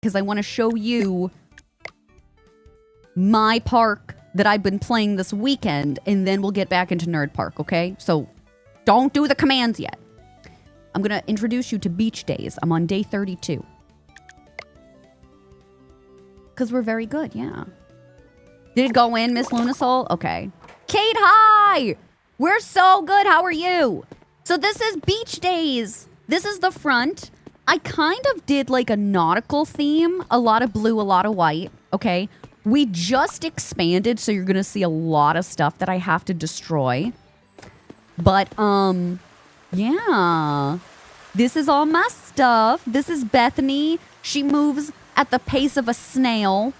because I want to show you my park that I've been playing this weekend, and then we'll get back into Nerd Park, okay? So don't do the commands yet. I'm going to introduce you to Beach Days. I'm on day 32. Because we're very good, yeah. Did it go in, Miss Lunasol? Okay. Kate, hi! We're so good. How are you? So this is Beach Days. This is the front. I kind of did like a nautical theme. A lot of blue, a lot of white. Okay. We just expanded, so you're going to see a lot of stuff that I have to destroy. But, yeah. This is all my stuff. This is Bethany. She moves at the pace of a snail.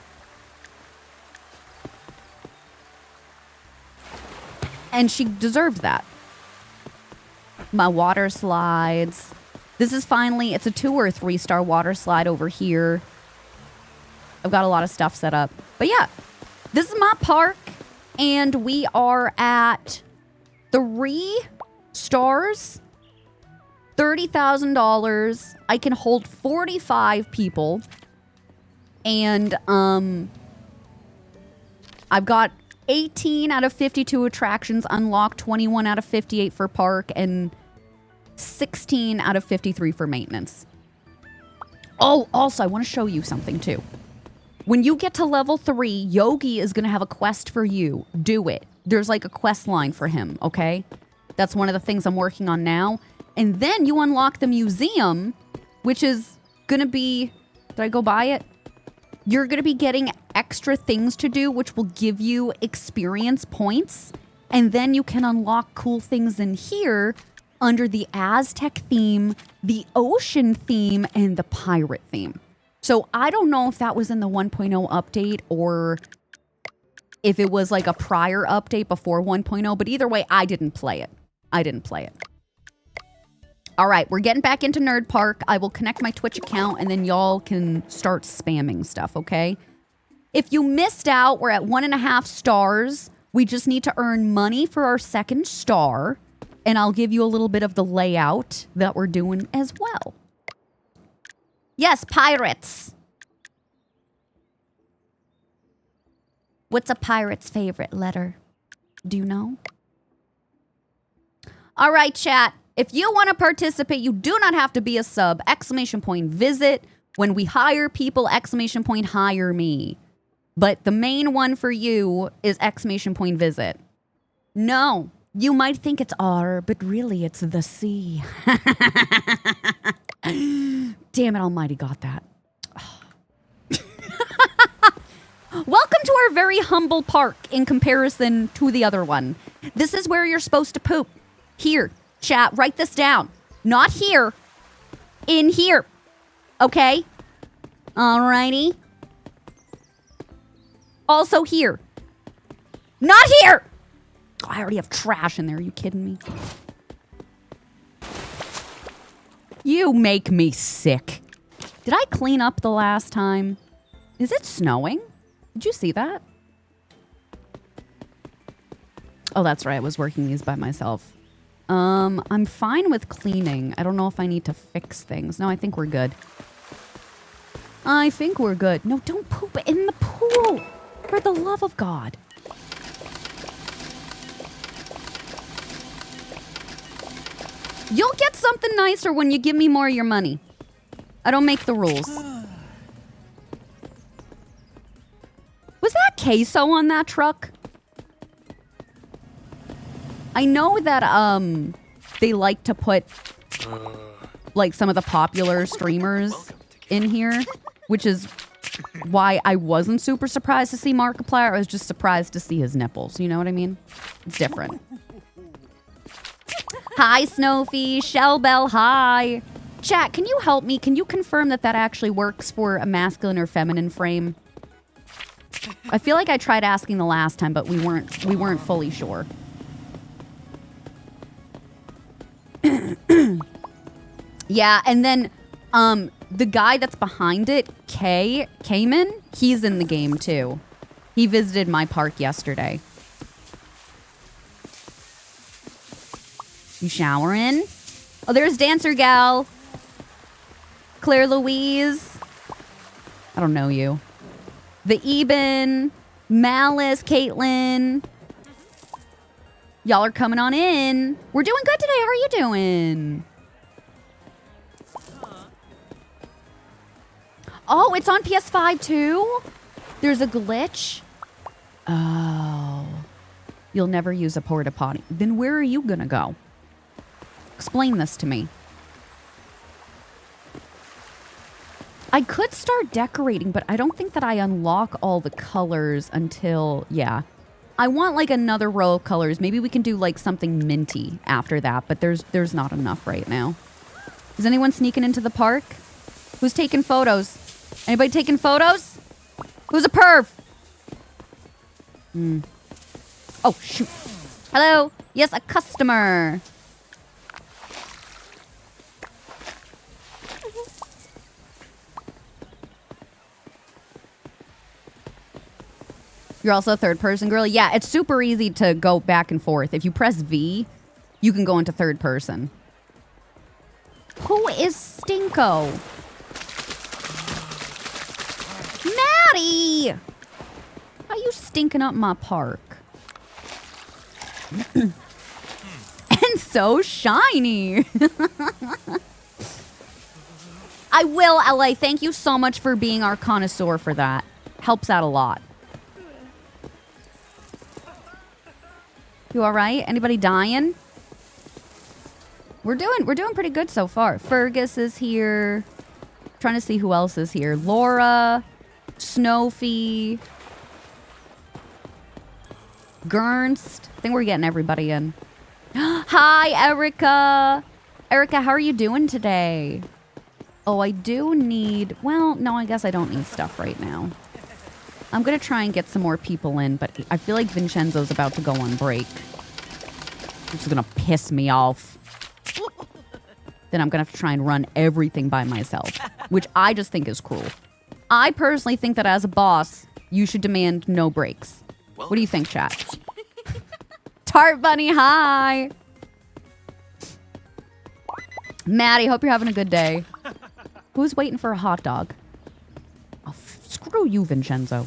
And she deserved that. My water slides. This is finally, it's a 2 or 3 star water slide over here. I've got a lot of stuff set up. But yeah, this is my park. And we are at 3 stars. $30,000. I can hold 45 people. And I've got 18 out of 52 attractions unlocked, 21 out of 58 for park, and 16 out of 53 for maintenance. Oh, also, I want to show you something too. When you get to level 3, Yogi is going to have a quest for you. Do it. There's like a quest line for him, okay? That's one of the things I'm working on now. And then you unlock the museum, which is going to be... Did I go buy it? You're going to be getting extra things to do, which will give you experience points. And then you can unlock cool things in here under the Aztec theme, the ocean theme, and the pirate theme. So I don't know if that was in the 1.0 update or if it was like a prior update before 1.0. But either way, I didn't play it. All right, we're getting back into Nerd Park. I will connect my Twitch account, and then y'all can start spamming stuff, okay? If you missed out, we're at 1.5 stars. We just need to earn money for our 2nd star, and I'll give you a little bit of the layout that we're doing as well. Yes, pirates. What's a pirate's favorite letter? Do you know? All right, chat. If you want to participate, you do not have to be a sub. ! Visit. When we hire people, ! Hire me. But the main one for you is ! Visit. No, you might think it's R, but really it's the C. Damn it, almighty got that. Welcome to our very humble park in comparison to the other one. This is where you're supposed to poop. Here. Chat, write this down. Not here. In here. Okay? Alrighty. Also here. Not here! Oh, I already have trash in there. Are you kidding me? You make me sick. Did I clean up the last time? Is it snowing? Did you see that? Oh, that's right. I was working these by myself. I'm fine with cleaning. I don't know if I need to fix things. No, I think we're good. No, don't poop in the pool. For the love of God. You'll get something nicer when you give me more of your money. I don't make the rules. Was that queso on that truck? I know that they like to put like some of the popular streamers in here, which is why I wasn't super surprised to see Markiplier. I was just surprised to see his nipples. You know what I mean? It's different. Hi, Snowfy. Shellbell, hi. Chat, can you help me? Can you confirm that that actually works for a masculine or feminine frame? I feel like I tried asking the last time, but we weren't fully sure. Yeah, and then the guy that's behind it, Cayman, he's in the game too. He visited my park yesterday. You showering? Oh, there's Dancer Gal. Claire Louise. I don't know you. The Eben, Malice, Caitlin. Y'all are coming on in. We're doing good today. How are you doing? Oh, it's on PS5 too? There's a glitch? Oh. You'll never use a porta potty. Then where are you gonna go? Explain this to me. I could start decorating, but I don't think that I unlock all the colors until, yeah. I want like another row of colors. Maybe we can do like something minty after that, but there's not enough right now. Is anyone sneaking into the park? Who's taking photos? Anybody taking photos? Who's a perv? Oh, shoot. Hello. Yes, a customer. You're also a third person girl? Yeah, it's super easy to go back and forth. If you press V, you can go into third person. Who is Stinko? Maddie! How you stinking up my park? And so shiny. I will, LA. Thank you so much for being our connoisseur for that. Helps out a lot. You all right? Anybody dying? We're doing pretty good so far. Fergus is here. Trying to see who else is here. Laura, Snowfy, Gernst. I think we're getting everybody in. Hi, Erica. Erica, how are you doing today? Oh, I do need... Well, no, I guess I don't need stuff right now. I'm going to try and get some more people in, but I feel like Vincenzo's about to go on break. Which is going to piss me off. Then I'm going to have to try and run everything by myself, which I just think is cruel. I personally think that as a boss, you should demand no breaks. What do you think, chat? Tart Bunny, hi! Maddie, hope you're having a good day. Who's waiting for a hot dog? Oh, screw you, Vincenzo.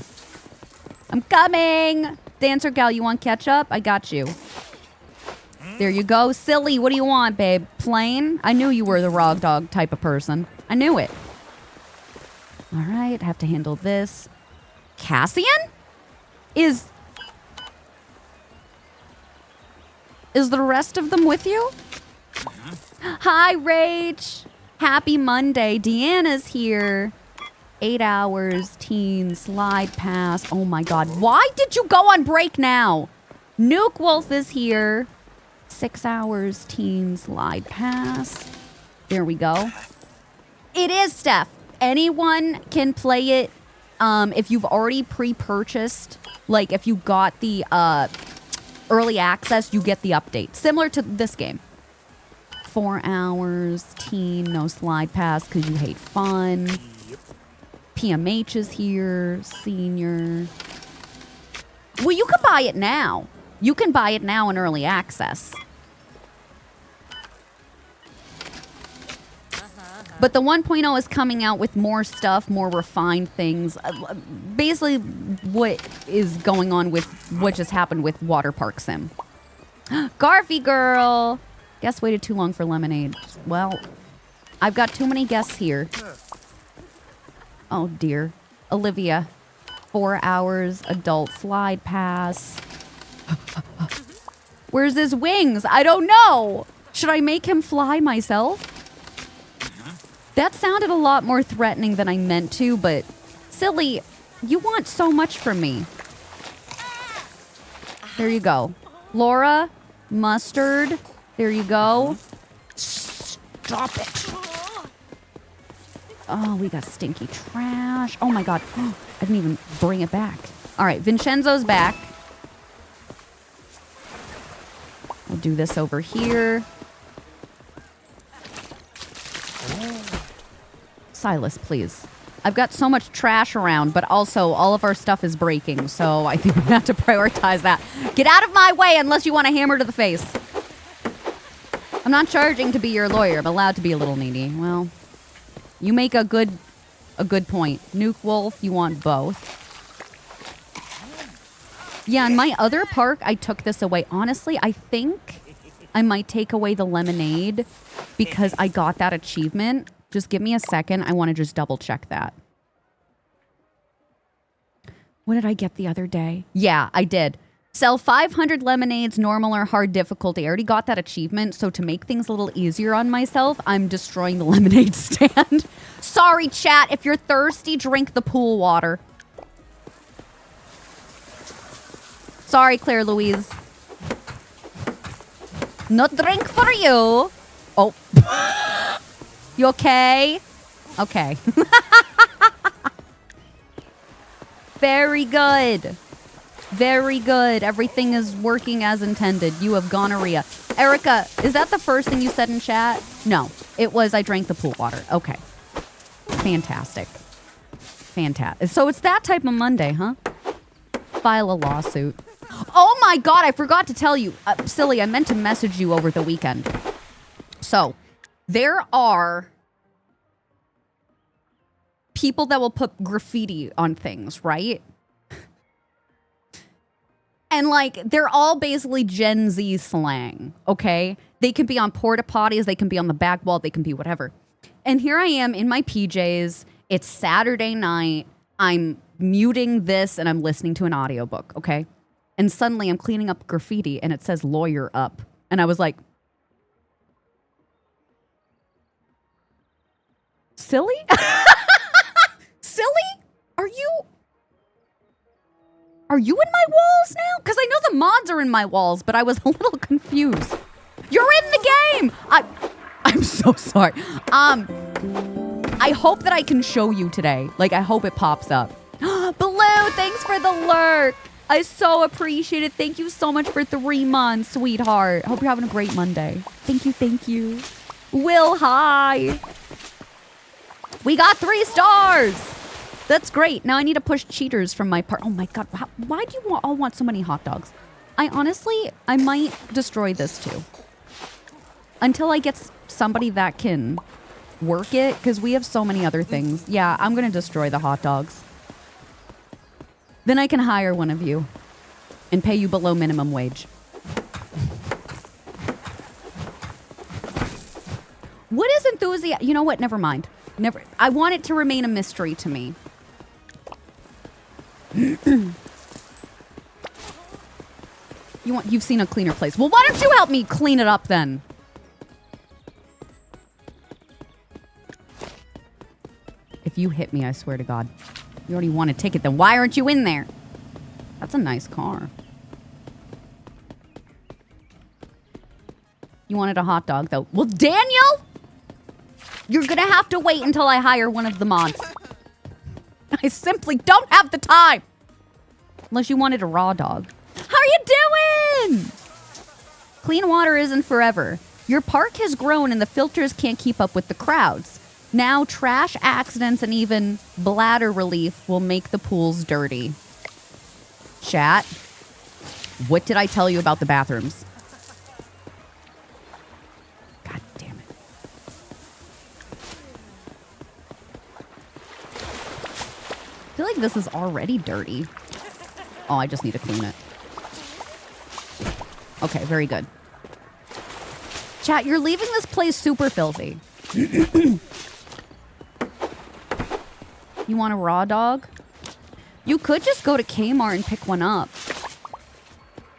I'm coming! Dancer gal, you want ketchup? I got you. There you go. Silly, what do you want, babe? Plain? I knew you were the raw dog type of person. I knew it. All right, I have to handle this. Cassian? Is the rest of them with you? Hi, Rach. Happy Monday. Deanna's here. 8 hours, teen, slide pass. Oh my God. Why did you go on break now? Nuke Wolf is here. 6 hours, teen, slide pass. There we go. It is, Steph. Anyone can play it if you've already pre-purchased. Like if you got the early access, you get the update. Similar to this game. 4 hours, teen, no slide pass because you hate fun. PMH is here, senior. Well, you can buy it now. You can buy it now in early access. But the 1.0 is coming out with more stuff, more refined things. Basically, what is going on with what just happened with Waterpark Sim. Garfy girl. Guess waited too long for lemonade. Well, I've got too many guests here. Oh, dear. Olivia. 4 hours, adult slide pass. Where's his wings? I don't know. Should I make him fly myself? That sounded a lot more threatening than I meant to, but silly, you want so much from me. There you go. Laura, mustard. There you go. Stop it. Oh, we got stinky trash. Oh my God. I didn't even bring it back. All right, Vincenzo's back. I'll do this over here. Silas, please. I've got so much trash around, but also all of our stuff is breaking, so I think we have to prioritize that. Get out of my way unless you want a hammer to the face. I'm not charging to be your lawyer. I'm allowed to be a little needy. Well, you make a good A good point. Nuke Wolf, you want both. Yeah, in my other park, I took this away. Honestly, I think I might take away the lemonade because I got that achievement. Just give me a second. I want to just double check that. What did I get the other day? Yeah, I did. Sell 500 lemonades, normal or hard difficulty. I already got that achievement, so to make things a little easier on myself, I'm destroying the lemonade stand. Sorry, chat. If you're thirsty, drink the pool water. Sorry, Claire Louise. No drink for you. Oh. You okay? Okay. Very good. Very good. Everything is working as intended. You have gonorrhea. Erica, is that the first thing you said in chat? No. It was I drank the pool water. Okay. Fantastic. Fantastic. So it's that type of Monday, huh? File a lawsuit. Oh my God, I forgot to tell you. Silly, I meant to message you over the weekend. So, there are people that will put graffiti on things, right? And like, they're all basically Gen Z slang, okay? They can be on porta potties, they can be on the back wall, they can be whatever. And here I am in my PJs. It's Saturday night. I'm muting this and I'm listening to an audiobook, okay? And suddenly I'm cleaning up graffiti and it says lawyer up. And I was like, silly? Silly? Are you in my walls now? Because I know the mods are in my walls, but I was a little confused. You're in the game! I'm so sorry. I hope that I can show you today. Like, I hope it pops up. Baloo, thanks for the lurk. I so appreciate it. Thank you so much for 3 months, sweetheart. Hope you're having a great Monday. Thank you, thank you. Will, hi. We got 3 stars. That's great. Now I need to push cheaters from my part. Oh my God. Why do you all want so many hot dogs? I might destroy this too. Until I get somebody that can work it, because we have so many other things. Yeah, I'm going to destroy the hot dogs. Then I can hire one of you and pay you below minimum wage. What is enthusiasm? You know what? Never mind. Never. I want it to remain a mystery to me. You've seen a cleaner place. Well, why don't you help me clean it up then? If you hit me, I swear to God. You already won a ticket, then why aren't you in there? That's a nice car. You wanted a hot dog, though. Well, Daniel! You're gonna have to wait until I hire one of the mods. I simply don't have the time. Unless you wanted a raw dog. How are you doing? Clean water isn't forever. Your park has grown and the filters can't keep up with the crowds. Now trash accidents and even bladder relief will make the pools dirty. Chat, what did I tell you about the bathrooms? God damn it. I feel like this is already dirty. Oh, I just need to clean it. Okay, very good. Chat, you're leaving this place super filthy. You want a raw dog? You could just go to Kmart and pick one up.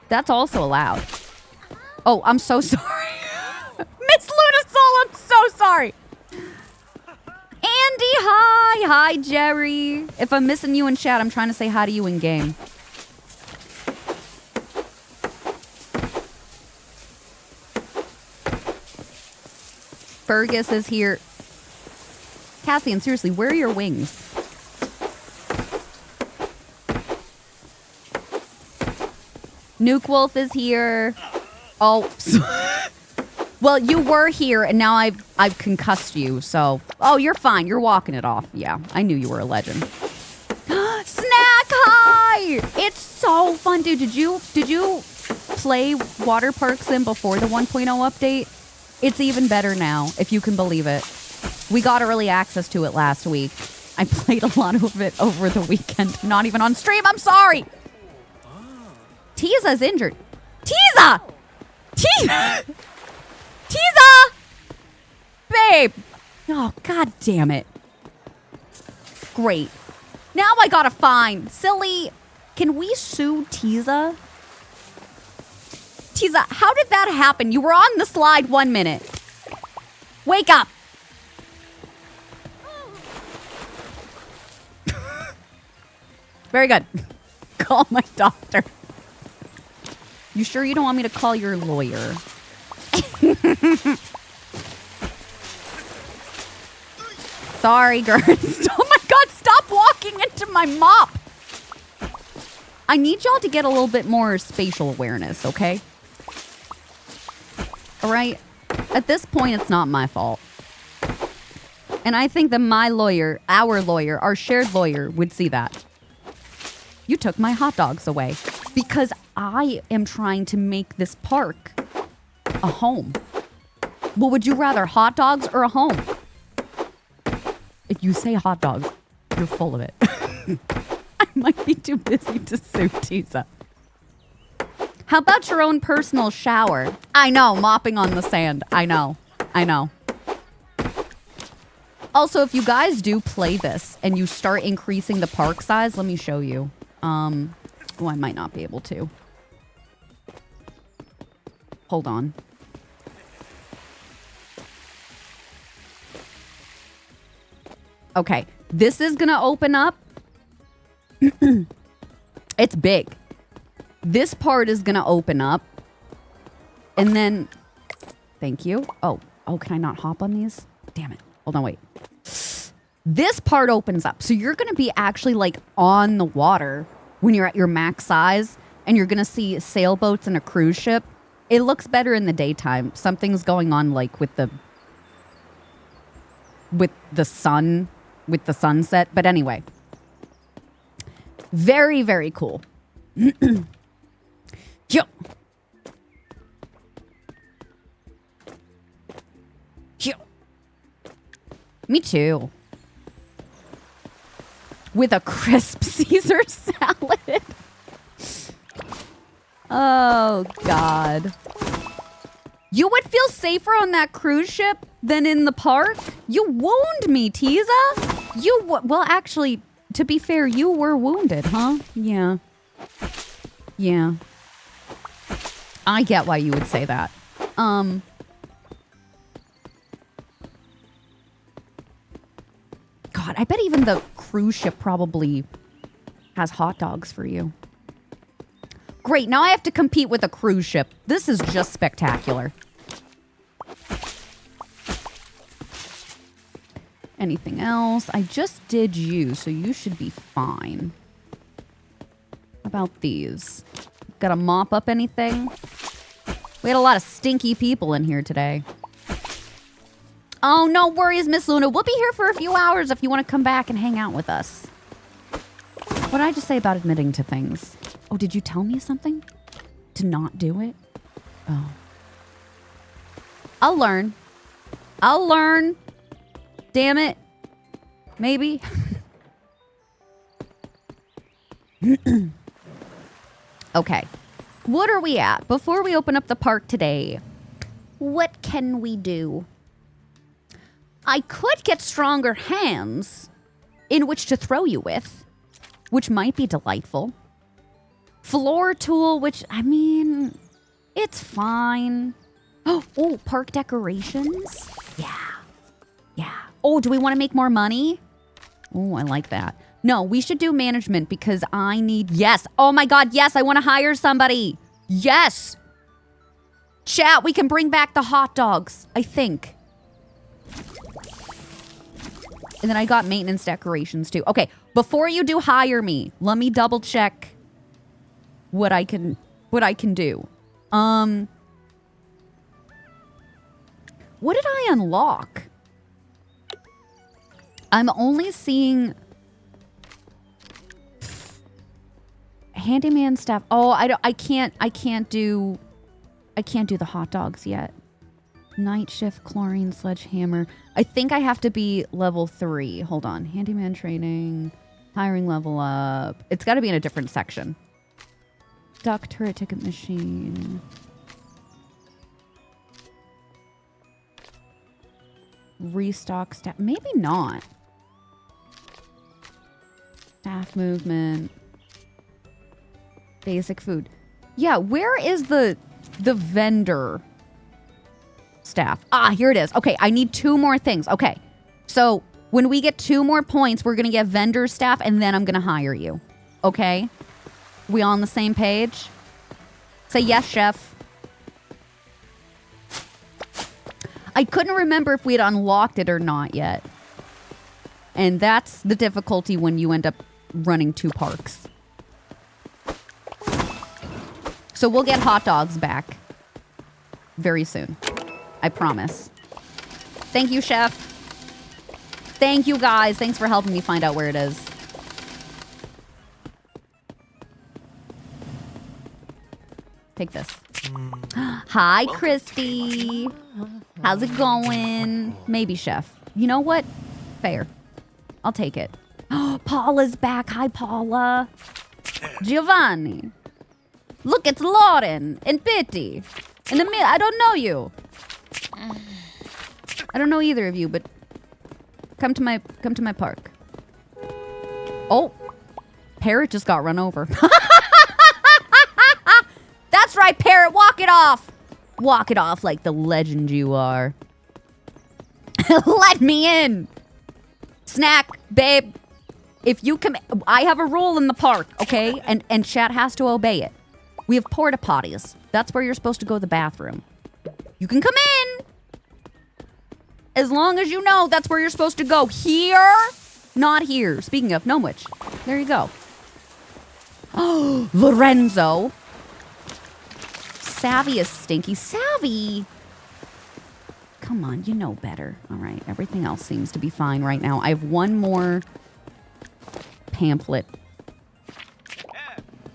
That's also allowed. Oh, I'm so sorry. Miss Lunasol, I'm so sorry. Andy, hi. Hi, Jerry. If I'm missing you in chat, I'm trying to say hi to you in game. Fergus is here. Cassian, seriously, where are your wings? Nuke Wolf is here. Oh, well, you were here, and now I've concussed you. So, oh, you're fine. You're walking it off. Yeah, I knew you were a legend. Snack, hi! It's so fun, dude. Did you play Waterpark Sim before the 1.0 update? It's even better now, if you can believe it. We got early access to it last week. I played a lot of it over the weekend. Not even on stream. I'm sorry. Tiza's injured. Tiza! Tiza! Tiza! Babe. Oh, god damn it. Great. Now I got a fine. Silly. Can we sue Tiza? Tiza, how did that happen? You were on the slide 1 minute. Wake up. Very good. Call my doctor. You sure you don't want me to call your lawyer? Sorry, girls. Oh my god, stop walking into my mop. I need y'all to get a little bit more spatial awareness, okay? All right? At this point, it's not my fault. And I think that my lawyer, our shared lawyer, would see that. You took my hot dogs away because I am trying to make this park a home. Well, would you rather hot dogs or a home? If you say hot dogs, you're full of it. I might be too busy to sue Tiza. How about your own personal shower? I know, mopping on the sand. I know. Also, if you guys do play this and you start increasing the park size, let me show you. Oh, I might not be able to. Hold on. Okay, this is gonna open up. It's big. This part is gonna open up. And then, thank you. Oh, can I not hop on these? Damn it. Hold on, wait. This part opens up. So you're gonna be actually like on the water when you're at your max size and you're gonna see sailboats and a cruise ship. It looks better in the daytime. Something's going on like with the sun, with the sunset. But anyway, very, very cool. Yo. Yo. Me too. With a crisp Caesar salad. Oh, God. You would feel safer on that cruise ship than in the park? You wound me, Tiza. Well, actually, to be fair, you were wounded, huh? Yeah. Yeah. I get why you would say that. God, I bet even the cruise ship probably has hot dogs for you. Great, now I have to compete with a cruise ship. This is just spectacular. Anything else? I just did you, so you should be fine. How about these? Gotta mop up anything? We had a lot of stinky people in here today. Oh, no worries, Miss Luna. We'll be here for a few hours if you want to come back and hang out with us. What did I just say about admitting to things? Oh, did you tell me something? To not do it? Oh. I'll learn. I'll learn. Damn it. Maybe. Okay. What are we at? Before we open up the park today, what can we do? I could get stronger hands in which to throw you with, which might be delightful. Floor tool, which, I mean, it's fine. Oh, park decorations? Yeah. Yeah. Oh, do we want to make more money? Oh, I like that. No, we should do management because I need... Yes. Oh my God, yes, I want to hire somebody. Yes. Chat, we can bring back the hot dogs, I think. And then I got maintenance decorations too. Okay, before you do hire me, let me double check what I can do. What did I unlock? I'm only seeing handyman staff. Oh, I can't do the hot dogs yet. Night shift, chlorine, sledgehammer. I think I have to be level 3. Hold on. Handyman training, hiring level up. It's got to be in a different section. Duck turret ticket machine. Restock staff. Maybe not. Staff movement. Basic food. Yeah, where is the vendor staff? Ah, here it is. Okay, I need 2 more things. Okay. So, when we get 2 more points, we're going to get vendor staff and then I'm going to hire you. Okay? We all on the same page? Say yes, chef. I couldn't remember if we had unlocked it or not yet. And that's the difficulty when you end up running 2 parks. So we'll get hot dogs back very soon. I promise. Thank you, chef. Thank you, guys. Thanks for helping me find out where it is. Take this. Hi, Christy. How's it going? Maybe, chef. You know what? Fair. I'll take it. Oh, Paula's back. Hi, Paula. Giovanni. Look, it's Lauren and Bitty. In the I don't know you. I don't know either of you, but come to my park. Oh, Parrot just got run over. That's right, Parrot. Walk it off. Walk it off like the legend you are. Let me in. Snack, babe. If you come, I have a rule in the park, okay? And chat has to obey it. We have porta potties. That's where you're supposed to go to the bathroom. You can come in. As long as you know that's where you're supposed to go. Here, not here. Speaking of, Gnome Witch. There you go. Oh, Lorenzo. Savvy is stinky. Savvy. Come on, you know better. All right, everything else seems to be fine right now. I have 1 more pamphlet.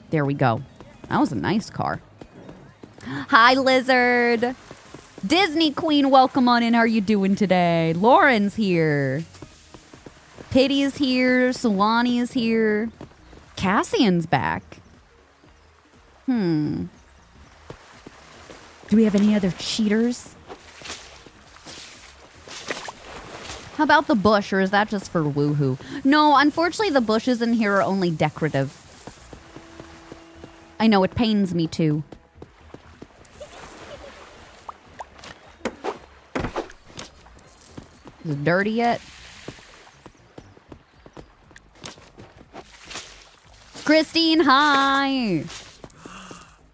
There we go. That was a nice car. Hi, Lizard. Disney Queen, welcome on in. How are you doing today? Lauren's here. Pity's here. Solani is here. Cassian's back. Do we have any other cheaters? How about the bush, or is that just for woohoo? No, unfortunately, the bushes in here are only decorative. I know, it pains me too. Is it dirty yet? Christine, hi!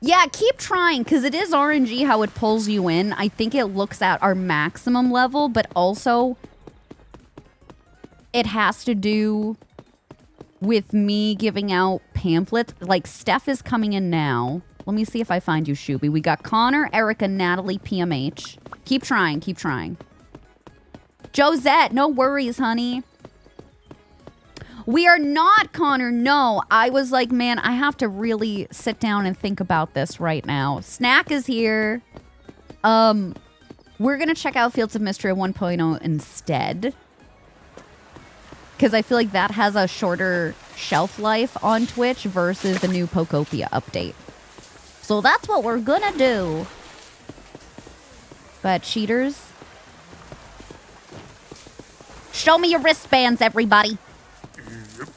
Yeah, keep trying, because it is RNG how it pulls you in. I think it looks at our maximum level, but also it has to do with me giving out pamphlets. Like, Steph is coming in now. Let me see if I find you, Shuby. We got Connor, Erica, Natalie, PMH. Keep trying, keep trying. Josette, no worries, honey. We are not, Connor, no. I was like, man, I have to really sit down and think about this right now. Snack is here. We're going to check out Fields of Mystery 1.0 instead. Because I feel like that has a shorter shelf life on Twitch versus the new Pokopia update. So that's what we're going to do. But cheaters, show me your wristbands, everybody. Yep.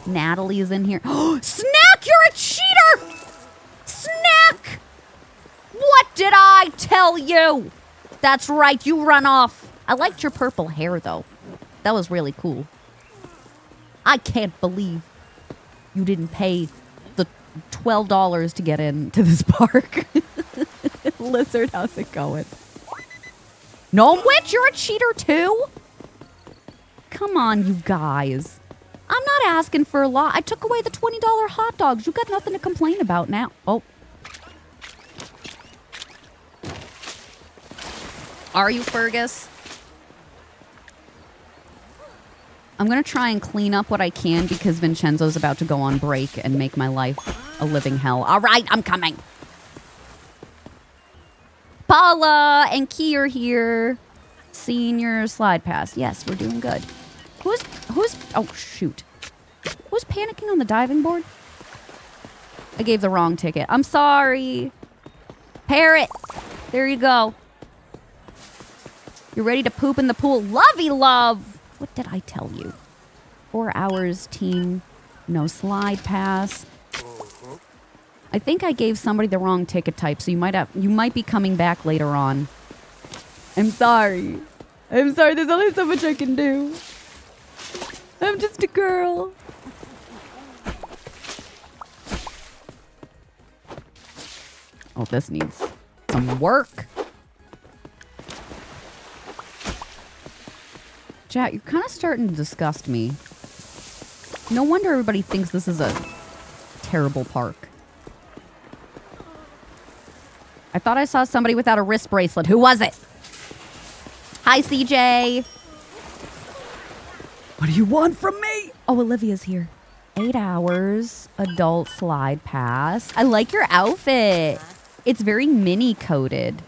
Natalie is in here. Oh, Snack, you're a cheater! Snack! What did I tell you? That's right, you run off. I liked your purple hair, though. That was really cool. I can't believe you didn't pay the $12 to get into this park. Lizard, how's it going? Gnome Witch, you're a cheater too? Come on, you guys. I'm not asking for a lot. I took away the $20 hot dogs. You got nothing to complain about now. Oh. Are you, Fergus? I'm going to try and clean up what I can because Vincenzo's about to go on break and make my life a living hell. All right, I'm coming. Paula and Key are here. Senior slide pass. Yes, we're doing good. Who's, oh shoot. Who's panicking on the diving board? I gave the wrong ticket. I'm sorry. Parrot. There you go. You're ready to poop in the pool. Lovey love. What did I tell you? 4 hours, team. No slide pass. I think I gave somebody the wrong ticket type, so you might be coming back later on. I'm sorry. I'm sorry. There's only so much I can do. I'm just a girl. Oh, this needs some work. Chat, you're kind of starting to disgust me. No wonder everybody thinks this is a terrible park. I thought I saw somebody without a wrist bracelet. Who was it? Hi, CJ. What do you want from me? Oh, Olivia's here. 8 hours, adult slide pass. I like your outfit. It's very mini-coated.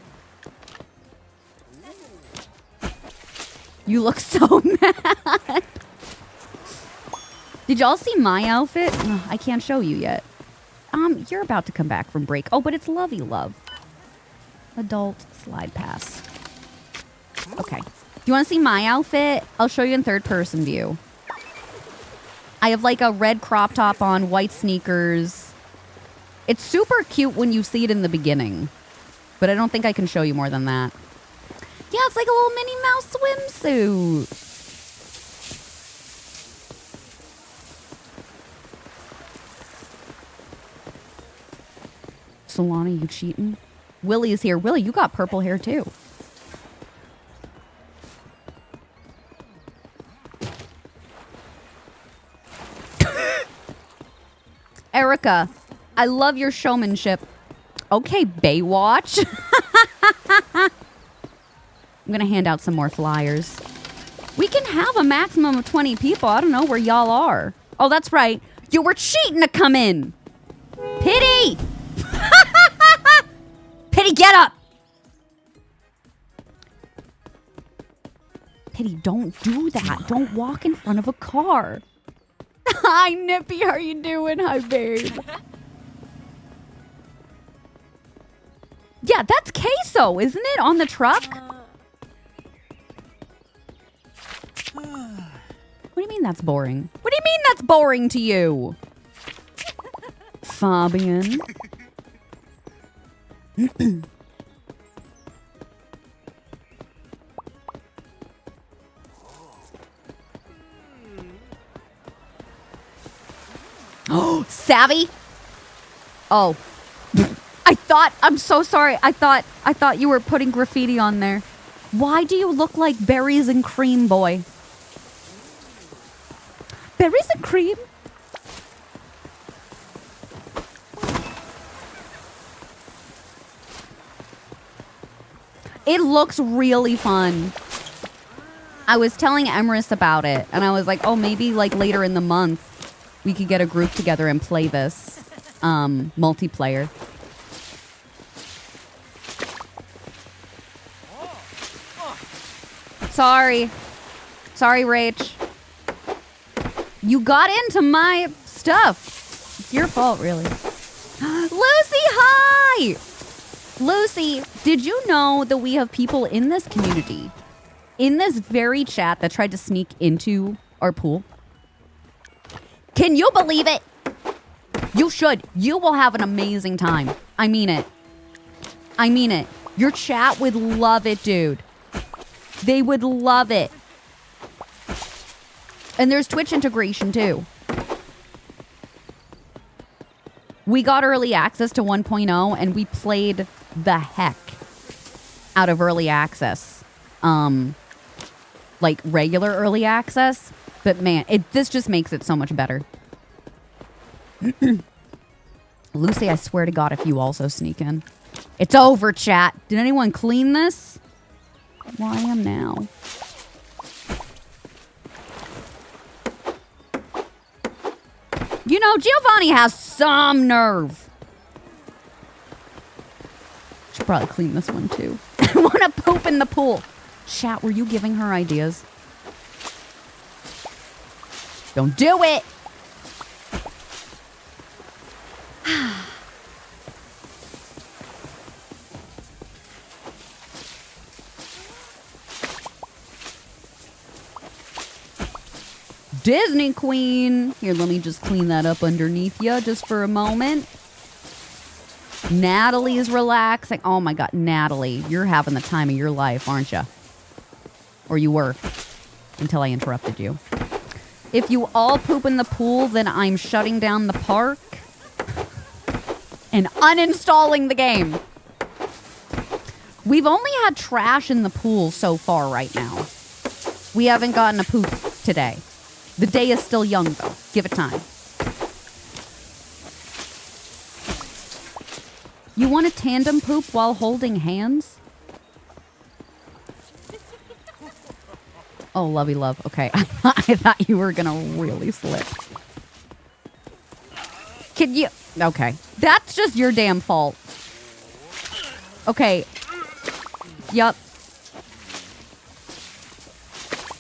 You look so mad. Did y'all see my outfit? Oh, I can't show you yet. You're about to come back from break. Oh, but it's Lovey Love. Adult slide pass. Okay. Do you want to see my outfit? I'll show you in third person view. I have like a red crop top on, white sneakers. It's super cute when you see it in the beginning. But I don't think I can show you more than that. Yeah, it's like a little Minnie Mouse swimsuit. Solana, you cheating? Willie is here. Willie, you got purple hair too. Erica, I love your showmanship. Okay, Baywatch. I'm going to hand out some more flyers. We can have a maximum of 20 people. I don't know where y'all are. Oh, that's right. You were cheating to come in. Pity. Pity, get up. Pity, don't do that. Don't walk in front of a car. Hi, Nippy. How are you doing? Hi, babe. Yeah, that's queso, isn't it? On the truck? What do you mean that's boring? What do you mean that's boring to you? Fabian. Oh, Savvy? Oh. I'm so sorry. I thought you were putting graffiti on there. Why do you look like berries and cream, boy? Berries and cream? It looks really fun. I was telling Emrys about it, and I was like, oh, maybe like later in the month we could get a group together and play this multiplayer. Sorry, Rach. You got into my stuff. It's your fault, really. Lucy, hi! Lucy, did you know that we have people in this community, in this very chat, that tried to sneak into our pool? Can you believe it? You should. You will have an amazing time. I mean it. I mean it. Your chat would love it, dude. They would love it. And there's Twitch integration, too. We got early access to 1.0, and we played the heck out of early access. Like regular early access. But man, this just makes it so much better. Lucy, I swear to God, if you also sneak in. It's over, chat. Did anyone clean this? Well, I am now. You know, Giovanni has some nerve. probably clean this one too. I want to poop in the pool. Chat, were you giving her ideas? Don't do it. Disney Queen. Here, let me just clean that up underneath you just for a moment. Natalie is relaxing. Oh my God, Natalie, you're having the time of your life, aren't you? Or you were, until I interrupted you. If you all poop in the pool, then I'm shutting down the park and uninstalling the game. We've only had trash in the pool so far right now. We haven't gotten a poop today. The day is still young, though. Give it time. You want a tandem poop while holding hands? Oh, lovey love. Okay. I thought you were going to really slip. Can you... Okay. That's just your damn fault. Okay. Yup.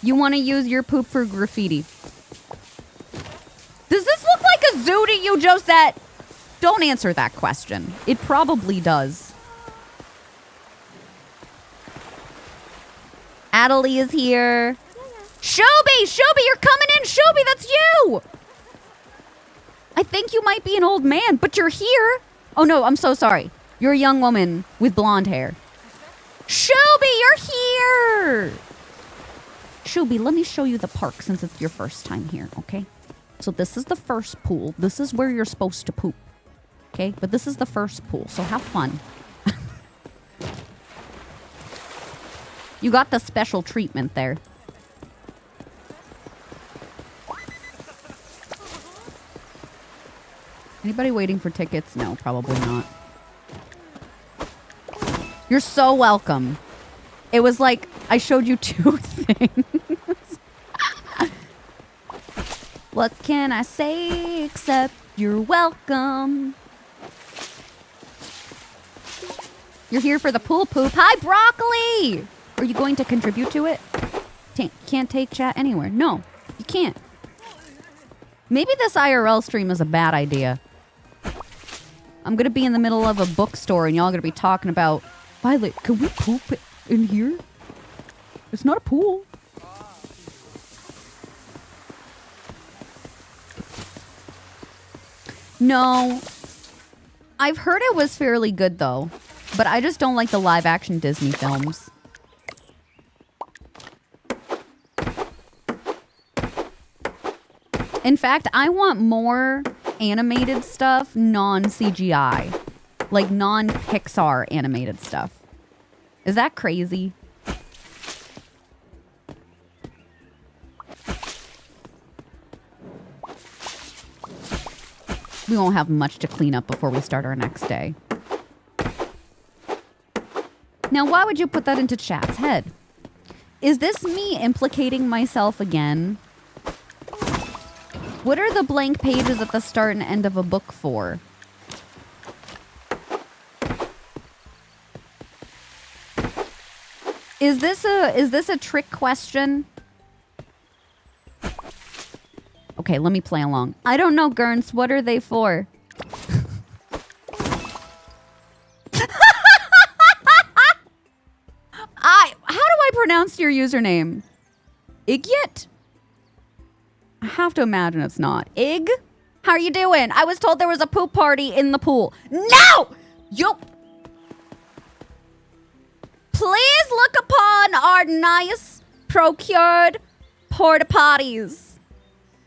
You want to use your poop for graffiti. Does this look like a zoo to you, Josette? Don't answer that question. It probably does. Adelie is here. Shelby! Shelby, you're coming in! Shelby, that's you! I think you might be an old man, but you're here. Oh no, I'm so sorry. You're a young woman with blonde hair. Shelby, you're here! Shelby, let me show you the park since it's your first time here, okay? So this is the first pool. This is where you're supposed to poop. Okay? But this is the first pool, so have fun. You got the special treatment there. Anybody waiting for tickets? No, probably not. You're so welcome. It was like I showed you 2 things. What can I say except you're welcome? You're here for the pool poop. Hi, Broccoli! Are you going to contribute to it? Can't take chat anywhere. No, you can't. Maybe this IRL stream is a bad idea. I'm going to be in the middle of a bookstore and y'all are going to be talking about, Violet, can we poop in here? It's not a pool. No. I've heard it was fairly good, though. But I just don't like the live-action Disney films. In fact, I want more animated stuff, non-CGI. Like, non-Pixar animated stuff. Is that crazy? We won't have much to clean up before we start our next day. Now, why would you put that into chat's head? Is this me implicating myself again? What are the blank pages at the start and end of a book for? Is this a trick question? Okay, let me play along. I don't know, Gurns. What are they for? How do I pronounce your username? Igyet? I have to imagine it's not. Ig? How are you doing? I was told there was a poop party in the pool. No! Please look upon our nice procured porta potties.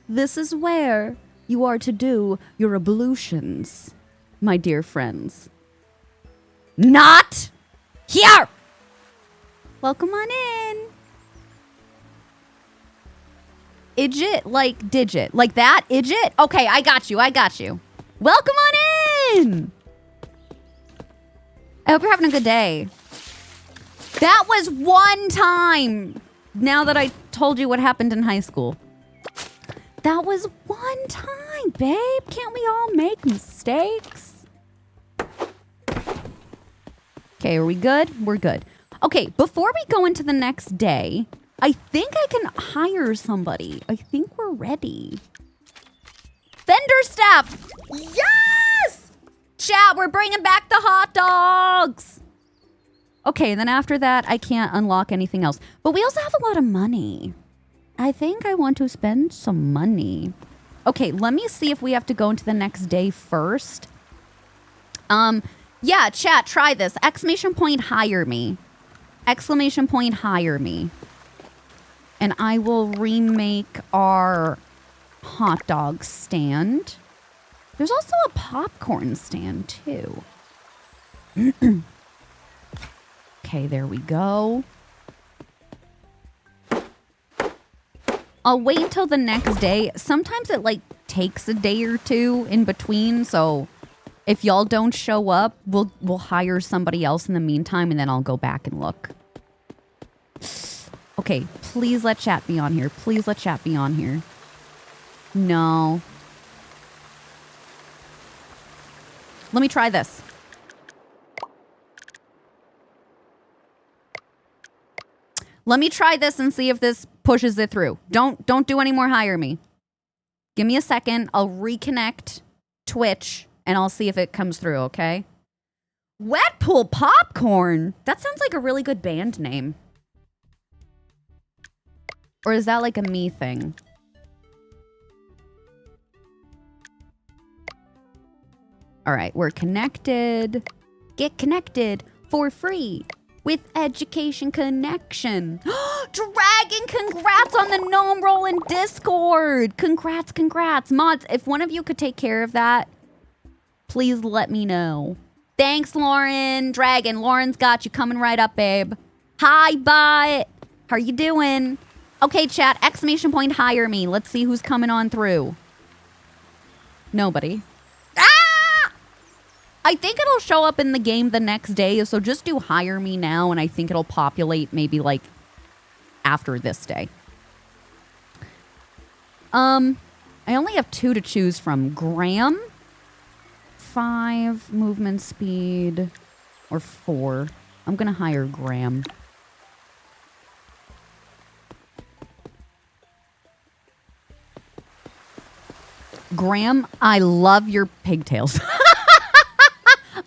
This is where you are to do your ablutions, my dear friends. Not here! Welcome on in. Idget, like digit. Like that? Idget? Okay, I got you. Welcome on in! I hope you're having a good day. That was one time, now that I told you what happened in high school. That was one time, babe. Can't we all make mistakes? Okay, are we good? We're good. Okay, before we go into the next day, I think I can hire somebody. I think we're ready. Vendor staff! Yes! Chat, we're bringing back the hot dogs! Okay, then after that, I can't unlock anything else. But we also have a lot of money. I think I want to spend some money. Okay, let me see if we have to go into the next day first. Yeah, chat, try this. Exclamation point, hire me. Exclamation point, hire me. And I will remake our hot dog stand. There's also a popcorn stand, too. Okay, there we go. I'll wait till the next day. Sometimes it, like, takes a day or two in between, so if y'all don't show up, we'll hire somebody else in the meantime, and then I'll go back and look. Okay, please let chat be on here. Please let chat be on here. No. Let me try this. Let me try this and see if this pushes it through. Don't do any more hire me. Give me a second. I'll reconnect Twitch and I'll see if it comes through, okay? Wet Pool Popcorn. That sounds like a really good band name. Or is that like a me thing? All right, we're connected. Get connected for free with Education Connection. Dragon, congrats on the gnome roll in Discord. Congrats, congrats. Mods, if one of you could take care of that, please let me know. Thanks, Lauren. Dragon, Lauren's got you coming right up, babe. Hi, bot. How you doing? Okay, chat, exclamation point, hire me. Let's see who's coming on through. Nobody. Ah! I think it'll show up in the game the next day, so just do hire me now, and I think it'll populate maybe, like, after this day. I only have 2 to choose from. Graham, 5, movement speed, or 4. I'm gonna hire Graham. Graham, I love your pigtails.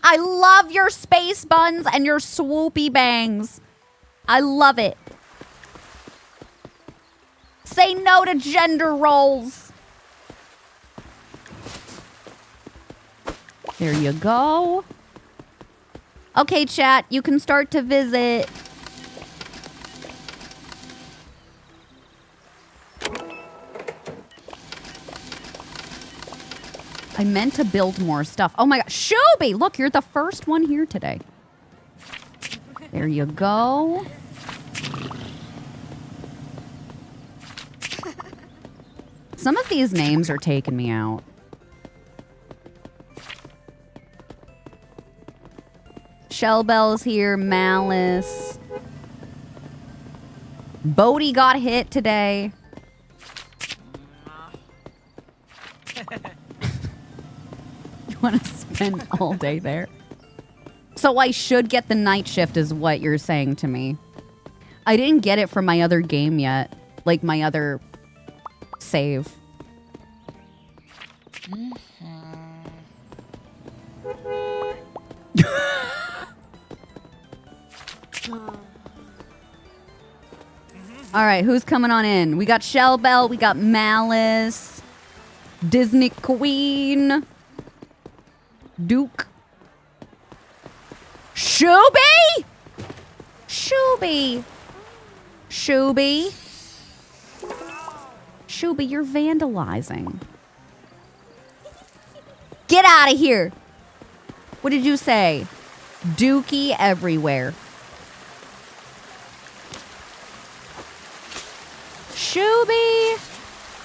I love your space buns and your swoopy bangs. I love it. Say no to gender roles. There you go. Okay, chat, you can start to visit. I meant to build more stuff. Oh my god. Shuby! Look, you're the first one here today. There you go. Some of these names are taking me out. Shellbell's here. Malice. Bodie got hit today. Want to spend all day there. So I should get the night shift is what you're saying to me. I didn't get it from my other game yet. Like my other save. Alright, who's coming on in? We got Shellbell, we got Malice, Disney Queen, Duke. Shuby! Shuby! Shuby! Shuby, you're vandalizing. Get out of here! What did you say? Dookie everywhere. Shuby!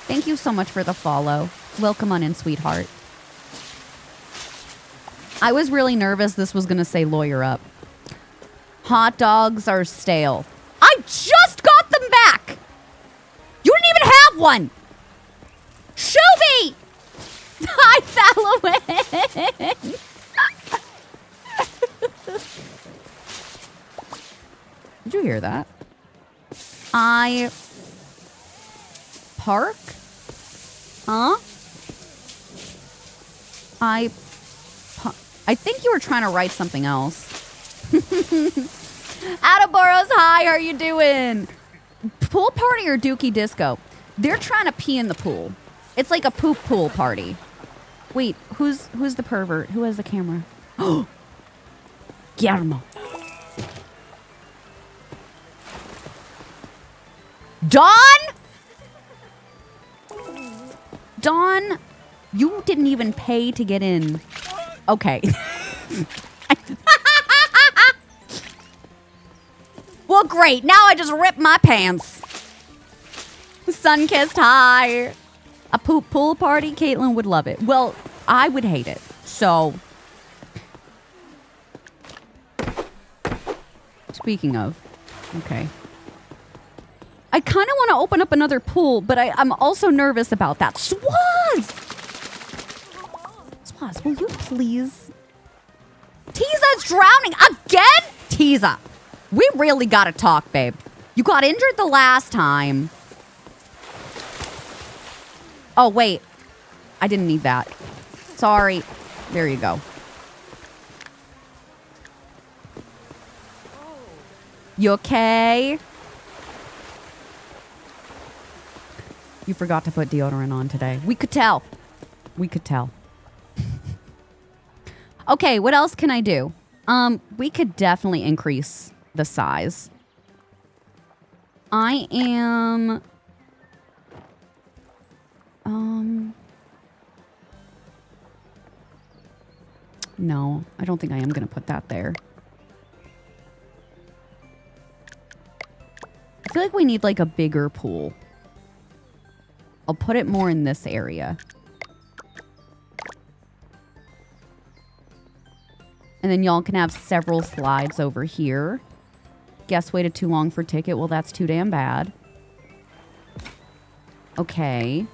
Thank you so much for the follow. Welcome on in, sweetheart. I was really nervous this was going to say lawyer up. Hot dogs are stale. I just got them back! You didn't even have one! Shuby! I fell away! hear that. I park? Huh? I think you were trying to write something else. Ataboros, hi, how are you doing? Pool party or Dookie Disco? They're trying to pee in the pool. It's like a poop pool party. Wait, who's the pervert? Who has the camera? Oh, Guillermo. Dawn? Dawn, you didn't even pay to get in. Okay. Well, great. Now I just ripped my pants. Sun-kissed high. A poop pool party? Caitlin would love it. Well, I would hate it. So, speaking of, okay. I kind of want to open up another pool, but I'm also nervous about that. Swaz! Swaz, will you please? Tiza's drowning again? Tiza, we really got to talk, babe. You got injured the last time. Oh, wait. I didn't need that. Sorry. There you go. You okay? You forgot to put deodorant on today. We could tell. We could tell. Okay, what else can I do? We could definitely increase the size. I am... No, I don't think I am going to put that there. I feel like we need like a bigger pool. I'll put it more in this area. And then y'all can have several slides over here. Guest waited too long for ticket. Well, that's too damn bad. Okay.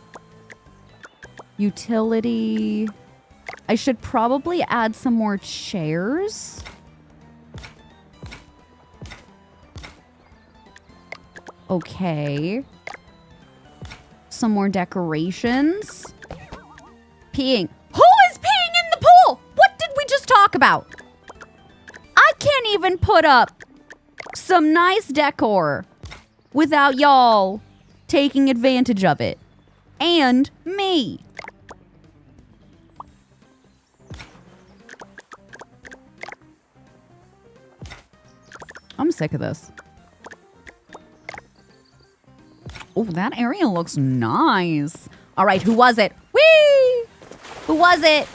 Utility. I should probably add some more chairs. Okay. Some more decorations. Peeing. Who is peeing in the pool? What did we just talk about? I can't even put up some nice decor without y'all taking advantage of it. And me. I'm sick of this. Oh, that area looks nice. All right, who was it? Whee! Who was it?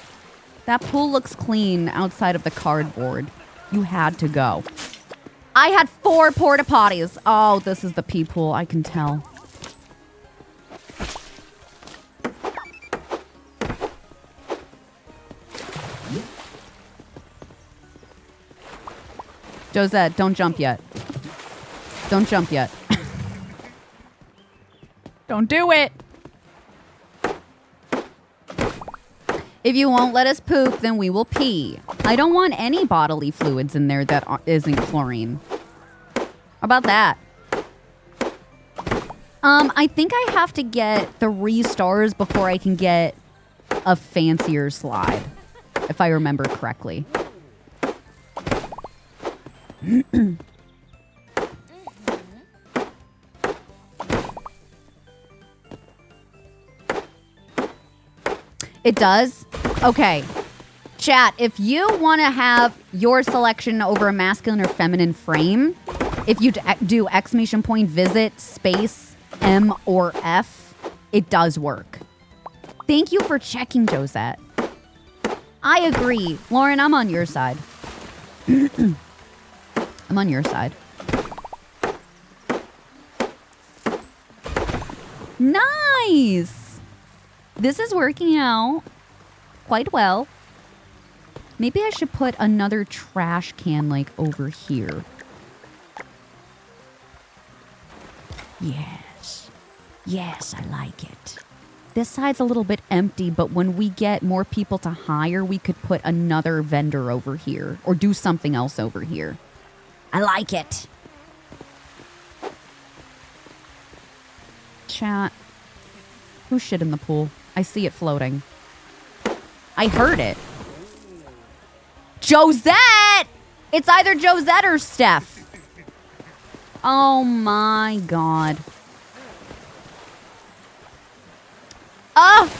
That pool looks clean outside of the cardboard. You had to go. I had 4 porta potties. Oh, this is the pee pool. I can tell. Josette, don't jump yet. Don't jump yet. Don't do it. If you won't let us poop, then we will pee. I don't want any bodily fluids in there that isn't chlorine. How about that? I think I have to get 3 stars before I can get a fancier slide, if I remember correctly. It does? Okay. Chat, if you want to have your selection over a masculine or feminine frame, if you do exclamation point visit space M or F, it does work. Thank you for checking, Josette. I agree. Lauren, I'm on your side. I'm on your side. Nice! This is working out quite well. Maybe I should put another trash can like over here. Yes. Yes, I like it. This side's a little bit empty, but when we get more people to hire, we could put another vendor over here or do something else over here. I like it. chat? Who shit in the pool? I see it floating. I heard it. Josette! It's either Josette or Steph. Oh my god. Oh!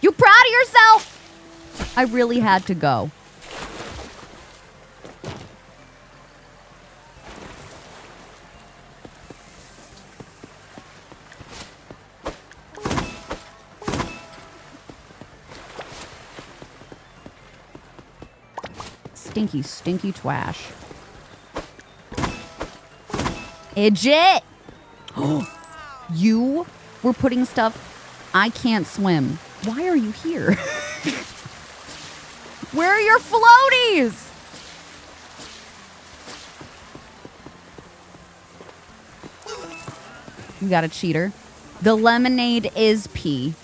You proud of yourself? I really had to go. Stinky, stinky twash. Idjit! You were putting stuff. I can't swim. Why are you here? Where are your floaties? You got a cheater. The lemonade is pee.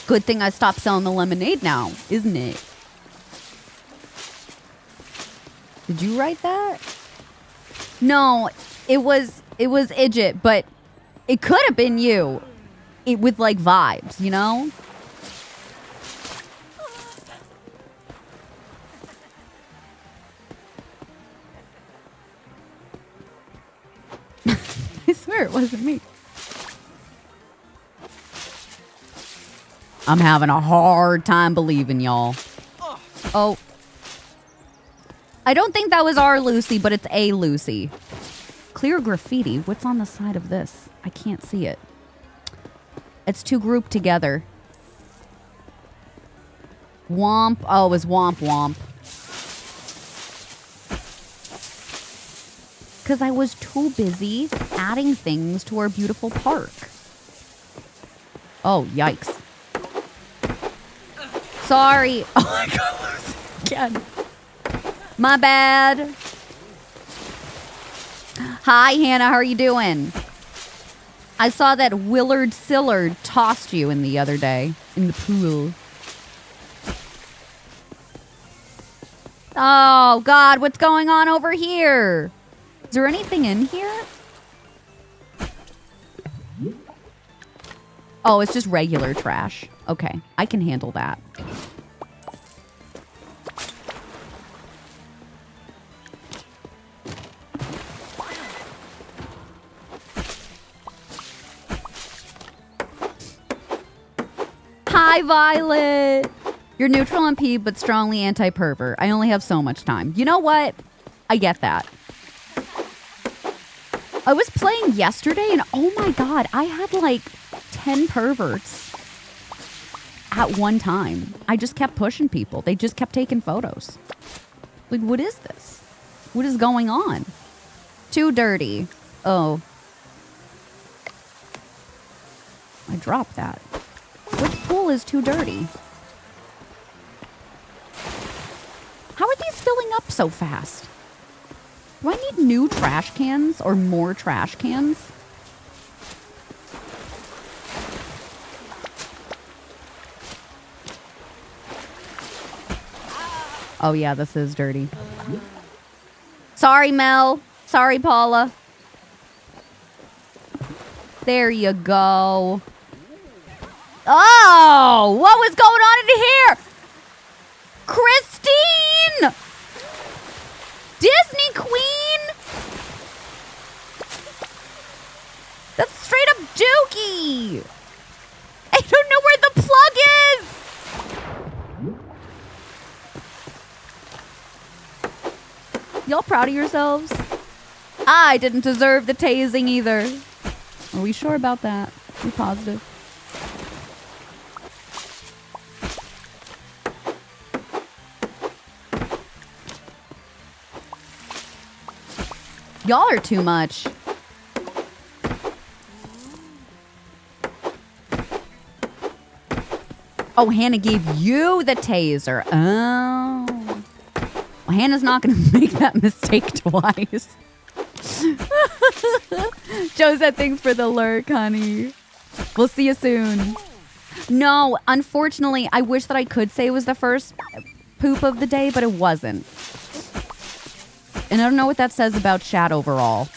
Good thing I stopped selling the lemonade now, isn't it? Did you write that? No, it was Idjit, but it could have been you. It with like vibes, you know? I swear it wasn't me. I'm having a hard time believing y'all. Oh. I don't think that was our Lucy, but it's a Lucy. Clear graffiti. What's on the side of this? I can't see it. It's two grouped together. Womp. Oh, it was Womp Womp. Because I was too busy adding things to our beautiful park. Oh, yikes. Sorry. Oh my god, again. My bad. Hi, Hannah. How are you doing? I saw that Willard Sillard tossed you in the other day in the pool. Oh, God. What's going on over here? Is there anything in here? Oh, it's just regular trash. Okay. I can handle that. Hi, Violet. You're neutral on P, but strongly anti-pervert. I only have so much time. You know what? I get that. I was playing yesterday, and oh my god, I had like 10 perverts at one time. I just kept pushing people. They just kept taking photos. Like, what is this? What is going on? Too dirty. Oh. I dropped that. Which pool is too dirty? How are these filling up so fast? Do I need new trash cans or more trash cans? Oh yeah, this is dirty. Sorry, Mel. Sorry, Paula. There you go. Oh, what was going on in here? Christine! Disney Queen? That's straight up Dookie. I don't know where the plug is. Y'all proud of yourselves? I didn't deserve the tasing either. Are we sure about that? Are we positive? Y'all are too much. Oh, Hannah gave you the taser. Oh. Well, Hannah's not going to make that mistake twice. Josette, thanks for the lurk, honey. We'll see you soon. No, unfortunately, I wish that I could say it was the first, poop of the day, but it wasn't. And I don't know what that says about chat overall.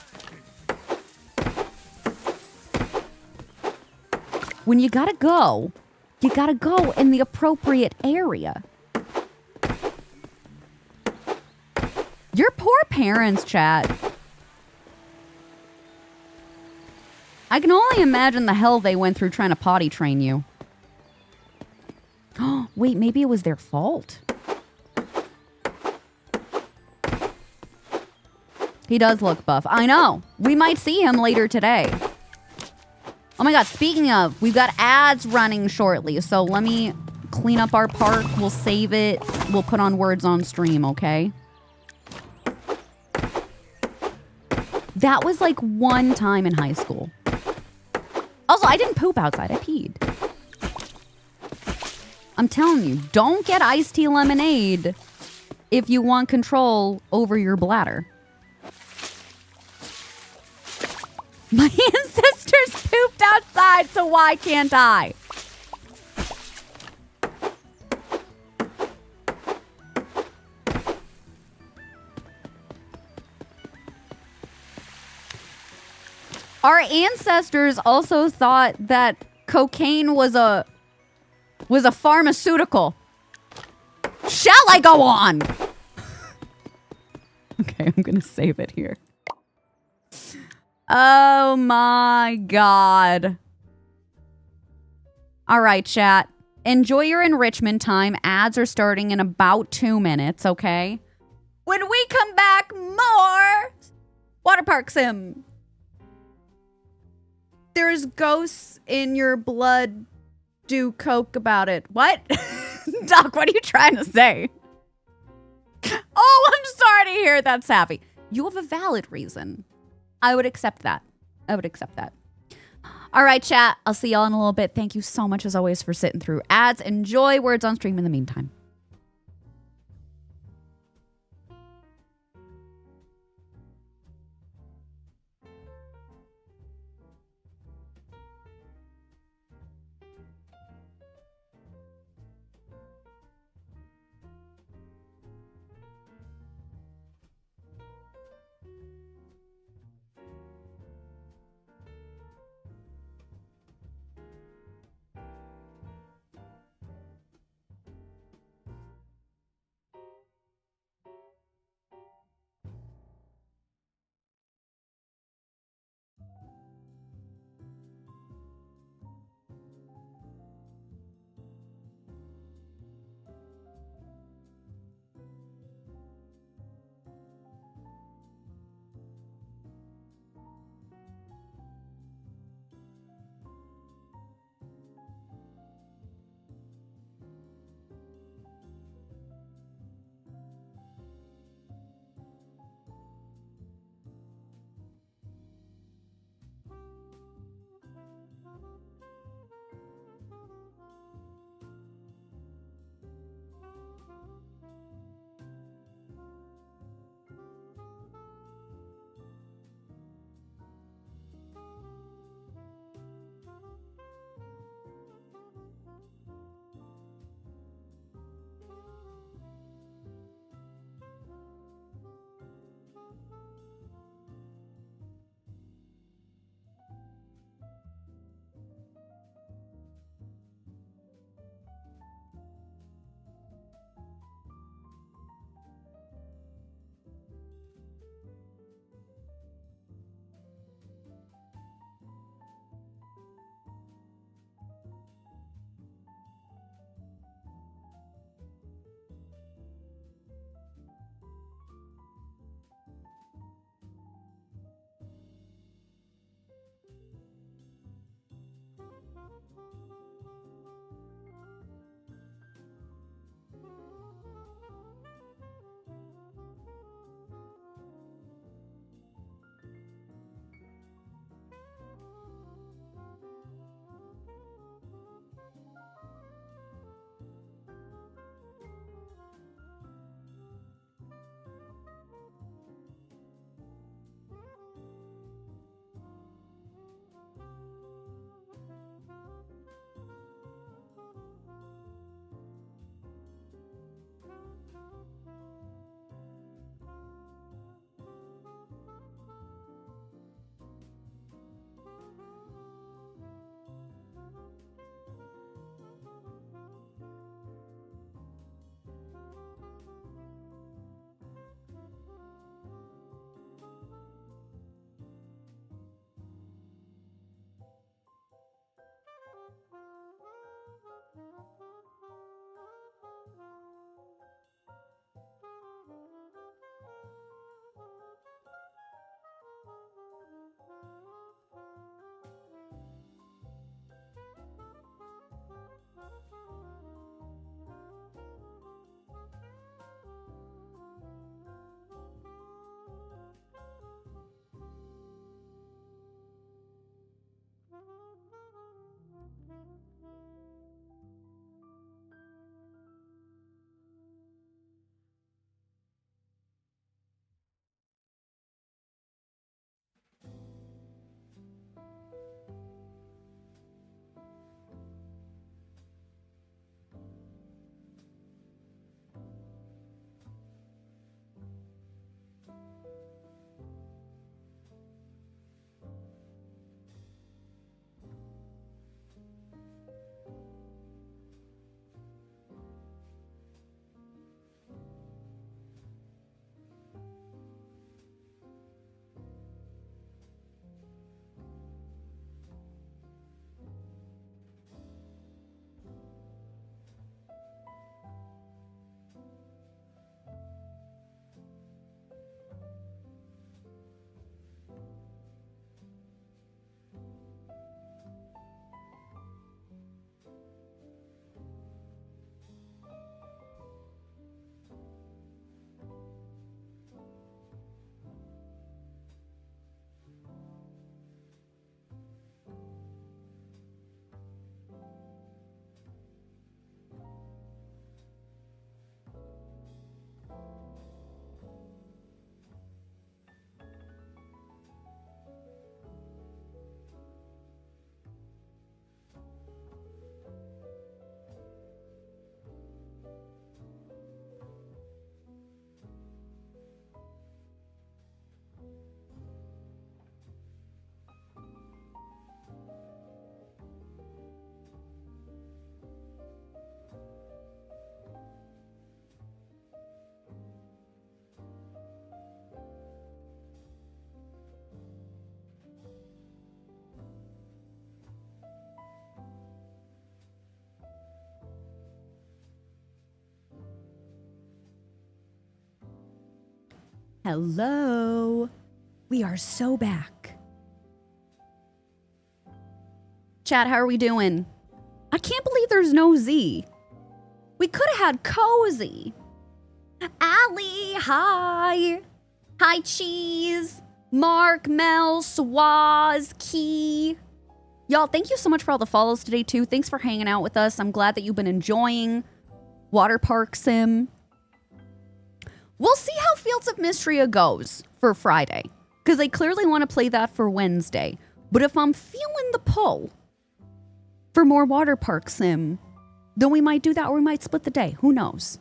When you gotta go in the appropriate area. Your poor parents, chat. I can only imagine the hell they went through trying to potty train you. Oh, wait, maybe it was their fault. He does look buff. I know. We might see him later today. Oh my god, speaking of, we've got ads running shortly, so let me clean up our park. We'll save it. We'll put on words on stream, okay? That was like one time in high school. Also, I didn't poop outside. I peed. I'm telling you, don't get iced tea lemonade if you want control over your bladder. My ancestors pooped outside, so why can't I? Our ancestors also thought that cocaine was a pharmaceutical. Shall I go on? Okay, I'm gonna save it here. Oh my god. All right, chat. Enjoy your enrichment time. Ads are starting in about 2 minutes, okay? When we come back, more Waterpark Sim. There's ghosts in your blood. Do coke about it. What? Doc, what are you trying to say? Oh, I'm sorry to hear that, Savvy. You have a valid reason. I would accept that. I would accept that. All right, chat. I'll see y'all in a little bit. Thank you so much, as always, for sitting through ads. Enjoy words on stream in the meantime. Hello. We are so back. Chat, how are we doing? I can't believe there's no Z. We could have had Cozy. Allie, hi. Hi, Cheese. Mark, Mel, Swaz, Key. Y'all, thank you so much for all the follows today, too. Thanks for hanging out with us. I'm glad that you've been enjoying Waterpark Sim. We'll see how Fields of Mystria goes for Friday, because they clearly want to play that for Wednesday. But if I'm feeling the pull for more Waterpark Sim, then we might do that, or we might split the day. Who knows?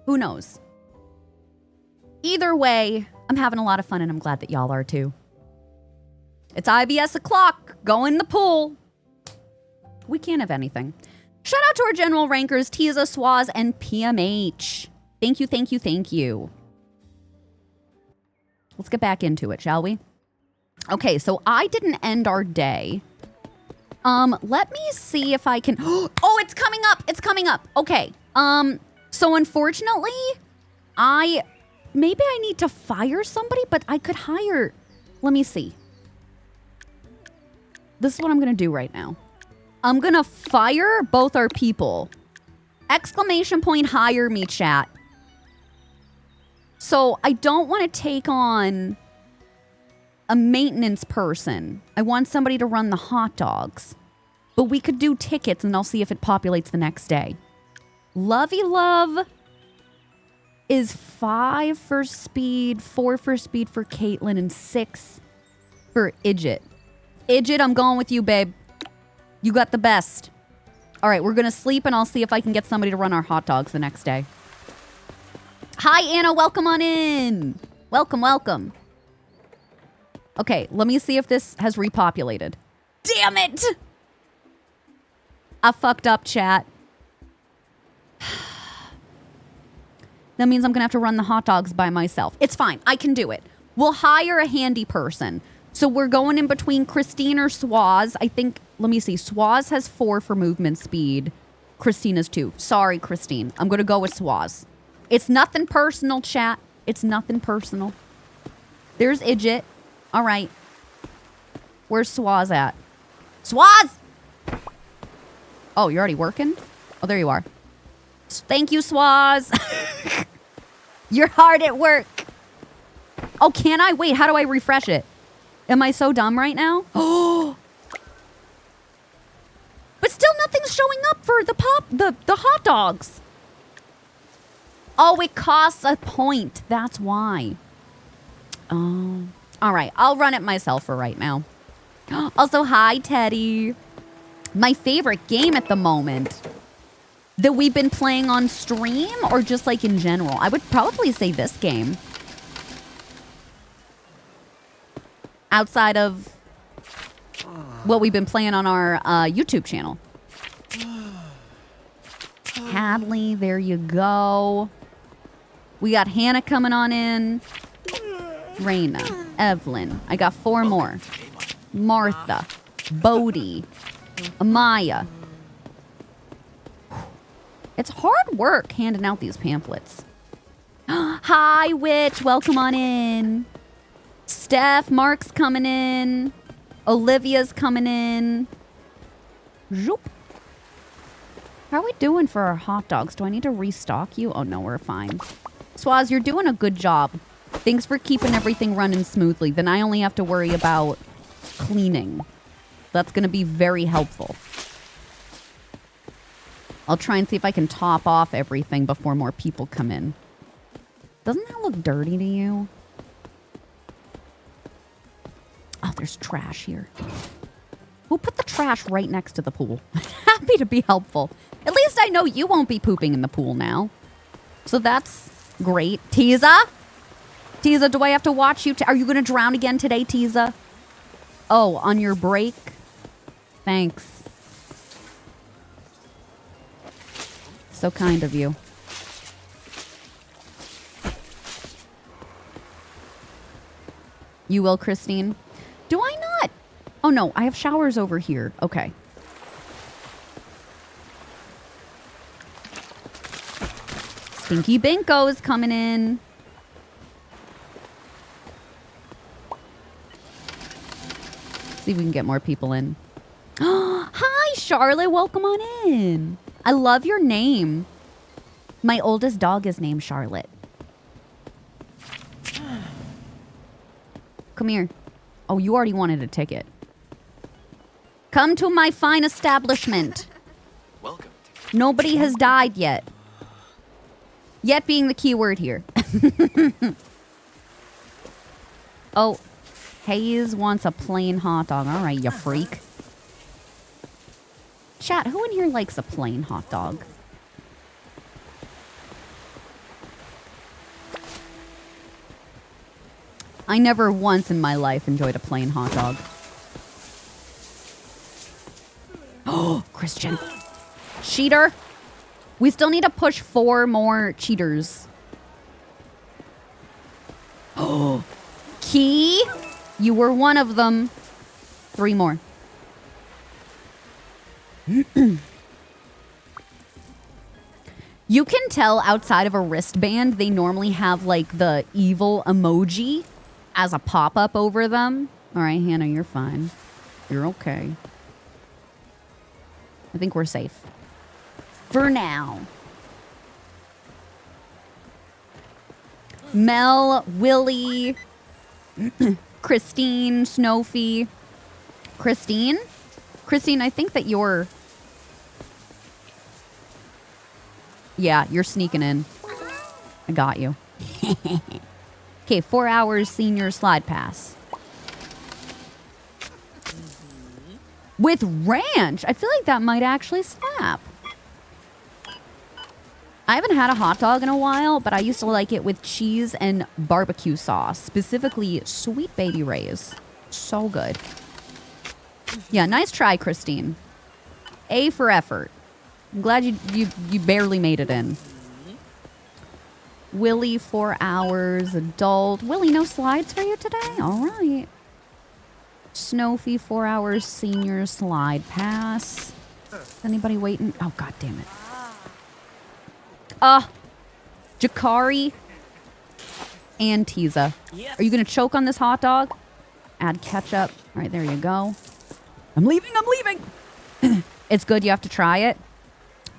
Who knows? Either way, I'm having a lot of fun, and I'm glad that y'all are, too. It's IBS o'clock. Go in the pool. We can't have anything. Shout out to our general rankers, Tiza, Swaz, and PMH. Thank you, thank you, thank you. Let's get back into it, shall we? Okay, so I didn't end our day. Let me see if I can... Oh, it's coming up. It's coming up. Okay. So unfortunately, maybe I need to fire somebody, but I could hire... Let me see. This is what I'm going to do right now. I'm going to fire both our people. Exclamation point, hire me, chat. So I don't want to take on a maintenance person. I want somebody to run the hot dogs. But we could do tickets and I'll see if it populates the next day. Lovey Love is 5 for speed, 4 for speed for Caitlin, and 6 for Idjit. Idjit, I'm going with you, babe. You got the best. All right, we're going to sleep, and I'll see if I can get somebody to run our hot dogs the next day. Hi, Anna. Welcome on in. Welcome, welcome. Okay, let me see if this has repopulated. Damn it! I fucked up, chat. That means I'm going to have to run the hot dogs by myself. It's fine. I can do it. We'll hire a handy person. So we're going in between Christine or Swaz. I think, let me see. Swaz has 4 for movement speed. Christine has 2. Sorry, Christine. I'm going to go with Swaz. It's nothing personal, chat. It's nothing personal. There's Idjit. All right. Where's Swaz at? Swaz! Oh, you're already working? Oh, there you are. Thank you, Swaz. You're hard at work. Oh, can I? Wait, how do I refresh it? Am I so dumb right now? Oh. But still nothing's showing up for the hot dogs. Oh, it costs a point. That's why. Oh. All right, I'll run it myself for right now. Also, hi, Teddy. My favorite game at the moment that we've been playing on stream or just like in general. I would probably say this game. Outside of what we've been playing on our YouTube channel. Hadley, there you go. We got Hannah coming on in. Raina, Evelyn. I got 4 more. Martha, Bodie, Amaya. It's hard work handing out these pamphlets. Hi, Witch. Welcome on in. Steph, Mark's coming in. Olivia's coming in. Zoop. How are we doing for our hot dogs? Do I need to restock you? Oh, no, we're fine. Swaz, you're doing a good job. Thanks for keeping everything running smoothly. Then I only have to worry about cleaning. That's going to be very helpful. I'll try and see if I can top off everything before more people come in. Doesn't that look dirty to you? Oh, there's trash here. We'll put the trash right next to the pool. Happy to be helpful. At least I know you won't be pooping in the pool now. So that's great. Tiza? Tiza, do I have to watch you? Are you going to drown again today, Tiza? Oh, on your break? Thanks. So kind of you. You will, Christine? Do I not? Oh, no. I have showers over here. Okay. Stinky Binko is coming in. See if we can get more people in. Hi, Charlotte. Welcome on in. I love your name. My oldest dog is named Charlotte. Come here. Oh, you already wanted a ticket. Come to my fine establishment. Welcome. Nobody has died yet. Yet being the key word here. Oh, Hayes wants a plain hot dog. All right, you freak. Chat, who in here likes a plain hot dog? I never once in my life enjoyed a plain hot dog. Oh, Christian. Cheater. We still need to push 4 more cheaters. Oh. Key. You were one of them. 3 more. You can tell outside of a wristband, they normally have like the evil emoji as a pop-up over them. All right, Hannah, you're fine. You're okay. I think we're safe. For now. Mel, Willie, Christine, Snowfie. Christine? Christine, I think that you're... Yeah, you're sneaking in. I got you. Okay, 4 hours senior slide pass. With ranch. I feel like that might actually slap. I haven't had a hot dog in a while, but I used to like it with cheese and barbecue sauce. Specifically, Sweet Baby Ray's. So good. Yeah, nice try, Christine. A for effort. I'm glad you barely made it in. Willie, 4 hours, adult. Willie, no slides for you today? All right. Snowfie, 4 hours, senior slide pass. Is anybody waiting? Oh, god damn it. Jakari and Tiza. Are you going to choke on this hot dog? Add ketchup. All right, there you go. I'm leaving. It's good. You have to try it.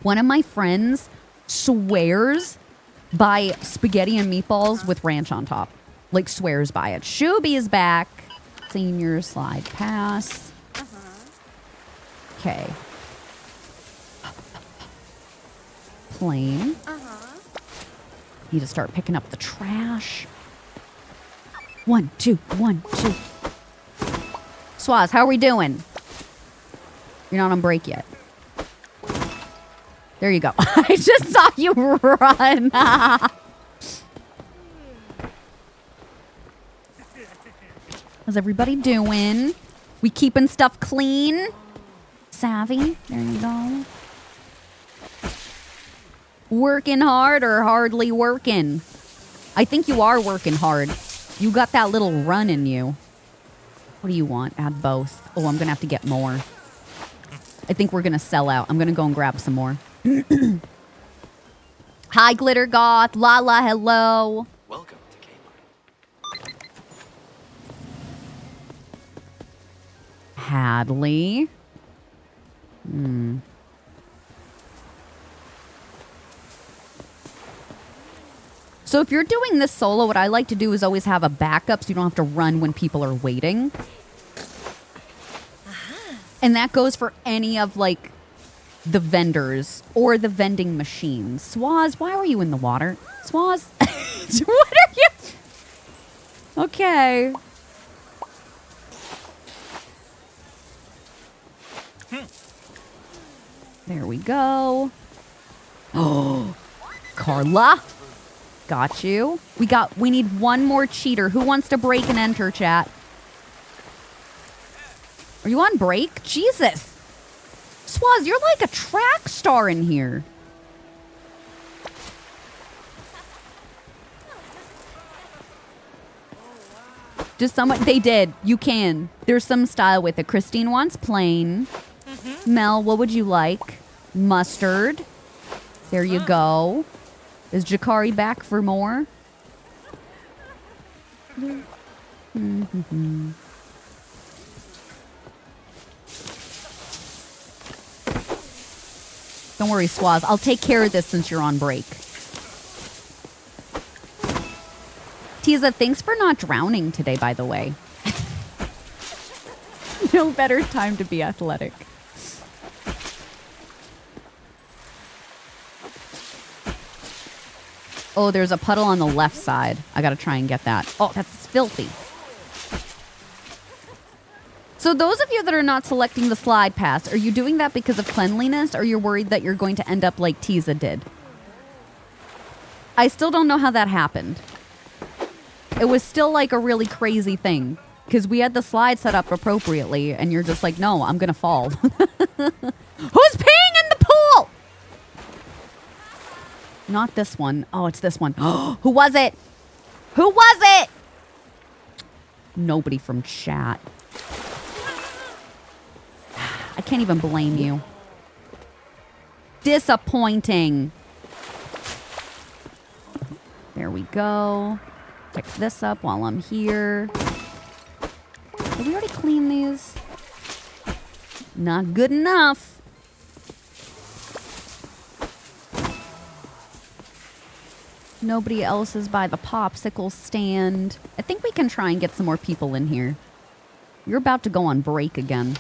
One of my friends swears by spaghetti and meatballs with ranch on top. Like, swears by it. Shuby is back. Senior slide pass. Okay. Plain. Need to start picking up the trash. 1, 2, 1, 2. Swaz, how are we doing? You're not on break yet. There you go. I just saw you run. How's everybody doing? We keeping stuff clean? Savvy. There you go. Working hard or hardly working? I think you are working hard. You got that little run in you. What do you want? Add both. Oh, I'm going to have to get more. I think we're going to sell out. I'm going to go and grab some more. Hi, Glitter Goth. Lala, hello. Welcome to Kmart. Hadley. So if you're doing this solo, what I like to do is always have a backup so you don't have to run when people are waiting. And that goes for any of, like, the vendors or the vending machines. Swaz, why were you in the water? Swaz? What are you? Okay. There we go. Oh, Carla. Got you. We need one more cheater. Who wants to break and enter, chat? Are you on break? Jesus. Swaz, you're like a track star in here. Just someone, they did. You can. There's some style with it. Christine wants plain. Mel, what would you like? Mustard. There you go. Is Jakari back for more? Don't worry, Swaz. I'll take care of this since you're on break. Tiza, thanks for not drowning today, by the way. No better time to be athletic. Oh, there's a puddle on the left side. I gotta try and get that. Oh, that's filthy. So those of you that are not selecting the slide pass, are you doing that because of cleanliness, or you're worried that you're going to end up like Tiza did? I still don't know how that happened. It was still like a really crazy thing because we had the slide set up appropriately and you're just like, no, I'm going to fall. Who's peeing in the pool? Not this one. Oh, it's this one. Who was it? Who was it? Nobody from chat. I can't even blame you. Disappointing. There we go. Pick this up while I'm here. Did we already clean these? Not good enough. Nobody else is by the popsicle stand. I think we can try and get some more people in here. You're about to go on break again.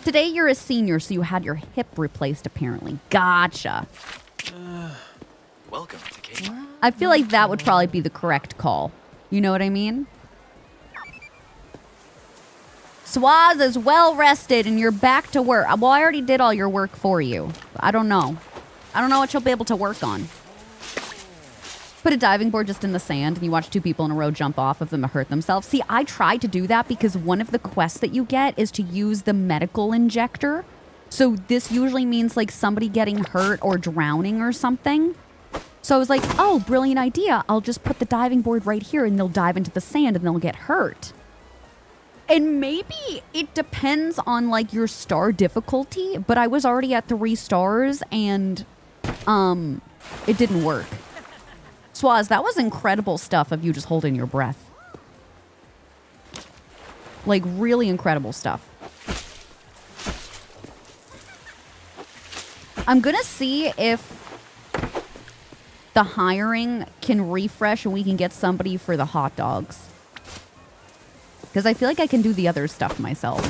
Today you're a senior, so you had your hip replaced, apparently. Gotcha. Welcome to Kmart. I feel like that would probably be the correct call. You know what I mean? Swaz is well rested and you're back to work. Well, I already did all your work for you. I don't know. I don't know what you'll be able to work on. Put a diving board just in the sand and you watch two people in a row jump off of them and hurt themselves. See, I tried to do that because one of the quests that you get is to use the medical injector. So this usually means like somebody getting hurt or drowning or something. So I was like, oh, brilliant idea. I'll just put the diving board right here and they'll dive into the sand and they'll get hurt. And maybe it depends on like your star difficulty, but I was already at 3 stars and it didn't work. Swaz, that was incredible stuff of you just holding your breath. Like really incredible stuff. I'm gonna see if the hiring can refresh and we can get somebody for the hot dogs. Because I feel like I can do the other stuff myself.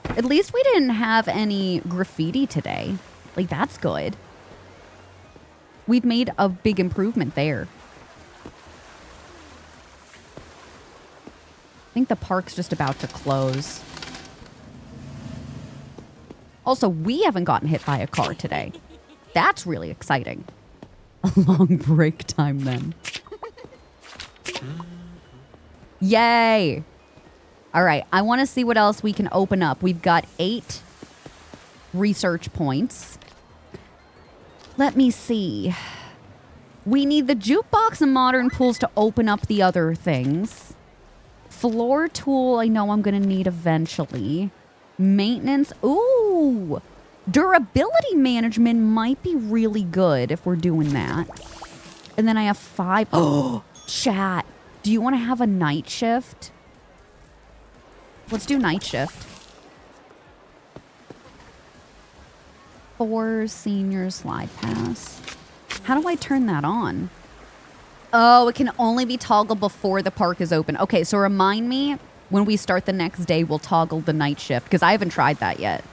At least we didn't have any graffiti today. Like, that's good. We've made a big improvement there. I think the park's just about to close. Also, we haven't gotten hit by a car today. That's really exciting. A long break time then. Yay! All right, I want to see what else we can open up. We've got 8 research points. Let me see. We need the jukebox and modern pools to open up the other things. Floor tool, I know I'm going to need eventually. Maintenance. Ooh! Durability management might be really good if we're doing that. And then I have 5. Oh, chat. Do you want to have a night shift? Let's do night shift. 4 senior slide pass. How do I turn that on? Oh, it can only be toggled before the park is open. Okay, so remind me when we start the next day, we'll toggle the night shift because I haven't tried that yet.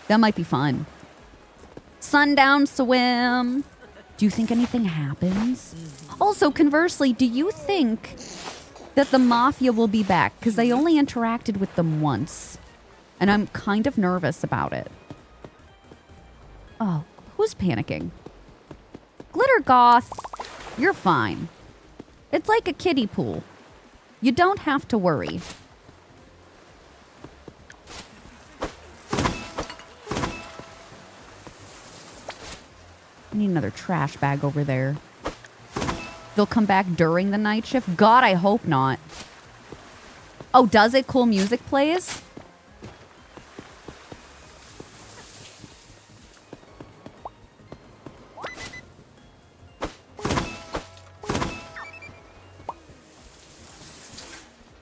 That might be fun. Sundown swim. Do you think anything happens? Also, conversely, do you think that the Mafia will be back? Because they only interacted with them once. And I'm kind of nervous about it. Oh, who's panicking? Glitter Goth, you're fine. It's like a kiddie pool. You don't have to worry. I need another trash bag over there. They'll come back during the night shift? God, I hope not. Oh, does it? Cool music plays?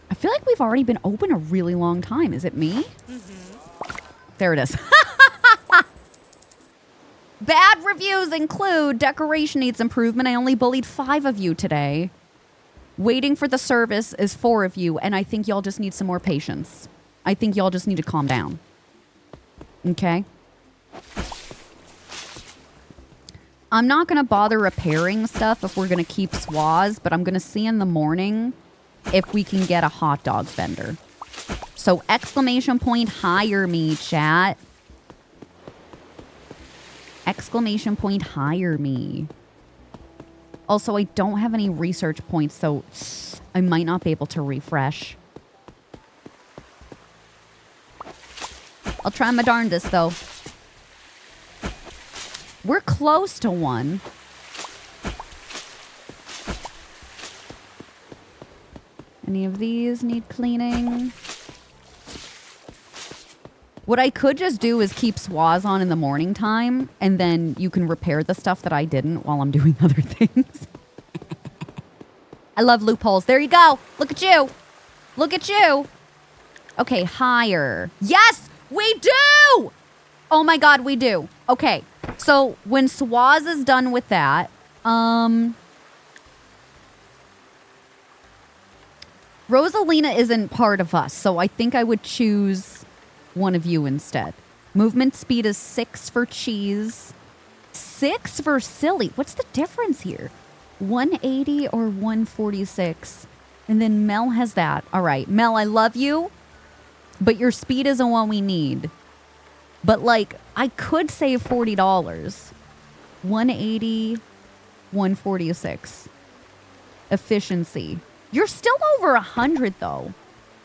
I feel like we've already been open a really long time. Is it me? Mm-hmm. There it is. Bad reviews include decoration needs improvement. I only bullied 5 of you today. Waiting for the service is 4 of you, and I think y'all just need some more patience. I think y'all just need to calm down. Okay? I'm not going to bother repairing stuff if we're going to keep Swaz, but I'm going to see in the morning if we can get a hot dog vendor. So exclamation point, hire me, chat. Exclamation point, hire me. Also, I don't have any research points, so I might not be able to refresh. I'll try my darndest, though. We're close to 1. Any of these need cleaning? What I could just do is keep Swaz on in the morning time, and then you can repair the stuff that I didn't while I'm doing other things. I love loopholes. There you go. Look at you. Look at you. Okay, hire. Yes, we do! Oh my god, we do. Okay, so when Swaz is done with that, Rosalina isn't part of us, so I think I would choose one of you instead. Movement speed is 6 for Cheese. 6 for Silly. What's the difference here? 180 or 146? And then Mel has that. All right, Mel, I love you, but your speed isn't what we need. But, like, I could save $40. 180, 146. Efficiency. You're still over 100, though.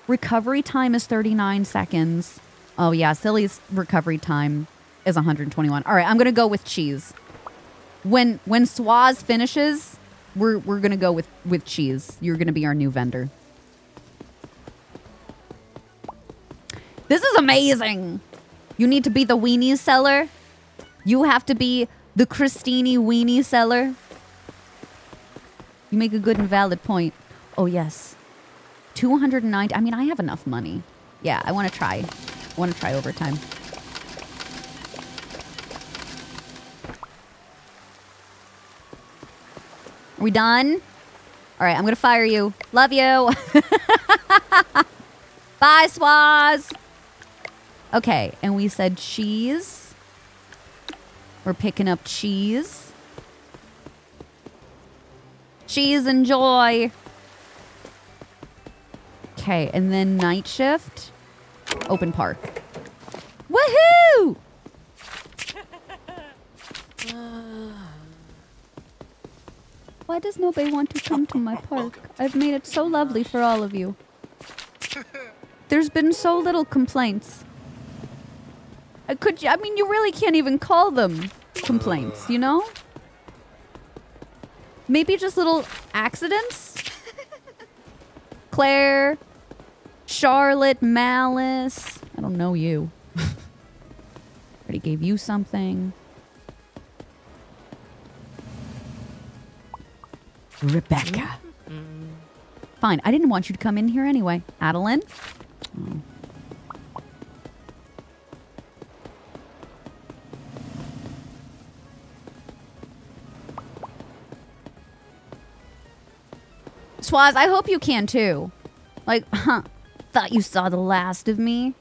Recovery time is 39 seconds. Oh, yeah, Silly's recovery time is 121. All right, I'm going to go with Cheese. When Swaz finishes, we're going to go with Cheese. You're going to be our new vendor. This is amazing. You need to be the weenie seller. You have to be the Christini weenie seller. You make a good and valid point. Oh, yes. 290. I mean, I have enough money. Yeah, I want to try. I want to try overtime. Are we done? All right, I'm going to fire you. Love you. Bye, Swaz. Okay, and we said cheese. We're picking up cheese. Cheese and joy. Okay, and then night shift. Open park. Woohoo! Why does nobody want to come to my park? I've made it so lovely for all of you. There's been so little complaints. I mean, you really can't even call them complaints, you know? Maybe just little accidents? Claire, Charlotte, Malice. I don't know you. Already gave you something. Rebecca. Fine. I didn't want you to come in here anyway. Adeline? Oh. Swaz, I hope you can too. Like, thought you saw the last of me.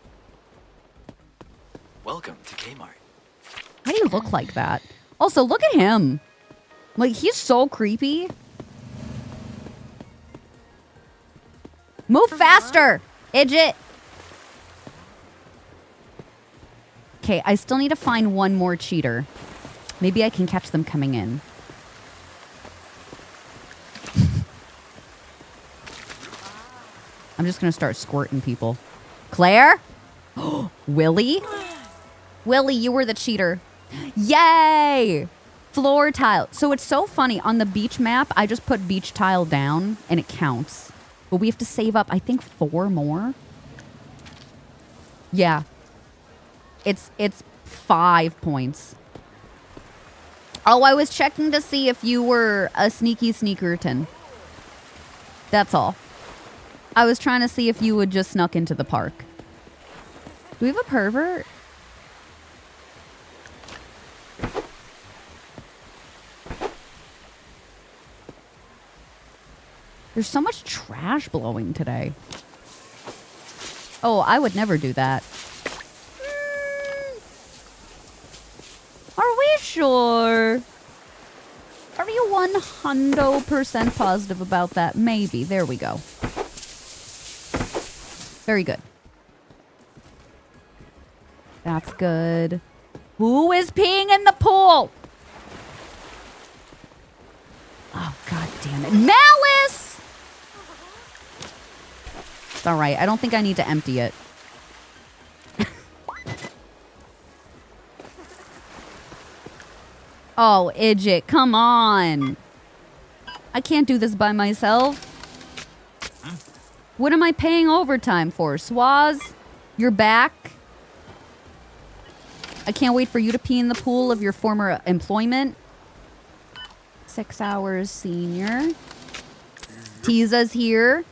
Welcome to Kmart. How do you look like that? Also, look at him. Like, he's so creepy. Move faster, Idjit. Okay, I still need to find one more cheater. Maybe I can catch them coming in. I'm just going to start squirting people. Claire? Willie? Willie, you were the cheater. Yay! Floor tile. So it's so funny. On the beach map, I just put beach tile down, and it counts. But we have to save up, I think, 4 more. Yeah. It's 5 points. Oh, I was checking to see if you were a sneaky sneakerton. That's all. I was trying to see if you would just snuck into the park. Do we have a pervert? There's so much trash blowing today. Oh, I would never do that. Are we sure? Are you 100% positive about that? Maybe. There we go. Very good. That's good. Who is peeing in the pool? Oh, god damn it. Malice! It's alright. I don't think I need to empty it. Oh, Idjit, come on. I can't do this by myself. What am I paying overtime for? Swaz, you're back. I can't wait for you to pee in the pool of your former employment. 6 hours senior. Tiza's here.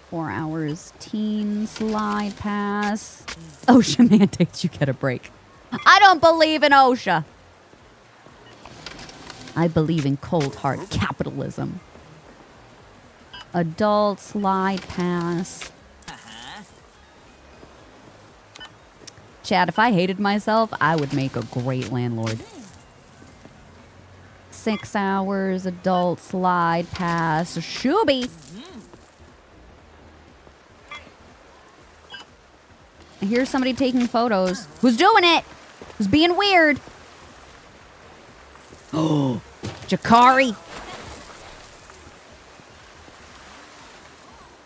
4 hours teen slide pass. OSHA mandates you get a break. I don't believe in OSHA. I believe in cold hard capitalism. Adult slide pass. Chad, if I hated myself, I would make a great landlord. 6 hours, adult slide pass. Shooby! I hear somebody taking photos. Who's doing it? Who's being weird? Oh, Jakari.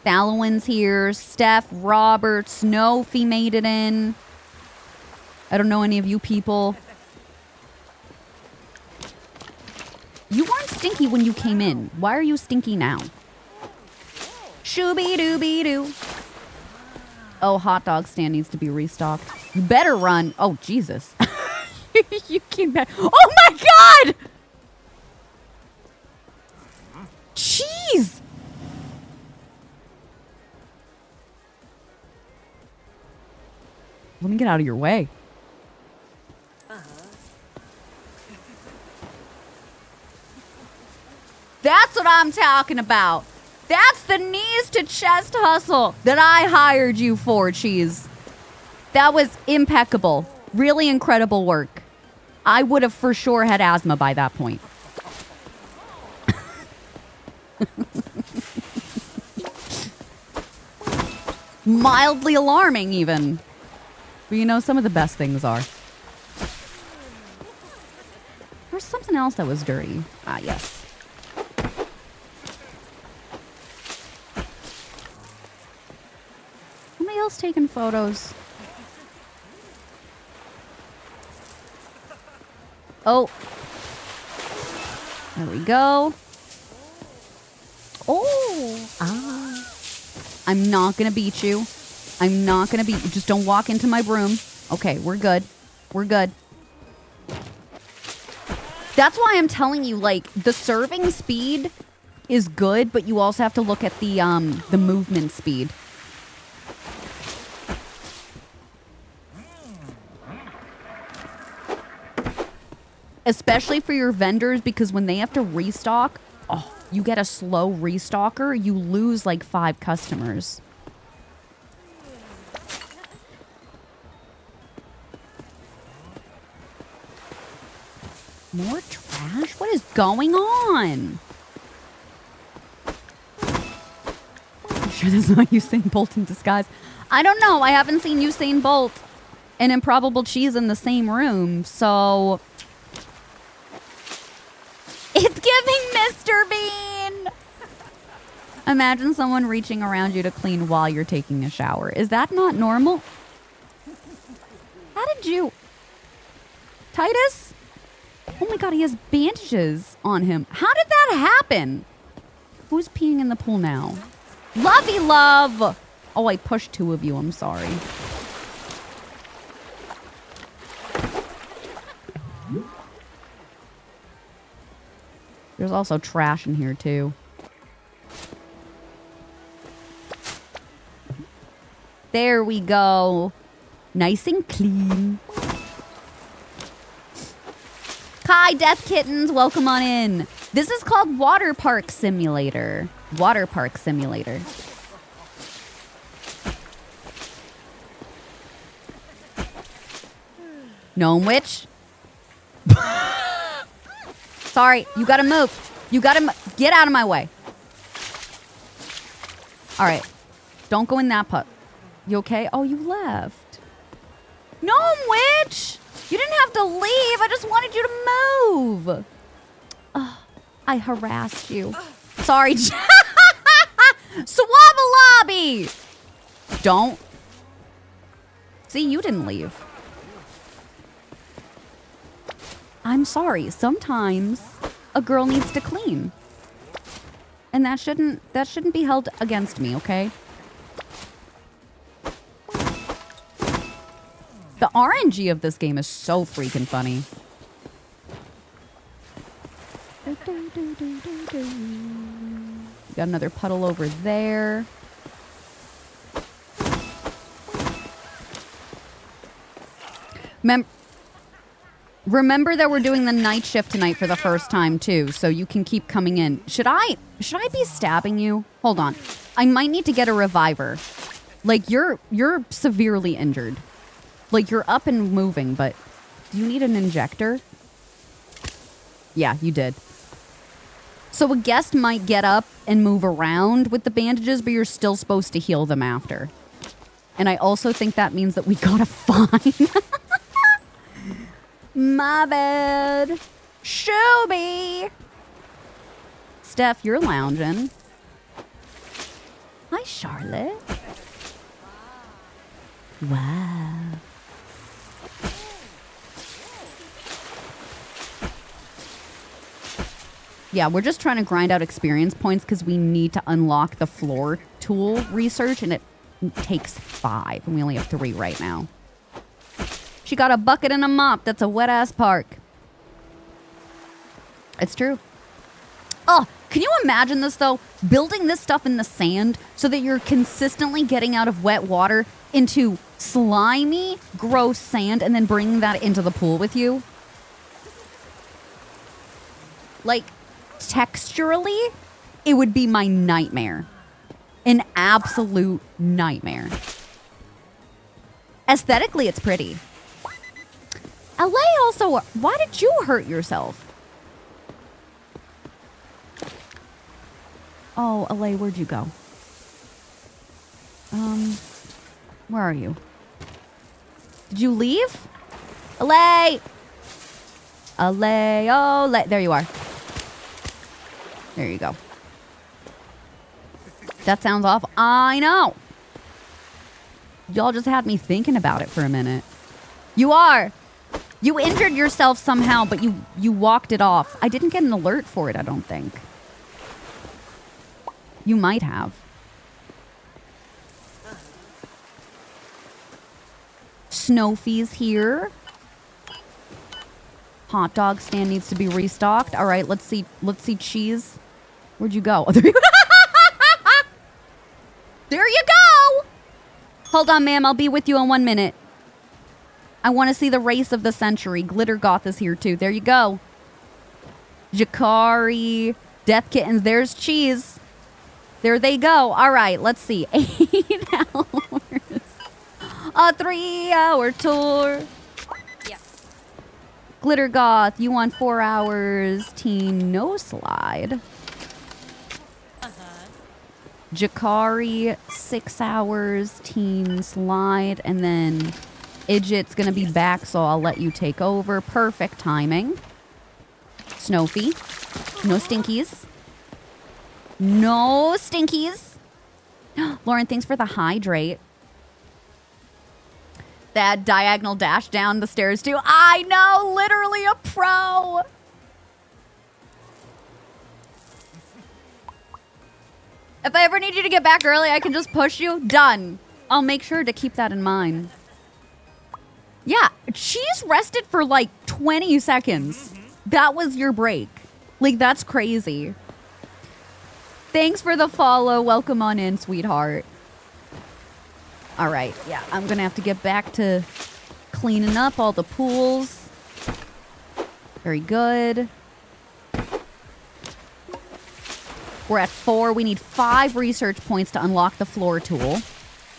Fallowin's here. Steph, Robert, Snowfie made it in. I don't know any of you people. You weren't stinky when you came in. Why are you stinky now? Shooby-dooby-doo. Oh, hot dog stand needs to be restocked. You better run. Oh, Jesus. You came back. Oh, my God! Jeez! Let me get out of your way. That's what I'm talking about. That's the knees to chest hustle that I hired you for, Cheese. That was impeccable. Really incredible work. I would have for sure had asthma by that point. Mildly alarming, even. But you know, some of the best things are. There's something else that was dirty. Ah, yes. Somebody else taking photos. Oh. There we go. Oh. Ah. I'm not going to beat you. I'm not going to beat you. Just don't walk into my broom. Okay, we're good. We're good. That's why I'm telling you, like, the serving speed is good, but you also have to look at the movement speed. Especially for your vendors, because when they have to restock, oh, you get a slow restocker, you lose like 5 customers. More trash? What is going on? I'm sure that's not Usain Bolt in disguise. I don't know. I haven't seen Usain Bolt and Improbable Cheese in the same room, so... It's giving Mr. Bean! Imagine someone reaching around you to clean while you're taking a shower. Is that not normal? How did you... Titus? Oh my god, he has bandages on him. How did that happen? Who's peeing in the pool now? Lovey love! Oh, I pushed 2 of you. I'm sorry. There's also trash in here, too. There we go. Nice and clean. Hi, Death Kittens. Welcome on in. This is called Waterpark Simulator. Waterpark Simulator. Gnome Witch. Sorry, you gotta move. You gotta get out of my way. All right. Don't go in that put. You okay? Oh, you left. Gnome Witch! You didn't have to leave. I just wanted you to move. I harassed you. Sorry. Swabba-lobby! Don't. See, you didn't leave. I'm sorry. Sometimes a girl needs to clean. And that shouldn't be held against me, okay? The RNG of this game is so freaking funny. Got another puddle over there. Remember that we're doing the night shift tonight for the first time too, so you can keep coming in. Should I be stabbing you? Hold on. I might need to get a reviver. Like you're severely injured. Like you're up and moving, but do you need an injector? Yeah, you did. So a guest might get up and move around with the bandages, but you're still supposed to heal them after. And I also think that means that we got a fine. My bad. Shelby. Steph, you're lounging. Hi, Charlotte. Wow. Yeah, we're just trying to grind out experience points because we need to unlock the floor tool research, and it takes 5, and we only have 3 right now. She got a bucket and a mop. That's a wet-ass park. It's true. Oh, can you imagine this, though? Building this stuff in the sand so that you're consistently getting out of wet water into slimy, gross sand and then bringing that into the pool with you? Like, texturally, it would be my nightmare. An absolute nightmare. Aesthetically, it's pretty. LA also, why did you hurt yourself? Oh, LA, where'd you go? Where are you? Did you leave? LA! LA, oh, there you are. There you go. That sounds awful. I know. Y'all just had me thinking about it for a minute. You are. You injured yourself somehow, but you walked it off. I didn't get an alert for it, I don't think. You might have. Snowfee's here. Hot dog stand needs to be restocked. All right, let's see cheese. Where'd you go? Oh, there you go. There you go. Hold on, ma'am. I'll be with you in 1 minute. I want to see the race of the century. Glitter Goth is here, too. There you go. Jakari. Death Kittens. There's cheese. There they go. All right, let's see. 8 hours. A 3-hour tour. Yeah. Glitter Goth, you want 4 hours. Teen No Slide. Jakari, 6 hours. Teen Slide. And then Idjit's going to be back, so I'll let you take over. Perfect timing. Snowfee. No stinkies. No stinkies. Lauren, thanks for the hydrate. That diagonal dash down the stairs, too. I know, literally a pro. If I ever need you to get back early, I can just push you. Done. I'll make sure to keep that in mind. Yeah, she's rested for like 20 seconds. That was your break. Like, that's crazy. Thanks for the follow. Welcome on in, sweetheart. All right. Yeah, I'm going to have to get back to cleaning up all the pools. Very good. We're at 4. We need 5 research points to unlock the floor tool.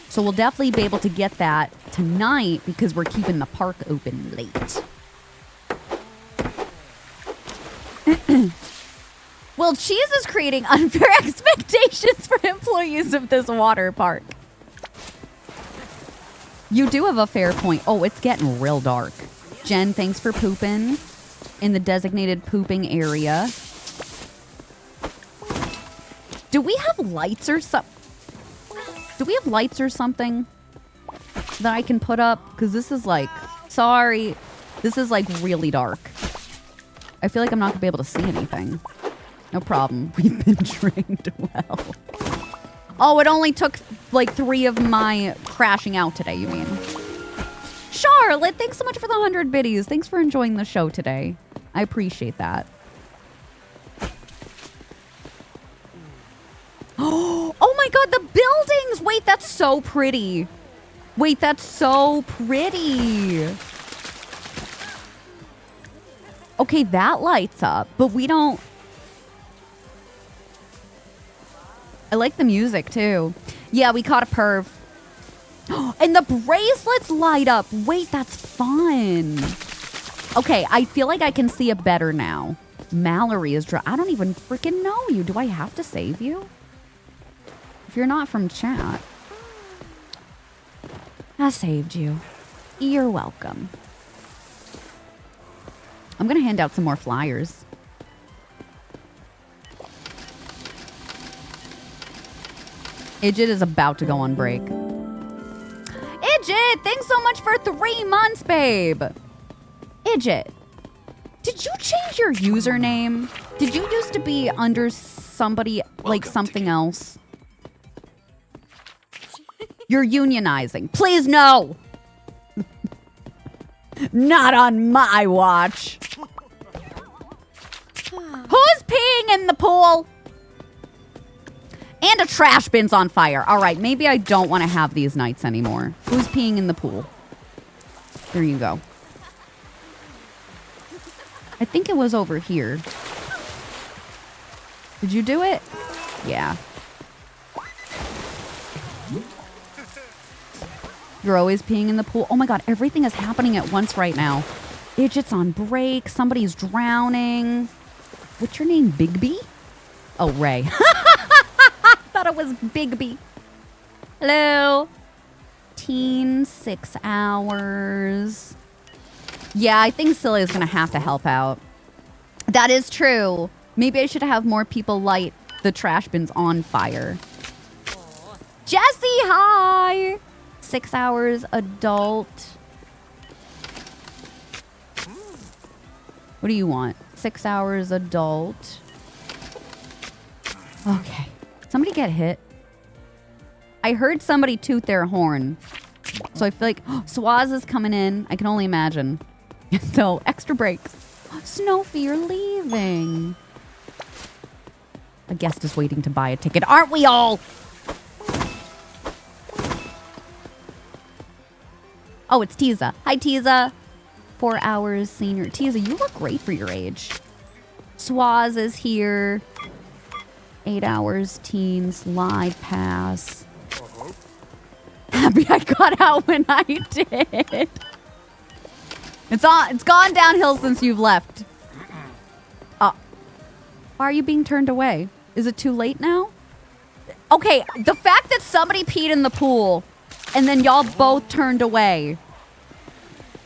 So we'll definitely be able to get that tonight because we're keeping the park open late. Well, Cheese is creating unfair expectations for employees of this water park. You do have a fair point. Oh, it's getting real dark. Jen, thanks for pooping in the designated pooping area. Do we have lights or something? Do we have lights or something that I can put up? Because this is like, sorry, this is like really dark. I feel like I'm not going to be able to see anything. No problem. We've been trained well. Oh, it only took like 3 of my crashing out today, you mean? Charlotte, thanks so much for the 100 biddies. Thanks for enjoying the show today. I appreciate that. Oh my god, the buildings! Wait, that's so pretty. Wait, that's so pretty. Okay, that lights up, but we don't... I like the music, too. Yeah, we caught a perv. And the bracelets light up. Wait, that's fun. Okay, I feel like I can see it better now. Mallory is... I don't even freaking know you. Do I have to save you? If you're not from chat. I saved you. You're welcome. I'm going to hand out some more flyers. Idjit is about to go on break. Idjit, thanks so much for 3 months, babe. Idjit, did you change your username? Did you used to be under somebody, like something else? You're unionizing. Please, no. Not on my watch. Who's peeing in the pool? And a trash bin's on fire. All right, maybe I don't want to have these nights anymore. Who's peeing in the pool? There you go. I think it was over here. Did you do it? Yeah. You're always peeing in the pool. Oh my god, everything is happening at once right now. Idjit's on break. Somebody's drowning. What's your name, Bigby? Oh, Ray. Thought it was Bigby. Hello. Teen, 6 hours. Yeah, I think Silly is going to have to help out. That is true. Maybe I should have more people light the trash bins on fire. Jesse, hi. 6 hours adult. What do you want? 6 hours adult. Okay. Somebody get hit. I heard somebody toot their horn. So I feel like Swaz is coming in. I can only imagine. So extra breaks. Snowfy, you're leaving. A guest is waiting to buy a ticket. Aren't we all? Oh, it's Tiza. Hi, Tiza. 4 hours senior. Tiza, you look great for your age. Swaz is here. 8 hours teens. Live pass. Happy I got out when I did. It's gone downhill since you've left. Why are you being turned away? Is it too late now? Okay, the fact that somebody peed in the pool and then y'all both turned away.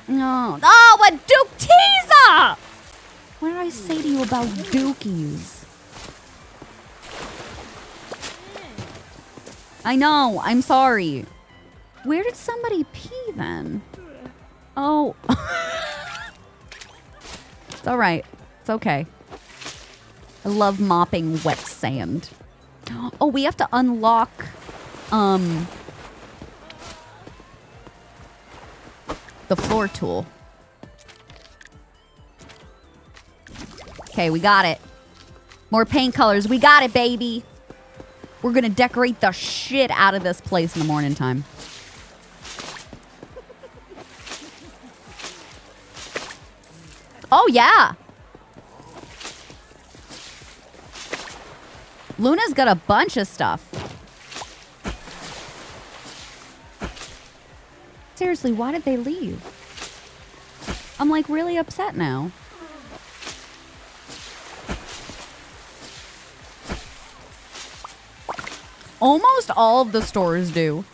No. Oh, a Duke Teaser! What did I say to you about Dukies? I know, I'm sorry. Where did somebody pee then? Oh. It's all right. It's okay. I love mopping wet sand. Oh, we have to unlock the floor tool. Okay, we got it. More paint colors. We got it, baby. We're gonna decorate the shit out of this place in the morning time. Oh, yeah. Luna's got a bunch of stuff. Seriously, why did they leave? I'm like really upset now. Almost all of the stores do.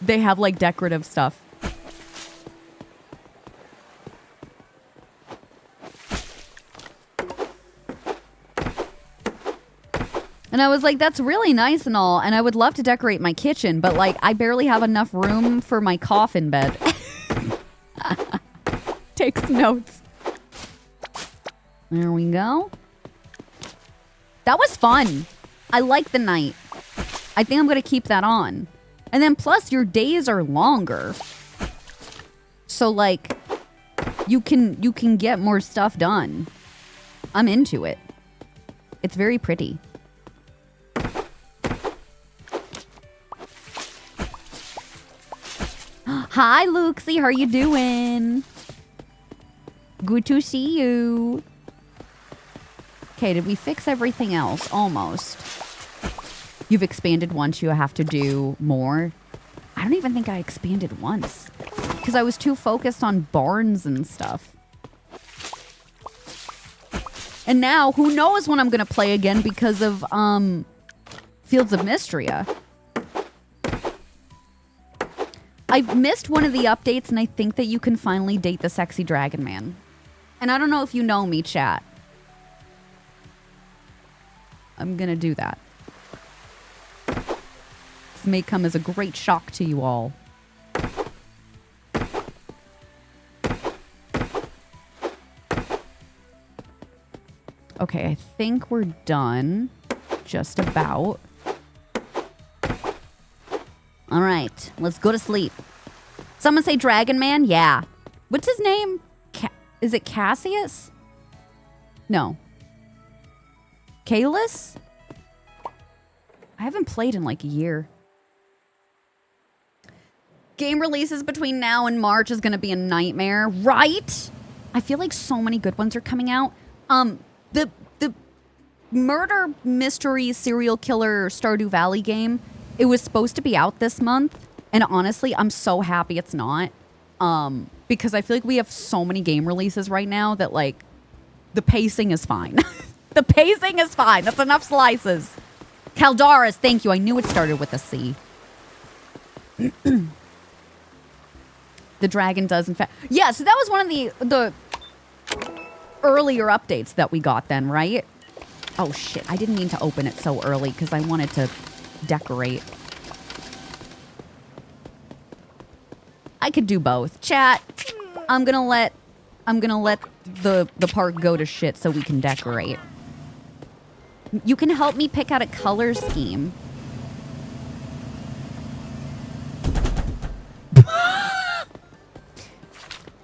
They have like decorative stuff. And I was like, that's really nice and all, and I would love to decorate my kitchen, but like I barely have enough room for my coffin bed. Takes notes. There we go. That was fun. I like the night. I think I'm going to keep that on. And then plus your days are longer. So like you can get more stuff done. I'm into it. It's very pretty. Hi, Luxie. How are you doing? Good to see you. Okay, did we fix everything else? Almost. You've expanded once. You have to do more. I don't even think I expanded once. Because I was too focused on barns and stuff. And now, who knows when I'm going to play again because of Fields of Mystria. I've missed one of the updates, and I think that you can finally date the sexy dragon man. And I don't know if you know me, chat. I'm gonna do that. This may come as a great shock to you all. Okay, I think we're done. Just about. All right, let's go to sleep. Someone say Dragon Man? Yeah. What's his name? Is it Cassius? No. Kalis? I haven't played in like a year. Game releases between now and March is going to be a nightmare, right? I feel like so many good ones are coming out. The murder mystery serial killer Stardew Valley game, it was supposed to be out this month, and honestly, I'm so happy it's not. Because I feel like we have so many game releases right now that like the pacing is fine. The pacing is fine. That's enough slices. Caldaris, thank you. I knew it started with a C. The dragon does in fact. Yeah, so that was one of the earlier updates that we got then, right? Oh shit, I didn't mean to open it so early because I wanted to decorate. I could do both. Chat, I'm gonna let the park go to shit so we can decorate. You can help me pick out a color scheme.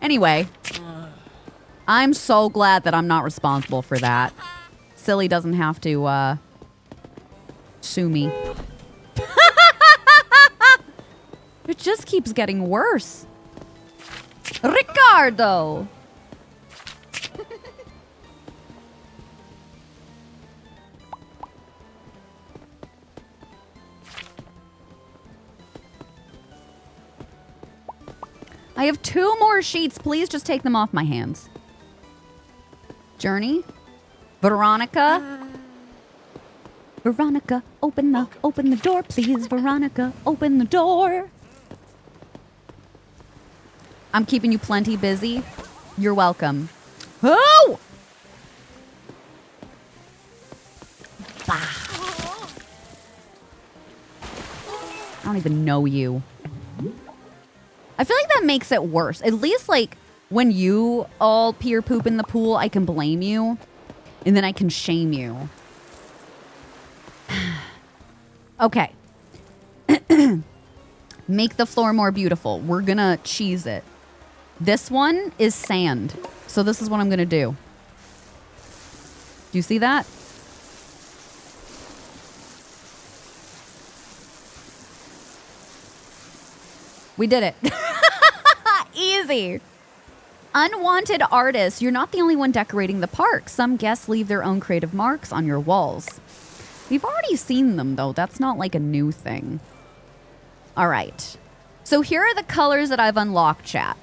Anyway, I'm so glad that I'm not responsible for that. Silly doesn't have to sue me. It just keeps getting worse. Ricardo! I have 2 more sheets. Please just take them off my hands. Journey? Veronica? Veronica, open the door, please. Veronica, open the door. I'm keeping you plenty busy. You're welcome. Oh! Ah. I don't even know you. I feel like that makes it worse. At least, like, when you all pee or poop in the pool, I can blame you. And then I can shame you. Okay. Make the floor more beautiful. We're gonna cheese it. This one is sand. So this is what I'm gonna do. Do you see that? We did it. Easy. Unwanted artists. You're not the only one decorating the park. Some guests leave their own creative marks on your walls. We've already seen them, though. That's not like a new thing. All right. So here are the colors that I've unlocked, chat.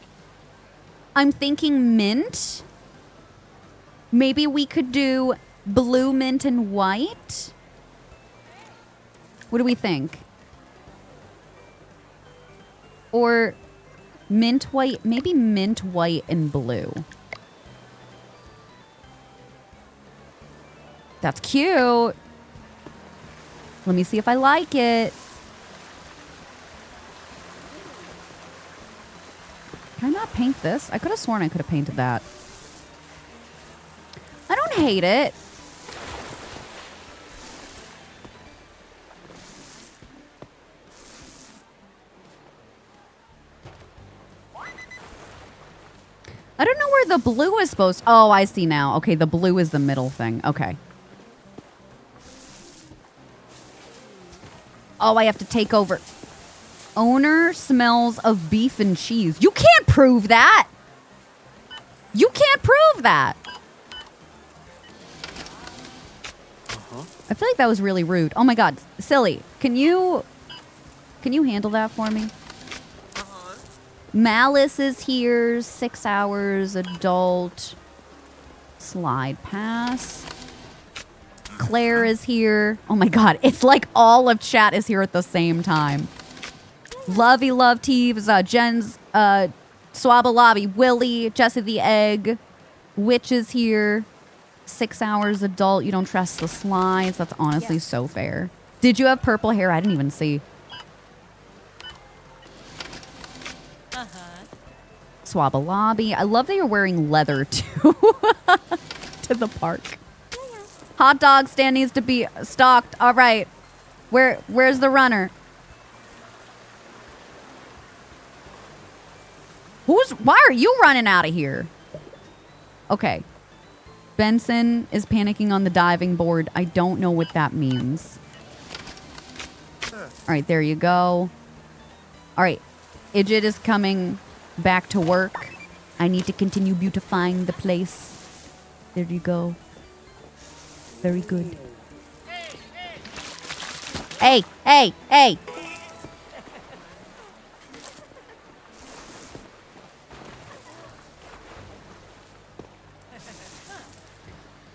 I'm thinking mint. Maybe we could do blue, mint, and white. What do we think? Or mint, white. Maybe mint, white, and blue. That's cute. Let me see if I like it. Can I not paint this? I could have sworn I could have painted that. I don't hate it. I don't know where the blue is supposed to... Oh, I see now. Okay, the blue is the middle thing. Okay. Oh, I have to take over. Owner smells of beef and cheese. You can't prove that. You can't prove that. I feel like that was really rude. Oh my God, silly. Can you handle that for me? Malice is here. 6 hours. Adult. Slide pass. Claire is here. Oh my God, it's like all of chat is here at the same time. Lovey Love Teeves, Jen's, Swabba Lobby, Willie, Jesse the Egg, Witch is here. 6 hours adult. You don't trust the slides. That's honestly so fair. Did you have purple hair? I didn't even see. Swabba Lobby. I love that you're wearing leather too to the park. Hot dog stand needs to be stocked. All right. Where's the runner? Why are you running out of here? Okay. Benson is panicking on the diving board. I don't know what that means. All right, there you go. All right. Idjit is coming back to work. I need to continue beautifying the place. There you go. Very good. Hey, hey, hey.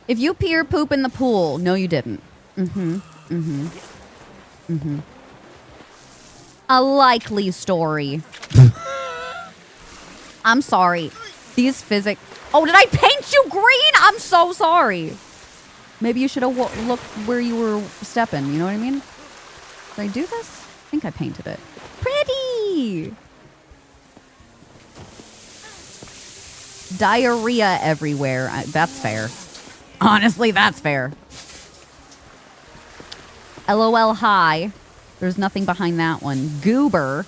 If you pee or poop in the pool, no, you didn't. A likely story. I'm sorry. These physics. Oh, did I paint you green? I'm so sorry. Maybe you should have looked where you were stepping. You know what I mean? Did I do this? I think I painted it. Pretty. Diarrhea everywhere. That's fair. Honestly, that's fair. LOL hi. There's nothing behind that one. Goober.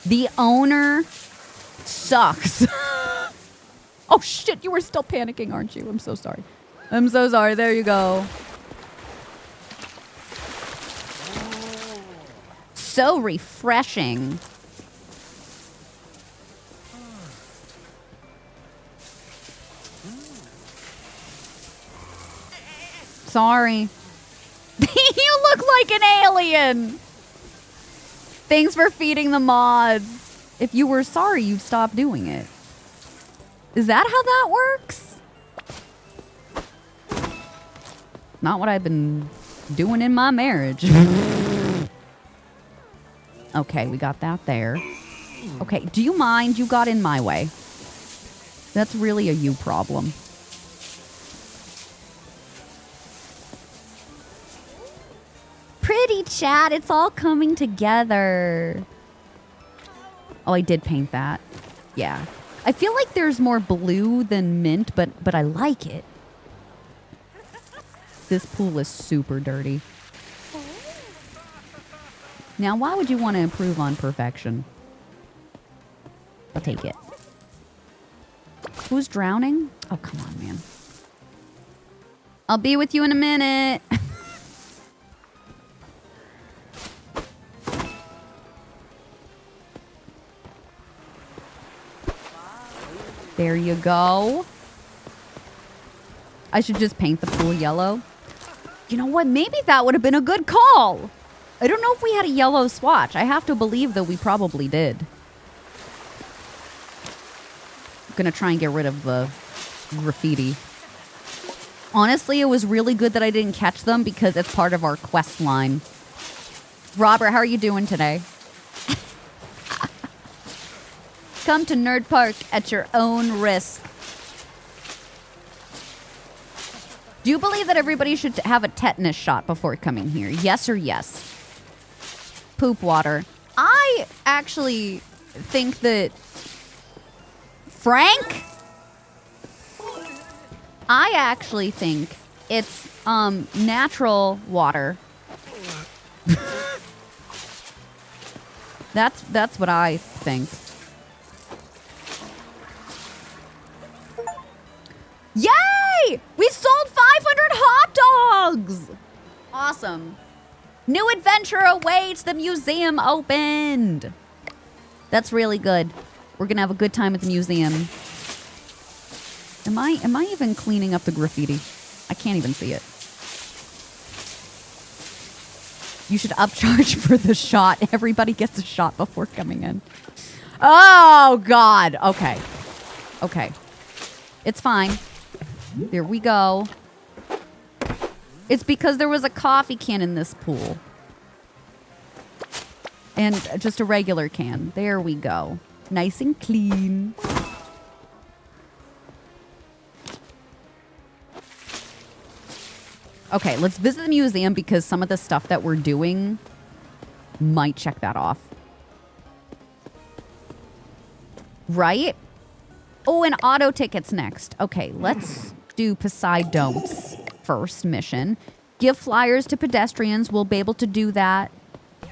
The owner sucks. Oh shit, you were still panicking, aren't you? I'm so sorry. I'm so sorry. There you go. So refreshing. Sorry. You look like an alien. Thanks for feeding the mods. If you were sorry, you'd stop doing it. Is that how that works? Not what I've been doing in my marriage. Okay, we got that there. Okay, do you mind? You got in my way. That's really a you problem. Pretty chat, it's all coming together. Oh, I did paint that. Yeah. I feel like there's more blue than mint, but I like it. This pool is super dirty. Now, why would you want to improve on perfection? I'll take it. Who's drowning? Oh, come on, man. I'll be with you in a minute. There you go. I should just paint the pool yellow. You know what? Maybe that would have been a good call. I don't know if we had a yellow swatch. I have to believe that we probably did. I'm gonna try and get rid of the graffiti. Honestly, it was really good that I didn't catch them because it's part of our quest line. Robert, how are you doing today? Come to Nerd Park at your own risk. Do you believe that everybody should have a tetanus shot before coming here? Yes or yes? Poop water. I actually think that... Frank? I actually think it's natural water. That's what I think. Yay! We sold 500 hot dogs! Awesome. New adventure awaits. The museum opened. That's really good. We're gonna have a good time at the museum. Am I even cleaning up the graffiti? I can't even see it. You should upcharge for the shot. Everybody gets a shot before coming in. Oh, God. Okay. Okay. It's fine. There we go. It's because there was a coffee can in this pool. And just a regular can. There we go. Nice and clean. Okay, let's visit the museum because some of the stuff that we're doing might check that off. Right? Oh, and auto tickets next. Okay, let's do Poseidon's first mission. Give flyers to pedestrians. We'll be able to do that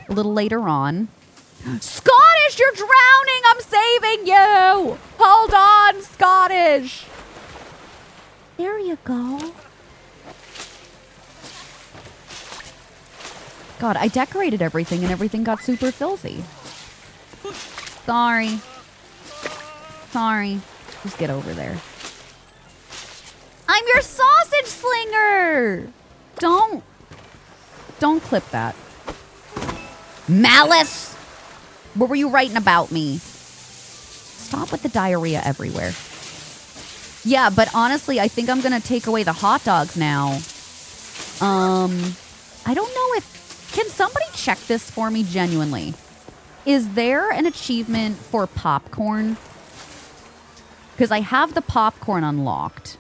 a little later on. Scottish, you're drowning! I'm saving you! Hold on, Scottish! There you go. God, I decorated everything and everything got super filthy. Sorry. Sorry. Just get over there. I'm your sausage slinger! Don't clip that. Malice! What were you writing about me? Stop with the diarrhea everywhere. Yeah, but honestly, I think I'm gonna take away the hot dogs now. I don't know if... Can somebody check this for me genuinely? Is there an achievement for popcorn? Because I have the popcorn unlocked.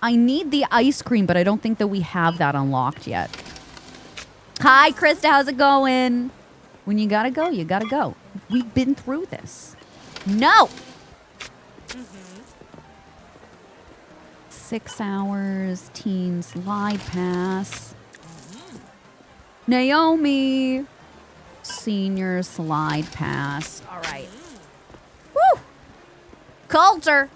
I need the ice cream, but I don't think that we have that unlocked yet. Hi, Krista. How's it going? When you gotta go, you gotta go. We've been through this. No! 6 hours, teen slide pass. Naomi. Senior slide pass. All right. Woo! Coulter.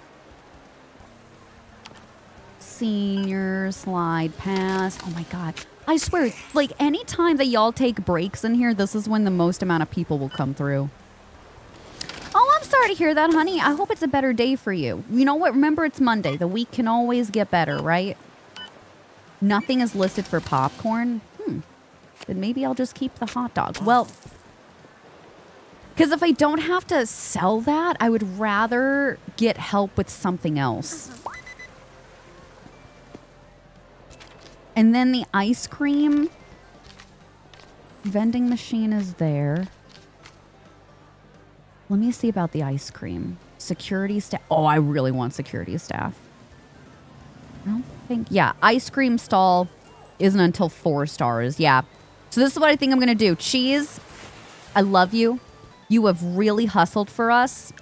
Senior slide pass. Oh my God. I swear, like any time that y'all take breaks in here, this is when the most amount of people will come through. Oh, I'm sorry to hear that, honey. I hope it's a better day for you. You know what? Remember, it's Monday. The week can always get better, right? Nothing is listed for popcorn. Then maybe I'll just keep the hot dogs. Well, because if I don't have to sell that, I would rather get help with something else. And then the ice cream vending machine is there. Let me see about the ice cream. Security staff. Oh, I really want security staff. I don't think... Yeah, ice cream stall isn't until 4 stars. Yeah. So this is what I think I'm going to do. Cheese, I love you. You have really hustled for us.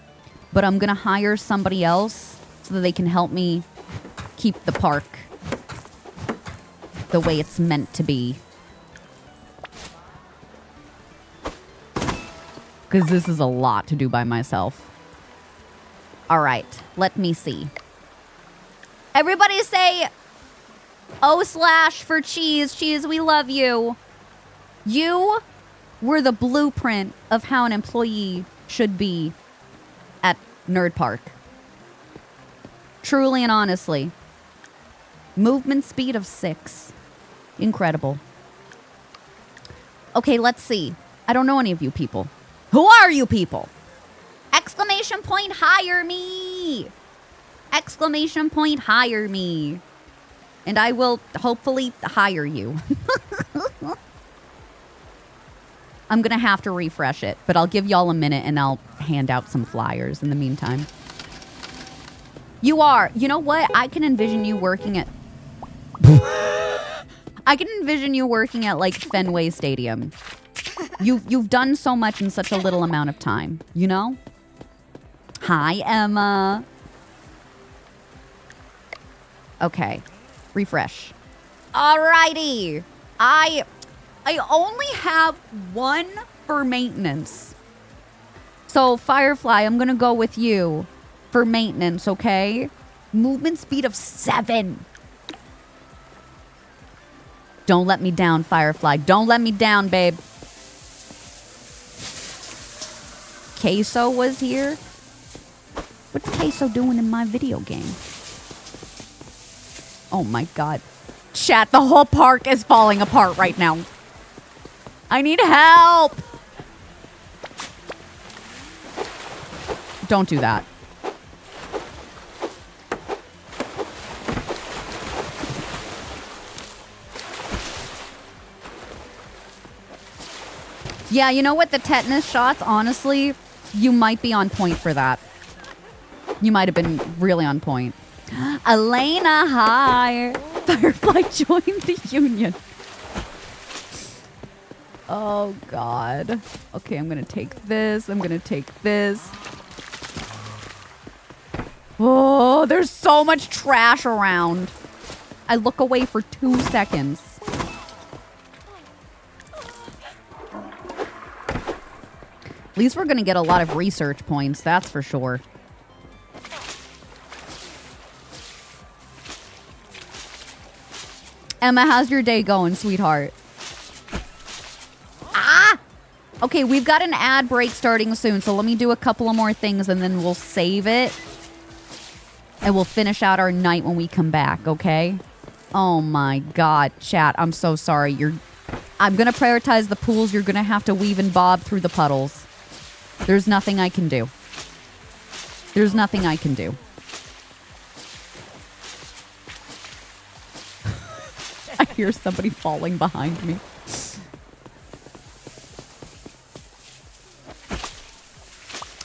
But I'm going to hire somebody else so that they can help me keep the park the way it's meant to be. Because this is a lot to do by myself. All right, let me see. Everybody say O/ for cheese. Cheese, we love you. You We're the blueprint of how an employee should be at Nerd Park. Truly and honestly. Movement speed of 6. Incredible. Okay, let's see. I don't know any of you people. Who are you people? Exclamation point, hire me! Exclamation point, hire me. And I will hopefully hire you. I'm going to have to refresh it, but I'll give y'all a minute and I'll hand out some flyers in the meantime. You are. You know what? I can envision you working at... I can envision you working at, like, Fenway Stadium. You've done so much in such a little amount of time, you know? Hi, Emma. Okay. Refresh. Alrighty. I only have 1 for maintenance. So, Firefly, I'm going to go with you for maintenance, okay? Movement speed of 7. Don't let me down, Firefly. Don't let me down, babe. Queso was here? What's Queso doing in my video game? Oh my god. Chat, the whole park is falling apart right now. I need help! Don't do that. Yeah, you know what? The tetanus shots, honestly, you might be on point for that. You might have been really on point. Elena, hi. Firefly joined the union. Oh, God. Okay, I'm going to take this. I'm going to take this. Oh, there's so much trash around. I look away for 2 seconds. At least we're going to get a lot of research points, that's for sure. Emma, how's your day going, sweetheart? Ah! Okay, we've got an ad break starting soon, so let me do a couple of more things and then we'll save it. And we'll finish out our night when we come back, okay? Oh my god, chat, I'm so sorry. I'm going to prioritize the pools. You're going to have to weave and bob through the puddles. There's nothing I can do. There's nothing I can do. I hear somebody falling behind me.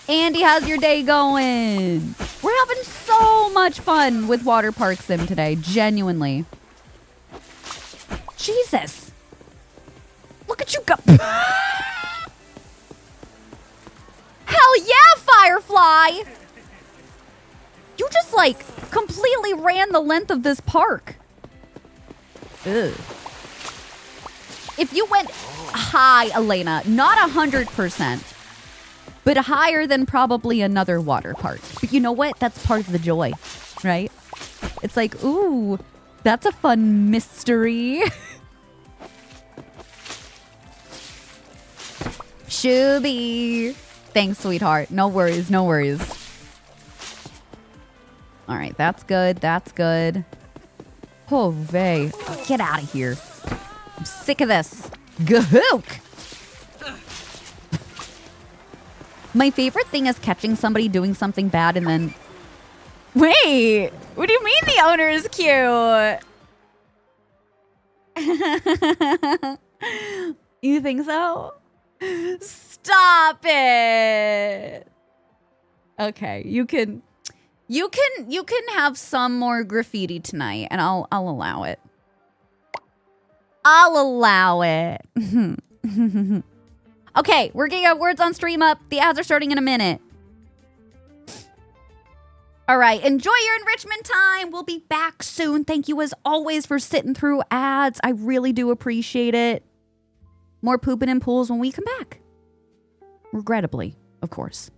Andy, how's your day going? We're having so much fun with Waterpark Sim today, genuinely. Jesus. Look at you go. Hell yeah, Firefly! You just, like, completely ran the length of this park. Ugh. If you went high, Elena, not 100%, but higher than probably another water park. But you know what? That's part of the joy, right? It's like, ooh, that's a fun mystery. Shooby. Thanks, sweetheart. No worries, no worries. All right, that's good, that's good. Oh, vey. Get out of here. I'm sick of this. Gahook! My favorite thing is catching somebody doing something bad and then... Wait! What do you mean the owner is cute? You think so? Stop it! Okay, you can have some more graffiti tonight, and I'll allow it. I'll allow it. Okay, we're getting our words on stream up. The ads are starting in a minute. All right, enjoy your enrichment time. We'll be back soon. Thank you as always for sitting through ads. I really do appreciate it. More pooping in pools when we come back. Regrettably, of course.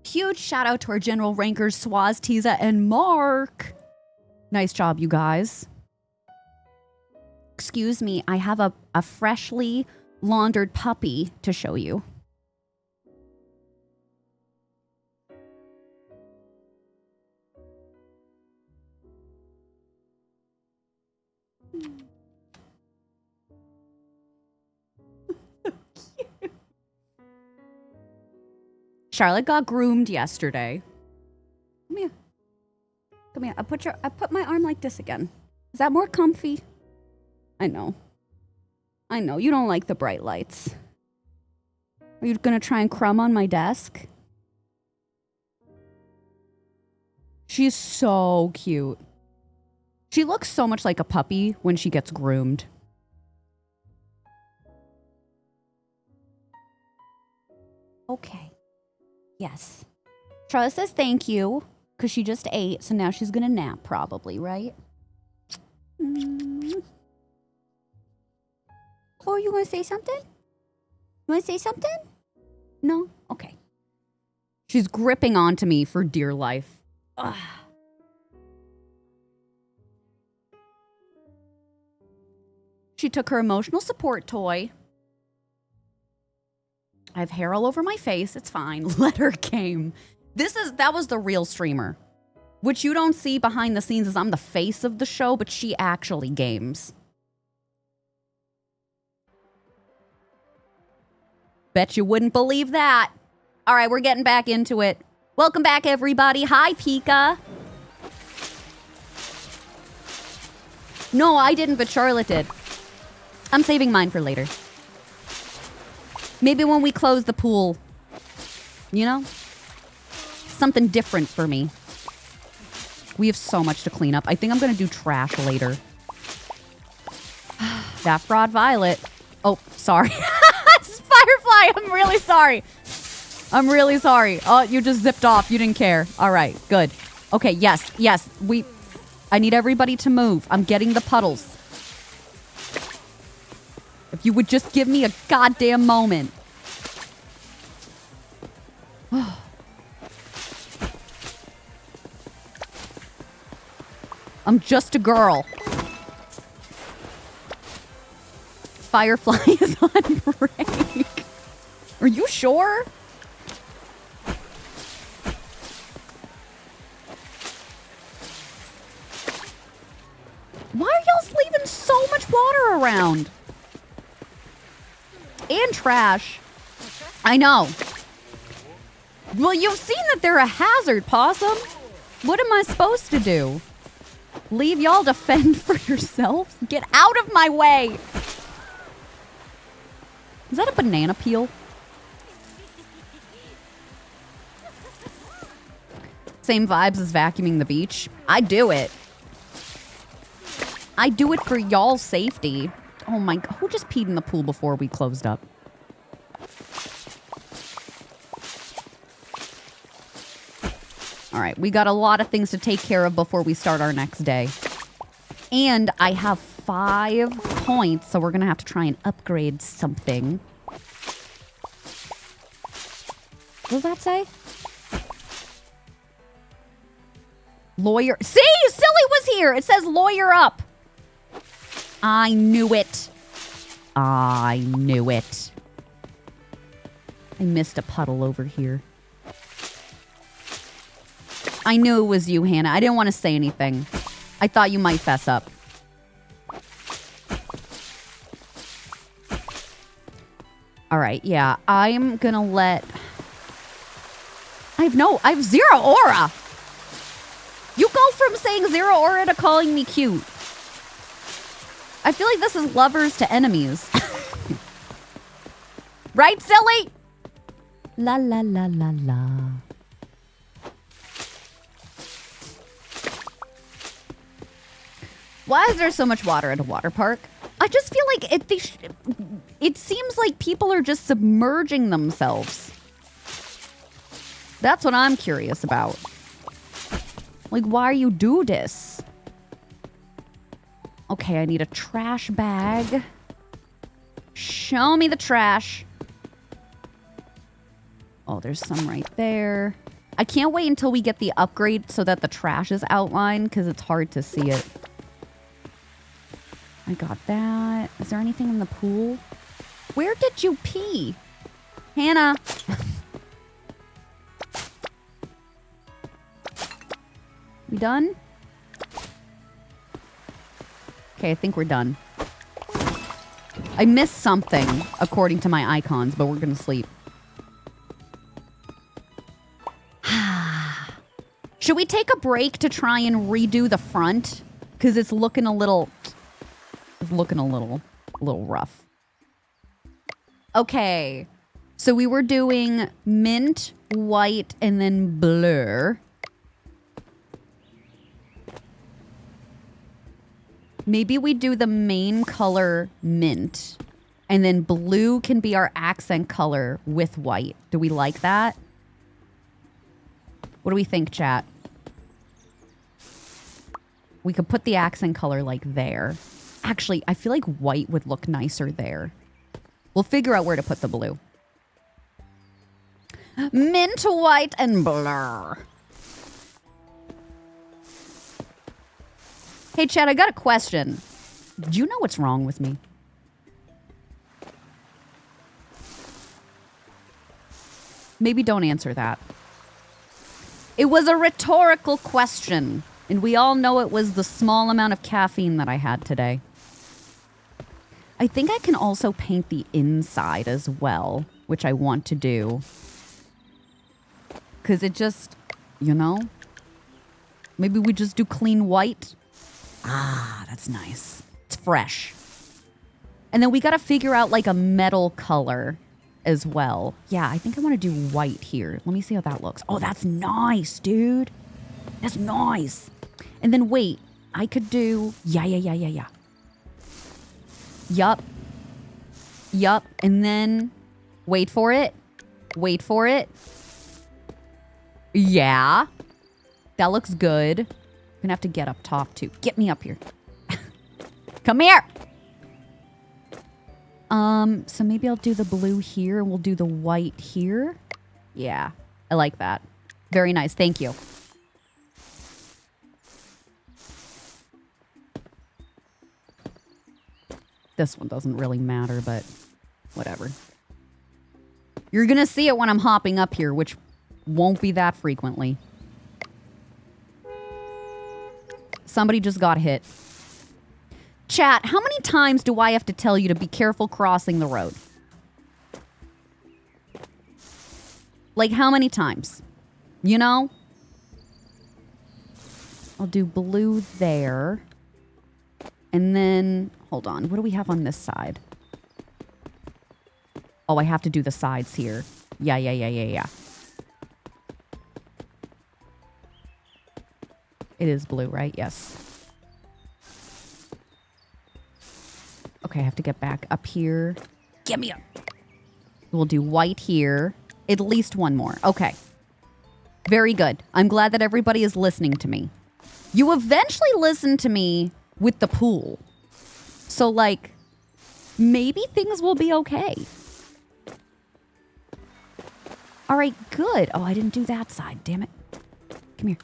Huge shout out to our general rankers, Swaz, Tiza, and Mark. Nice job, you guys. Excuse me, I have a freshly laundered puppy to show you. Charlotte got groomed yesterday. Come here. Come here. I put my arm like this again. Is that more comfy? I know. I know. You don't like the bright lights. Are you gonna try and crumb on my desk? She's so cute. She looks so much like a puppy when she gets groomed. Okay. Yes. Charlotte says thank you because she just ate, so now she's gonna nap probably, right? Oh, you gonna say something? You wanna say something? No? Okay. She's gripping onto me for dear life. Ugh. She took her emotional support toy. I have hair all over my face. It's fine. Let her game. That was the real streamer. Which you don't see behind the scenes is I'm the face of the show, but she actually games. Bet you wouldn't believe that. All right, we're getting back into it. Welcome back, everybody. Hi, Pika. No, I didn't, but Charlotte did. I'm saving mine for later. Maybe when we close the pool. You know? Something different for me. We have so much to clean up. I think I'm going to do trash later. That fraud Violet. Oh, sorry. Firefly, I'm really sorry. I'm really sorry. Oh, you just zipped off. You didn't care. All right, good. Okay, yes. I need everybody to move. I'm getting the puddles. If you would just give me a goddamn moment. I'm just a girl. Firefly is on break. Are you sure? Why are y'all leaving so much water around? And trash. I know. Well, you've seen that they're a hazard, Possum. What am I supposed to do? Leave y'all to fend for yourselves? Get out of my way! Is that a banana peel? Same vibes as vacuuming the beach. I do it. I do it for y'all's safety. Oh my god. Who just peed in the pool before we closed up? All right, we got a lot of things to take care of before we start our next day. And I have 5 points, so we're going to have to try and upgrade something. What does that say? Lawyer. See? Silly was here. It says lawyer up. I knew it. I knew it. I missed a puddle over here. I knew it was you, Hannah. I didn't want to say anything. I thought you might fess up. All right, yeah. I'm gonna let... I have 0 aura. You go from saying 0 aura to calling me cute. I feel like this is lovers to enemies. Right, silly? La la la la la. Why is there so much water at a water park? I just feel like it seems like people are just submerging themselves. That's what I'm curious about. Like, why you do this? Okay, I need a trash bag. Show me the trash. Oh, there's some right there. I can't wait until we get the upgrade so that the trash is outlined because it's hard to see it. I got that. Is there anything in the pool? Where did you pee? Hannah. We done? Okay, I think we're done. I missed something according to my icons, but we're gonna sleep. Should we take a break to try and redo the front? Because it's looking a little... It's looking a little rough. Okay. So we were doing mint, white, and then blur. Maybe we do the main color mint. And then blue can be our accent color with white. Do we like that? What do we think, chat? We could put the accent color like there. Actually, I feel like white would look nicer there. We'll figure out where to put the blue. Mint, white, and blur. Hey, Chad, I got a question. Do you know what's wrong with me? Maybe don't answer that. It was a rhetorical question, and we all know it was the small amount of caffeine that I had today. I think I can also paint the inside as well, which I want to do. Because it just, you know, maybe we just do clean white. Ah, that's nice. It's fresh. And then we got to figure out like a metal color as well. Yeah, I think I want to do white here. Let me see how that looks. Oh, that's nice, dude. That's nice. And then wait, I could do, yeah. Yup. And then, wait for it. Yeah. That looks good. Gonna have to get up top too. Get me up here. Come here. So maybe I'll do the blue here and we'll do the white here. Yeah, I like that. Very nice. Thank you. This one doesn't really matter, but whatever. You're gonna see it when I'm hopping up here, which won't be that frequently. Somebody just got hit. Chat, how many times do I have to tell you to be careful crossing the road? Like, how many times? You know? I'll do blue there. And then, hold on. What do we have on this side? Oh, I have to do the sides here. Yeah. It is blue, right? Yes. Okay, I have to get back up here. Get me up. We'll do white here. At least one more. Okay. Very good. I'm glad that everybody is listening to me. You eventually listened to me with the pool. So, like, maybe things will be okay. All right, good. Oh, I didn't do that side. Damn it. Come here.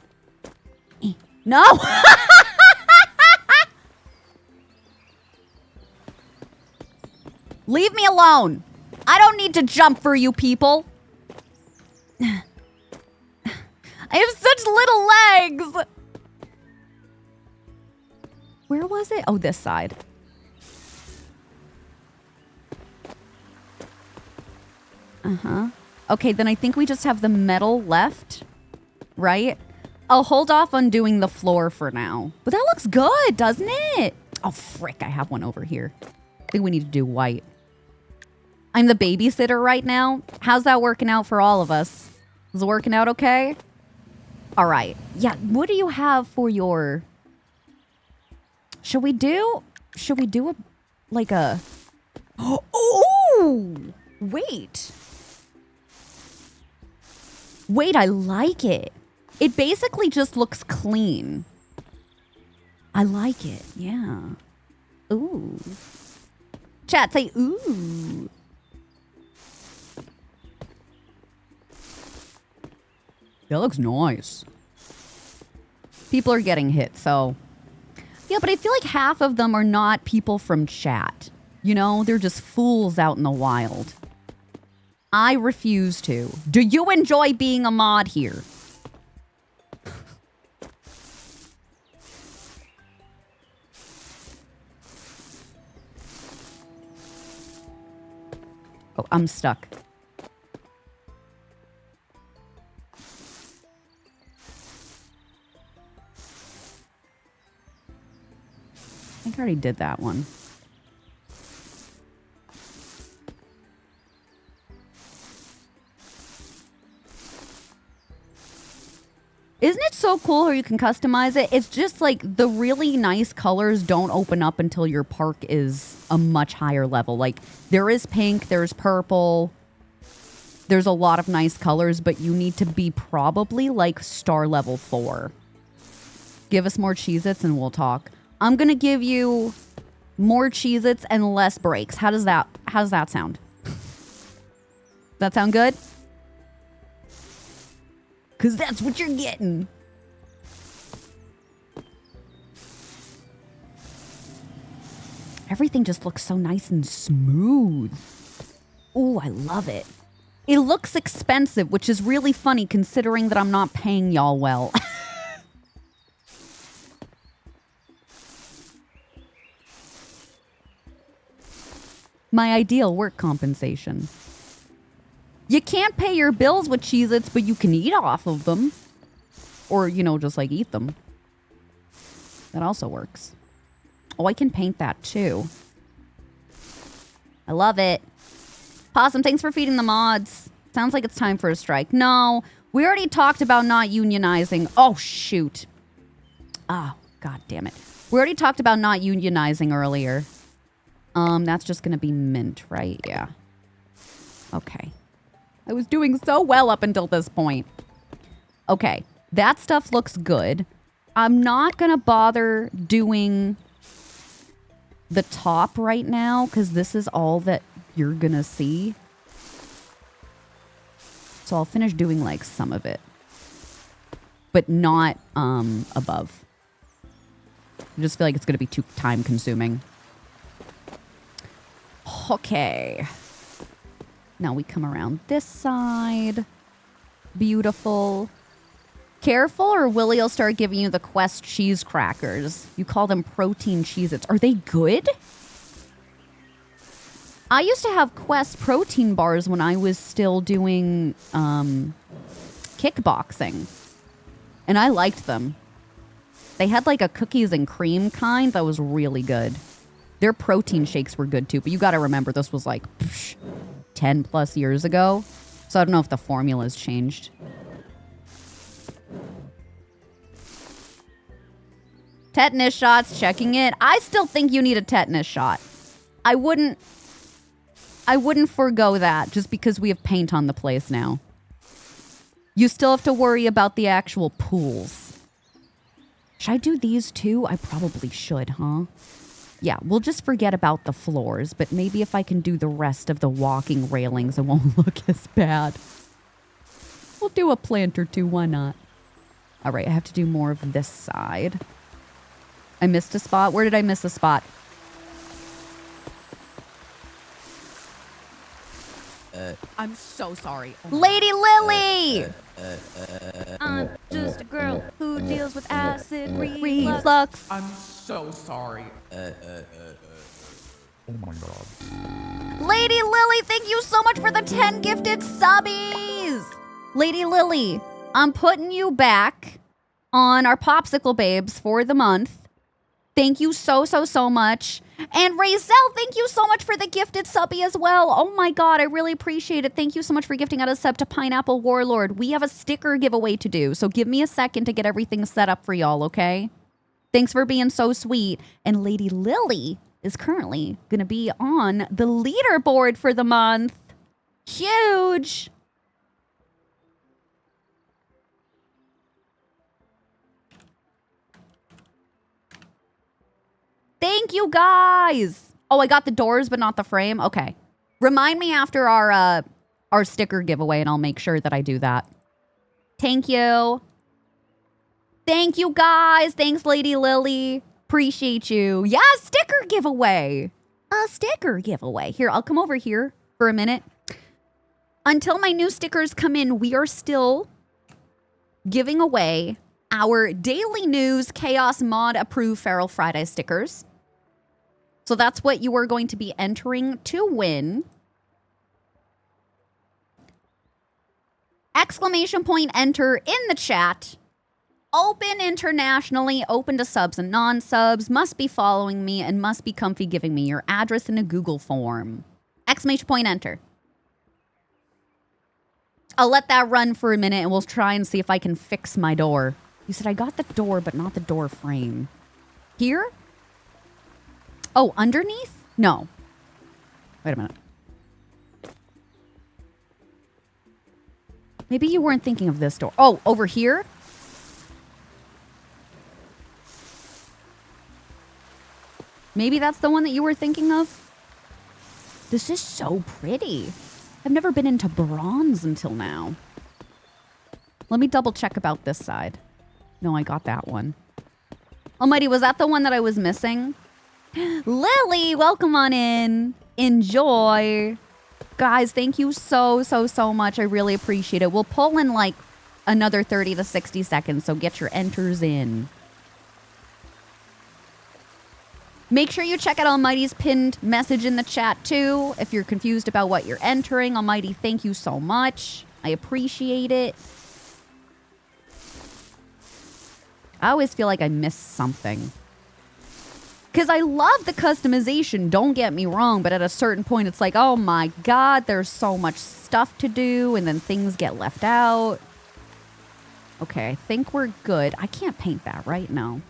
No! Leave me alone. I don't need to jump for you people. I have such little legs. Where was it? Oh, this side. Uh-huh. Okay, then I think we just have the metal left, right? I'll hold off on doing the floor for now. But that looks good, doesn't it? Oh, frick, I have one over here. I think we need to do white. I'm the babysitter right now. How's that working out for all of us? Is it working out okay? All right. Yeah, what do you have for your... Should we do a, like a... Oh! Wait. Wait, I like it. It basically just looks clean. I like it, yeah. Ooh. Chat, say ooh. That looks nice. People are getting hit, so. Yeah, but I feel like half of them are not people from chat. You know, they're just fools out in the wild. I refuse to. Do you enjoy being a mod here? Oh, I'm stuck. I think I already did that one. Isn't it so cool how you can customize it? It's just like the really nice colors don't open up until your park is a much higher level. Like there is pink, there's purple, there's a lot of nice colors, but you need to be probably like star level 4. Give us more Cheez-Its and we'll talk. I'm going to give you more Cheez-Its and less breaks. How does that sound? Does that sound good? Because that's what you're getting. Everything just looks so nice and smooth. Ooh, I love it. It looks expensive, which is really funny considering that I'm not paying y'all well. My ideal work compensation. You can't pay your bills with Cheez-Its, but you can eat off of them. Or, you know, just like eat them. That also works. Oh, I can paint that too. I love it. Possum, thanks for feeding the mods. Sounds like it's time for a strike. No, we already talked about not unionizing. Oh, shoot. Oh, god damn it. We already talked about not unionizing earlier. That's just gonna be mint, right? Yeah. Okay. I was doing so well up until this point. Okay, that stuff looks good. I'm not gonna bother doing the top right now because this is all that you're gonna see. So I'll finish doing like some of it, but not above. I just feel like it's gonna be too time consuming. Okay. Now we come around this side. Beautiful. Careful or Willie will start giving you the Quest cheese crackers. You call them protein Cheez-Its. Are they good? I used to have Quest protein bars when I was still doing kickboxing. And I liked them. They had like a cookies and cream kind that was really good. Their protein shakes were good too, but you got to remember this was like 10 plus years ago. So I don't know if the formula's changed. Tetanus shots, checking it. I still think you need a tetanus shot. I wouldn't forgo that just because we have paint on the place now. You still have to worry about the actual pools. Should I do these too? I probably should, huh? Yeah, we'll just forget about the floors, but maybe if I can do the rest of the walking railings, it won't look as bad. We'll do a plant or two, why not? All right, I have to do more of this side. I missed a spot. Where did I miss a spot? I'm so sorry. Oh Lady Lily! I'm just a girl who deals with acid reflux. I'm so sorry. Oh my god. Lady Lily, thank you so much for the 10 gifted subbies! Lady Lily, I'm putting you back on our Popsicle Babes for the month. Thank you so much. And Razel, thank you so much for the gifted subby as well. Oh my god, I really appreciate it. Thank you so much for gifting out a sub to Pineapple Warlord. We have a sticker giveaway to do, so give me a second to get everything set up for y'all, okay? Thanks for being so sweet. And Lady Lily is currently going to be on the leaderboard for the month. Huge! Thank you, guys. Oh, I got the doors, but not the frame. Okay. Remind me after our sticker giveaway, and I'll make sure that I do that. Thank you. Thank you, guys. Thanks, Lady Lily. Appreciate you. Yeah, sticker giveaway. A sticker giveaway. Here, I'll come over here for a minute. Until my new stickers come in, we are still giving away our Daily News Chaos Mod Approved Feral Friday stickers. So that's what you are going to be entering to win. Exclamation point enter in the chat. Open internationally, open to subs and non-subs, must be following me and must be comfy giving me your address in a Google form. Exclamation point enter. I'll let that run for a minute and we'll try and see if I can fix my door. You said I got the door, but not the door frame. Here? Oh, underneath? No. Wait a minute. Maybe you weren't thinking of this door. Oh, over here? Maybe that's the one that you were thinking of? This is so pretty. I've never been into bronze until now. Let me double check about this side. No, I got that one. Almighty, was that the one that I was missing? Lily, welcome on in. Enjoy. Guys, thank you so much. I really appreciate it. We'll pull in like another 30 to 60 seconds, so get your enters in. Make sure you check out Almighty's pinned message in the chat too. If you're confused about what you're entering, Almighty, thank you so much. I appreciate it. I always feel like I missed something. Because I love the customization, don't get me wrong, but at a certain point it's like, oh my god, there's so much stuff to do, and then things get left out. Okay, I think we're good. I can't paint that right now.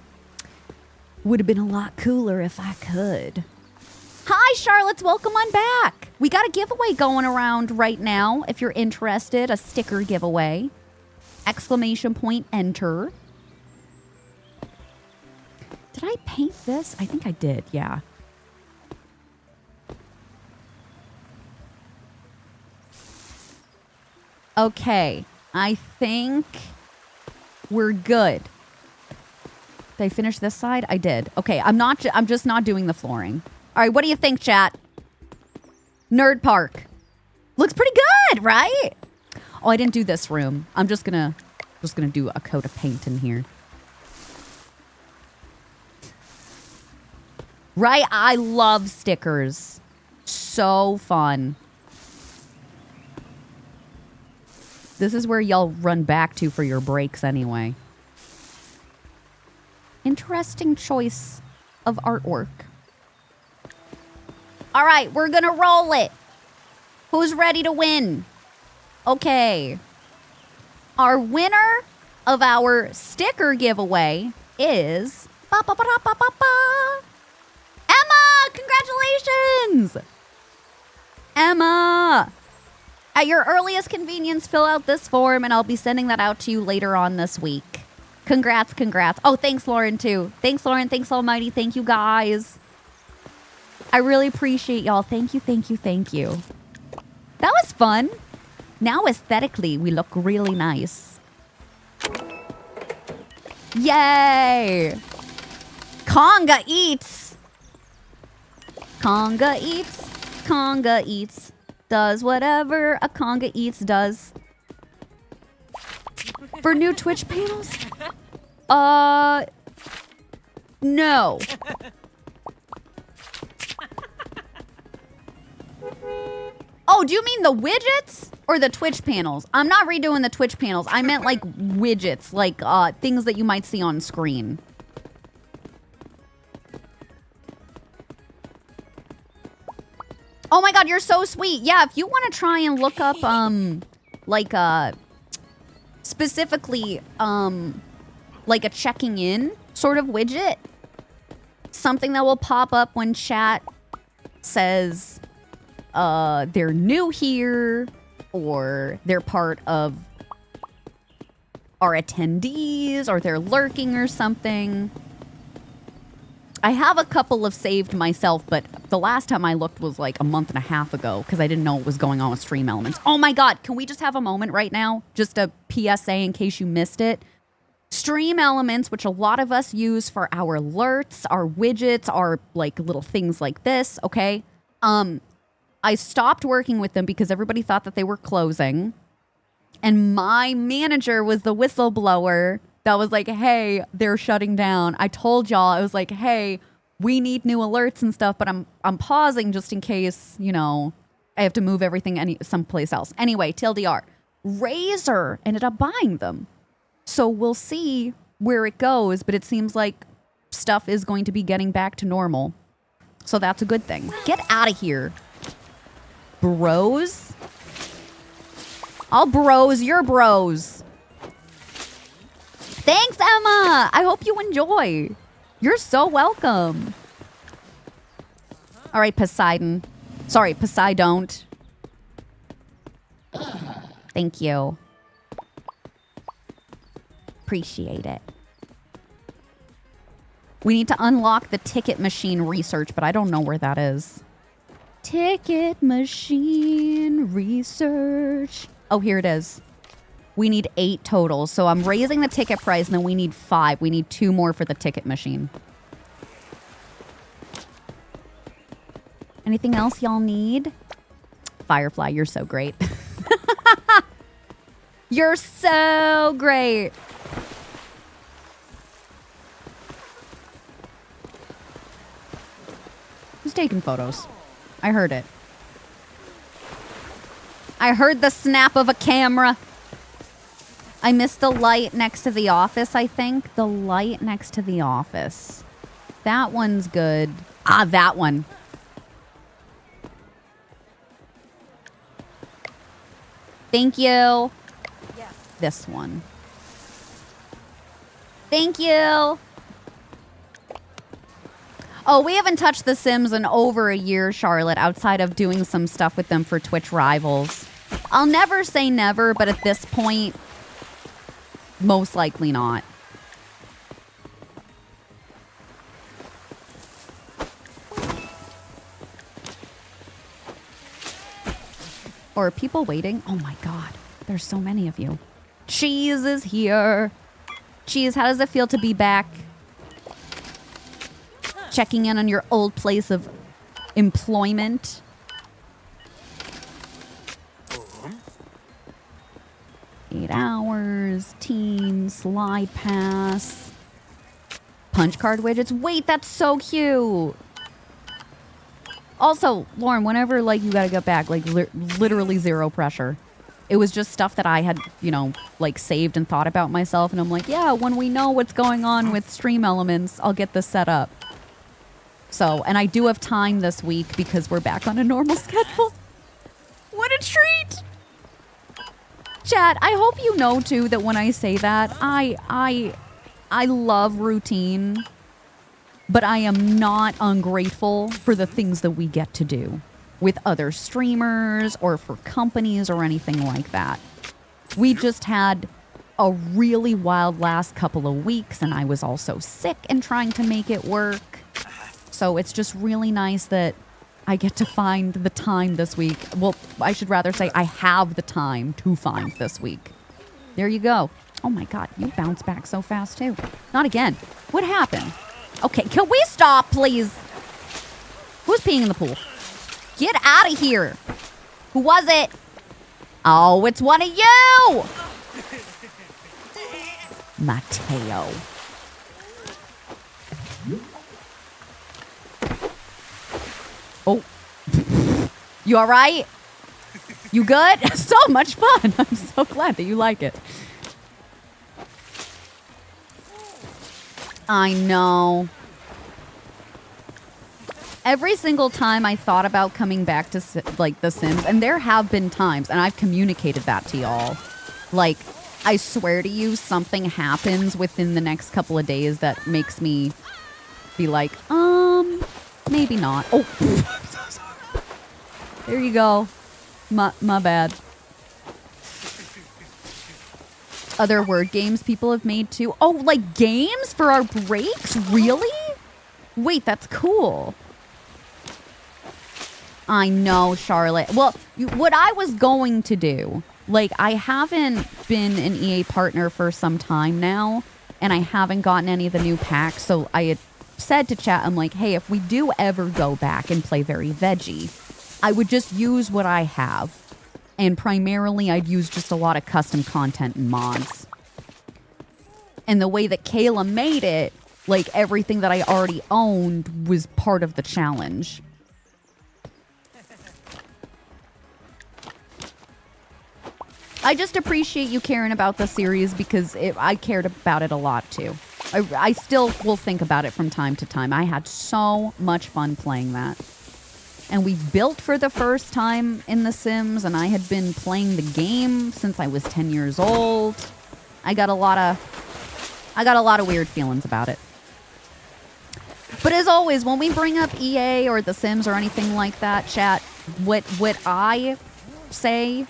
Would have been a lot cooler if I could. Hi, Charlotte. Welcome on back. We got a giveaway going around right now. If you're interested, a sticker giveaway. Exclamation point enter. Did I paint this? I think I did, yeah. Okay, I think we're good. Did I finish this side? I did. Okay, I'm just not doing the flooring. All right, what do you think, chat? Nerd Park. Looks pretty good, right? Oh, I didn't do this room. I'm just gonna do a coat of paint in here. Right? I love stickers. So fun. This is where y'all run back to for your breaks anyway. Interesting choice of artwork. All right, we're gonna roll it. Who's ready to win? Okay. Our winner of our sticker giveaway is Emma! Congratulations! Emma! At your earliest convenience, fill out this form and I'll be sending that out to you later on this week. Congrats, congrats. Oh, thanks, Lauren, too. Thanks, Lauren. Thanks, Almighty. Thank you, guys. I really appreciate y'all. Thank you, thank you, thank you. That was fun. Now, aesthetically, we look really nice. Yay! Conga eats. Conga eats. Conga eats. Does whatever a conga eats does. For new Twitch panels? No. Oh, do you mean the widgets or the Twitch panels? I'm not redoing the Twitch panels. I meant like widgets, like things that you might see on screen. Oh my god, you're so sweet. Yeah, if you want to try and look up like specifically like a checking in sort of widget, something that will pop up when chat says they're new here or they're part of our attendees or they're lurking or something. I have a couple of saved myself, but the last time I looked was like a month and a half ago because I didn't know what was going on with Stream Elements. Oh my God, can we just have a moment right now? Just a PSA in case you missed it. Stream Elements, which a lot of us use for our alerts, our widgets, our like little things like this, okay? I stopped working with them because everybody thought that they were closing. And my manager was the whistleblower that was like, hey, they're shutting down. I told y'all, I was like, hey, we need new alerts and stuff, but I'm pausing just in case, you know, I have to move everything someplace else. Anyway, TLDR, Razer ended up buying them. So we'll see where it goes, but it seems like stuff is going to be getting back to normal. So that's a good thing. Get out of here, bros. I'll bros your bros. Thanks, Emma. I hope you enjoy. You're so welcome. All right, Poseidon. Sorry, Poseidon. Thank you. Appreciate it. We need to unlock the ticket machine research, but I don't know where that is. Ticket machine research. Oh, here it is. We need 8 total. So I'm raising the ticket price, and then we need 5. We need 2 more for the ticket machine. Anything else y'all need? Firefly, you're so great. You're so great. Who's taking photos? I heard it. I heard the snap of a camera. I missed the light next to the office, I think. The light next to the office. That one's good. Ah, that one. Thank you. Yeah. This one. Thank you. Oh, we haven't touched The Sims in over a year, Charlotte, outside of doing some stuff with them for Twitch Rivals. I'll never say never, but at this point, most likely not. Or are people waiting? Oh my God, there's so many of you. Cheese is here. Cheese, how does it feel to be back? Checking in on your old place of employment. Eight hours, team, slide pass, punch card widgets. Wait, that's so cute. Also, Lauren, whenever like you gotta get back, like literally zero pressure. It was just stuff that I had, you know, like saved and thought about myself. And I'm like, yeah, when we know what's going on with Stream Elements, I'll get this set up. So, and I do have time this week because we're back on a normal schedule. What a treat. Chat, I hope you know too that when I say that, I love routine, but I am not ungrateful for the things that we get to do with other streamers or for companies or anything like that. We just had a really wild last couple of weeks, and I was also sick and trying to make it work. So it's just really nice that I get to find the time this week. Well, I should rather say I have the time to find this week. There you go. Oh my God, you bounce back so fast too. Not again. What happened? Okay, can we stop, please? Who's peeing in the pool? Get out of here. Who was it? Oh, it's one of you. Mateo. Oh, you all right? You good? So much fun. I'm so glad that you like it. I know. Every single time I thought about coming back to like The Sims, and there have been times, and I've communicated that to y'all. Like, I swear to you, something happens within the next couple of days that makes me be like, maybe not. Oh, there you go. My bad. Other word games people have made too. Oh, like games for our breaks? Really? Wait, that's cool. I know, Charlotte. Well, what I was going to do, like, I haven't been an EA partner for some time now, and I haven't gotten any of the new packs, so I had said to chat, I'm like, hey, if we do ever go back and play Very Veggie, I would just use what I have. And primarily, I'd use just a lot of custom content and mods. And the way that Kayla made it, like, everything that I already owned was part of the challenge. I just appreciate you caring about the series because I cared about it a lot too. I still will think about it from time to time. I had so much fun playing that. And we built for the first time in The Sims, and I had been playing the game since I was 10 years old. I got a lot of weird feelings about it. But as always, when we bring up EA or The Sims or anything like that, chat, what I say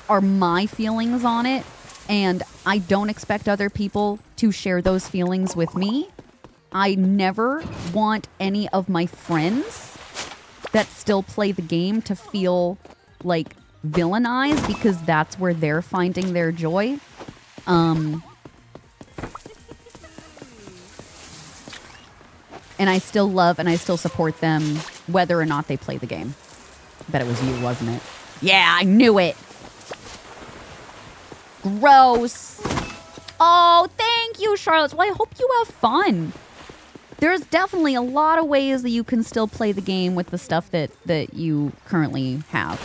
are my feelings on it, and I don't expect other people to share those feelings with me. I never want any of my friends that still play the game to feel like villainized because that's where they're finding their joy. And I still love and I still support them whether or not they play the game. I bet it was you, wasn't it? Yeah, I knew it. Gross. Oh, thank you, Charlotte. Well, I hope you have fun. There's definitely a lot of ways that you can still play the game with the stuff that you currently have.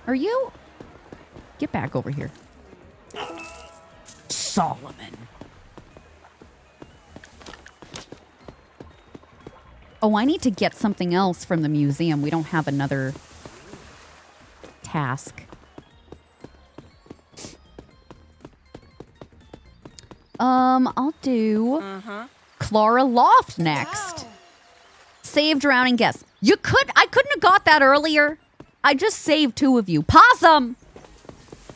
Are you? Get back over here. Solomon. Oh, I need to get something else from the museum. We don't have another task. I'll do Clara Loft next. Wow. Save drowning guests. I couldn't have got that earlier. I just saved two of you. Possum!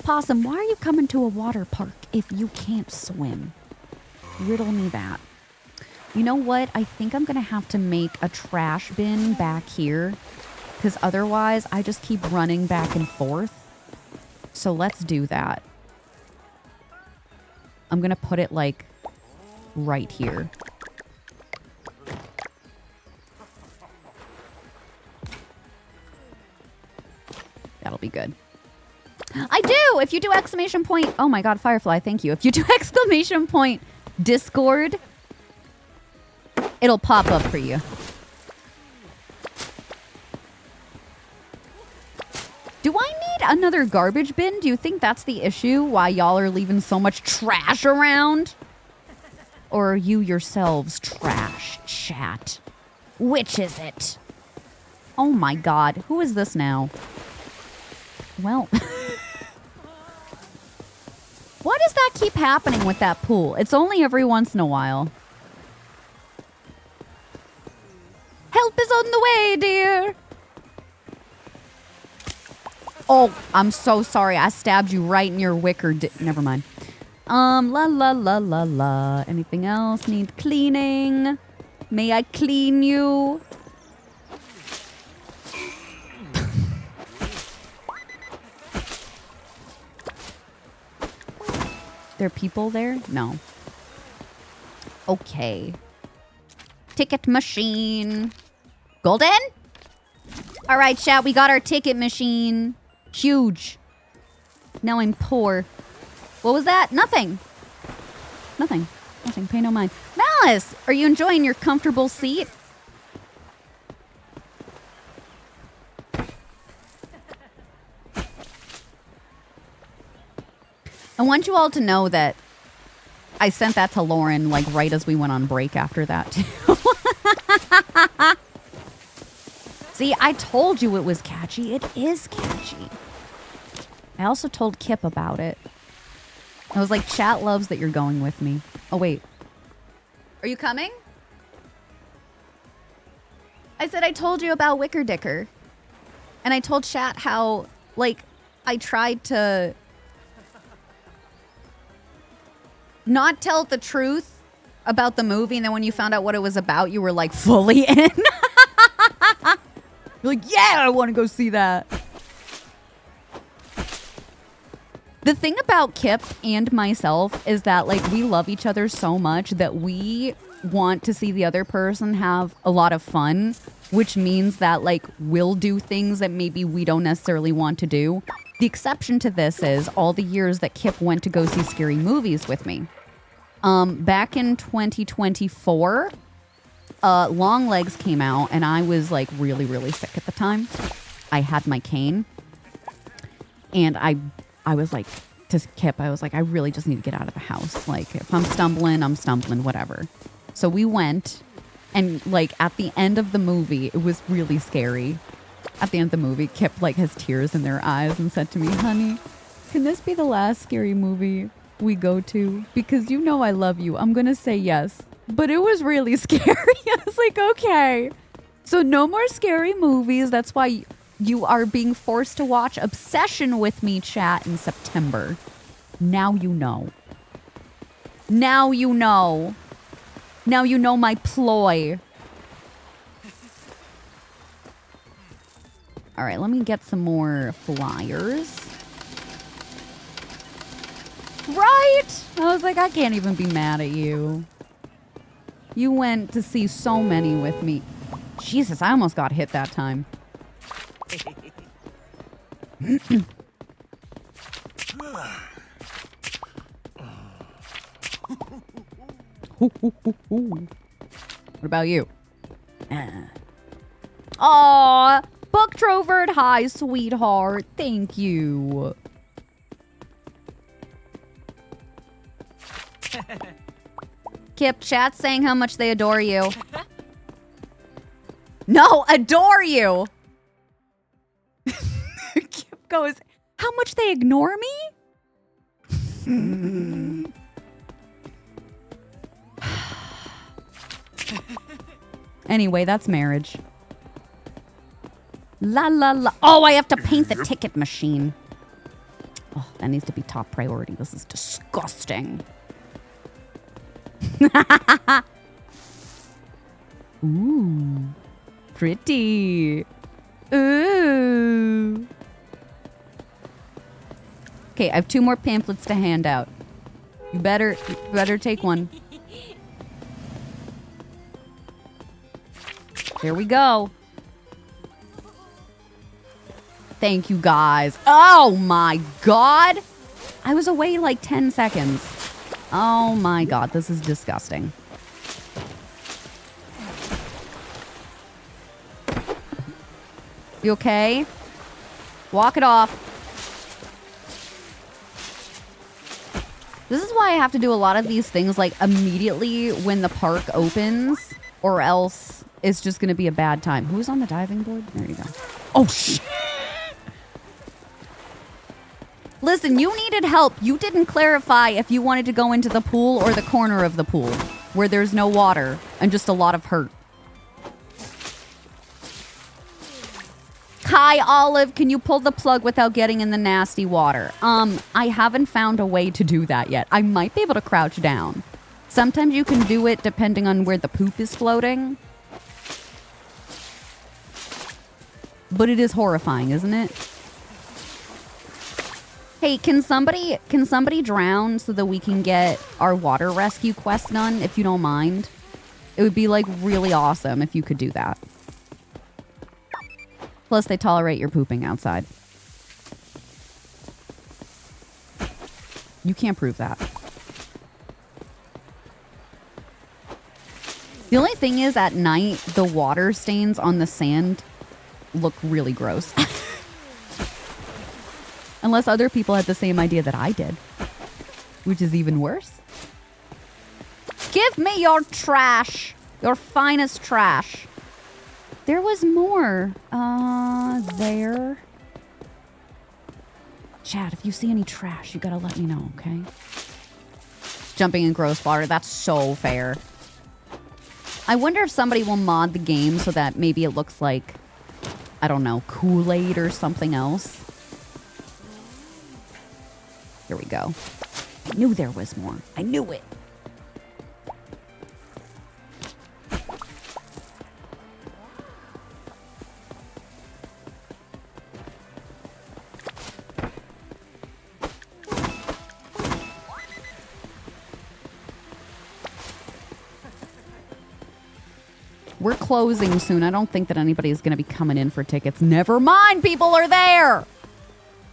Possum, why are you coming to a water park if you can't swim? Riddle me that. You know what? I think I'm going to have to make a trash bin back here because otherwise I just keep running back and forth. So let's do that. I'm going to put it, like, right here. That'll be good. I do! If you do exclamation point... Oh my god, Firefly, thank you. If you do exclamation point Discord, it'll pop up for you. Do I need another garbage bin? Do you think that's the issue? Why y'all are leaving so much trash around? Or are you yourselves trash, chat? Which is it? Oh my god. Who is this now? Well. Why does that keep happening with that pool? It's only every once in a while. Help is on the way, dear. Oh, I'm so sorry. I stabbed you right in your wicker. Never mind. La la la la la. Anything else need cleaning? May I clean you? There are people there? No. Okay. Ticket machine. Golden? All right, chat. We got our ticket machine. Huge. Now I'm poor. What was that? Nothing. Nothing. Nothing. Pay no mind. Malice, are you enjoying your comfortable seat? I want you all to know that I sent that to Lauren like right as we went on break after that too. See, I told you it was catchy. It is catchy. I also told Kip about it. I was like, chat loves that you're going with me. Oh, wait. Are you coming? I said I told you about Wicker Dicker. And I told chat how, like, I tried to not tell the truth about the movie. And then when you found out what it was about, you were, like, fully in. You're like, yeah, I want to go see that. The thing about Kip and myself is that, like, we love each other so much that we want to see the other person have a lot of fun, which means that, like, we'll do things that maybe we don't necessarily want to do. The exception to this is all the years that Kip went to go see scary movies with me. Back in 2024, Long Legs came out, and I was, like, really, really sick at the time. I had my cane, and I was like, to Kip, I was like, I really just need to get out of the house. Like, if I'm stumbling, whatever. So we went, and, like, at the end of the movie, it was really scary. At the end of the movie, Kip, like, has tears in their eyes and said to me, honey, can this be the last scary movie we go to? Because you know I love you. I'm going to say yes. But it was really scary. I was like, okay. So no more scary movies. That's why you are being forced to watch Obsession with Me, chat, in September. Now you know. Now you know. Now you know my ploy. All right, let me get some more flyers. Right? I was like, I can't even be mad at you. You went to see so many with me. Jesus, I almost got hit that time. What about you? Aw, Book Trovert, hi, sweetheart. Thank you. Kip, chat saying how much they adore you. No, adore you. Kip goes, how much they ignore me? Anyway, that's marriage. La la la. Oh, I have to paint the ticket machine. Oh, that needs to be top priority. This is disgusting. Ooh. Pretty. Ooh. Okay, I have 2 more pamphlets to hand out. You better take one. There we go. Thank you, guys. Oh, my God. I was away like 10 seconds. Oh, my God. This is disgusting. You okay? Walk it off. This is why I have to do a lot of these things like immediately when the park opens, or else it's just going to be a bad time. Who's on the diving board? There you go. Oh, shit. Listen, you needed help. You didn't clarify if you wanted to go into the pool or the corner of the pool where there's no water and just a lot of hurt. Hi, Olive. Can you pull the plug without getting in the nasty water? I haven't found a way to do that yet. I might be able to crouch down. Sometimes you can do it depending on where the poop is floating. But it is horrifying, isn't it? Hey, can somebody drown so that we can get our water rescue quest done, if you don't mind? It would be, like, really awesome if you could do that. Plus, they tolerate your pooping outside. You can't prove that. The only thing is, at night, the water stains on the sand look really gross. Unless other people had the same idea that I did. Which is even worse. Give me your trash. Your finest trash. There was more. There. Chat, if you see any trash, you gotta let me know, okay? Jumping in gross water. That's so fair. I wonder if somebody will mod the game so that maybe it looks like, I don't know, Kool-Aid or something else. Here we go. I knew there was more. I knew it. We're closing soon. I don't think that anybody's going to be coming in for tickets. Never mind, people are there.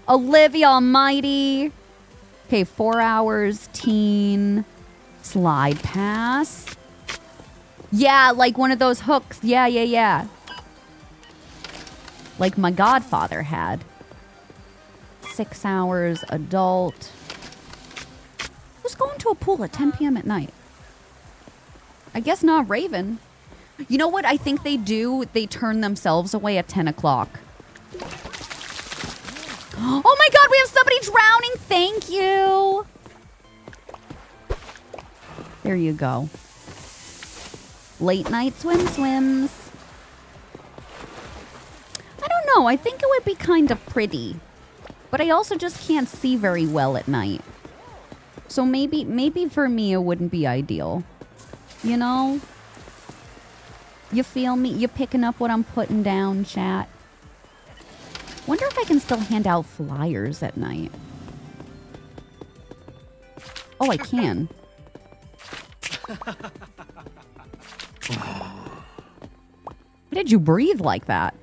Olivia Almighty. Okay, 4 hours, teen, slide pass. Yeah, like one of those hooks. Yeah. Like my godfather had. 6 hours, adult. Who's going to a pool at 10 p.m. at night? I guess not Raven. You know what I think they do? They turn themselves away at 10 o'clock. Oh my god, we have somebody drowning. Thank you. There you go. Late night swims. I don't know. I think it would be kind of pretty. But I also just can't see very well at night. So maybe for me it wouldn't be ideal. You know? You feel me? You picking up what I'm putting down, chat? Wonder if I can still hand out flyers at night. Oh, I can. Why did you breathe like that?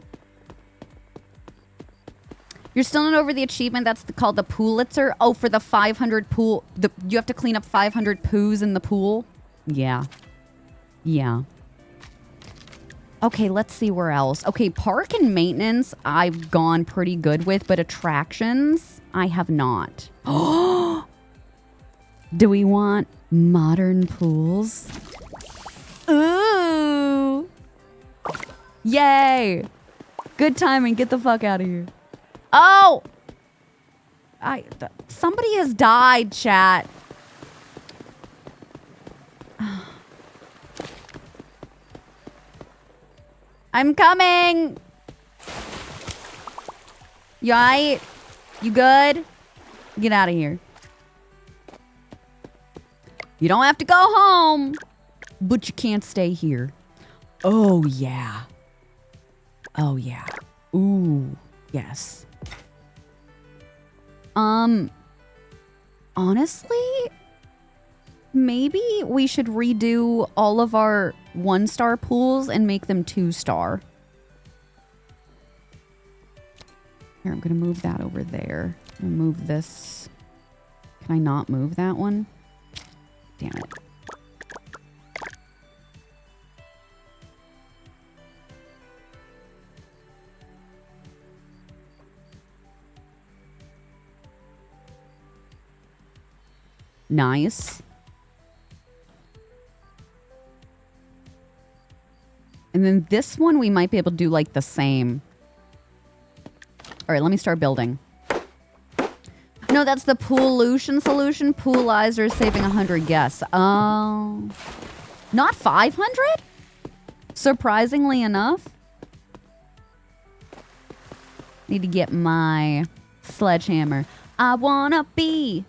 You're still not over the achievement that's called the Pulitzer? Oh, for the 500 pool. You have to clean up 500 poos in the pool? Yeah. Okay, let's see where else. Okay, park and maintenance I've gone pretty good with, but attractions I have not. Do we want modern pools? Ooh! Yay! Good timing. Get the fuck out of here. Oh! Somebody has died, chat. I'm coming. You alright? You good? Get out of here. You don't have to go home, but you can't stay here. Oh, yeah. Oh, yeah. Ooh, yes. Honestly, maybe we should redo all of our 1-star pools and make them 2-star. Here, I'm going to move that over there. I'm going to move this. Can I not move that one? Damn it. Nice. And then this one, we might be able to do like the same. All right, let me start building. No, that's the pollution solution. Poolizer is saving 100 guests. Oh. Not 500? Surprisingly enough. Need to get my sledgehammer. I wanna be.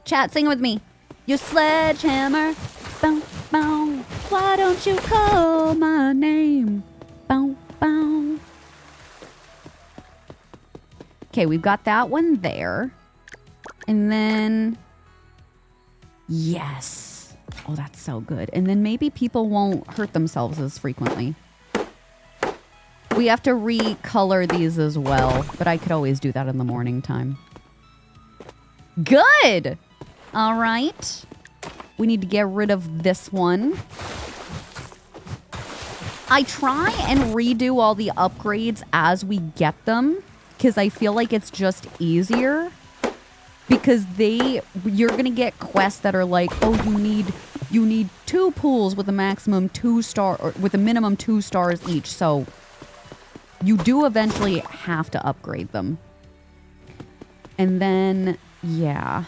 Chat, sing with me. Your sledgehammer. Bow, bow. Why don't you call my name? Bow, bow. Okay, we've got that one there. And then... Yes. Oh, that's so good. And then maybe people won't hurt themselves as frequently. We have to recolor these as well. But I could always do that in the morning time. Good! All right. We need to get rid of this one. I try and redo all the upgrades as we get them. Because I feel like it's just easier. Because you're going to get quests that are like, oh, you need 2 pools with a maximum 2-star, or with a minimum 2 stars each. So you do eventually have to upgrade them. And then, yeah.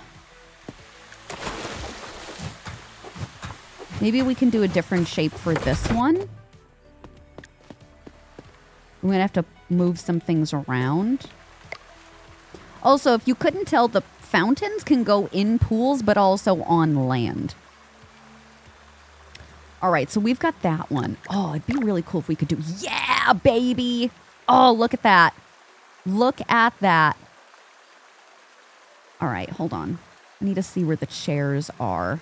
Maybe we can do a different shape for this one. We're going to have to move some things around. Also, if you couldn't tell, the fountains can go in pools, but also on land. All right, so we've got that one. Oh, it'd be really cool if we could do... Yeah, baby! Oh, look at that. Look at that. All right, hold on. I need to see where the chairs are.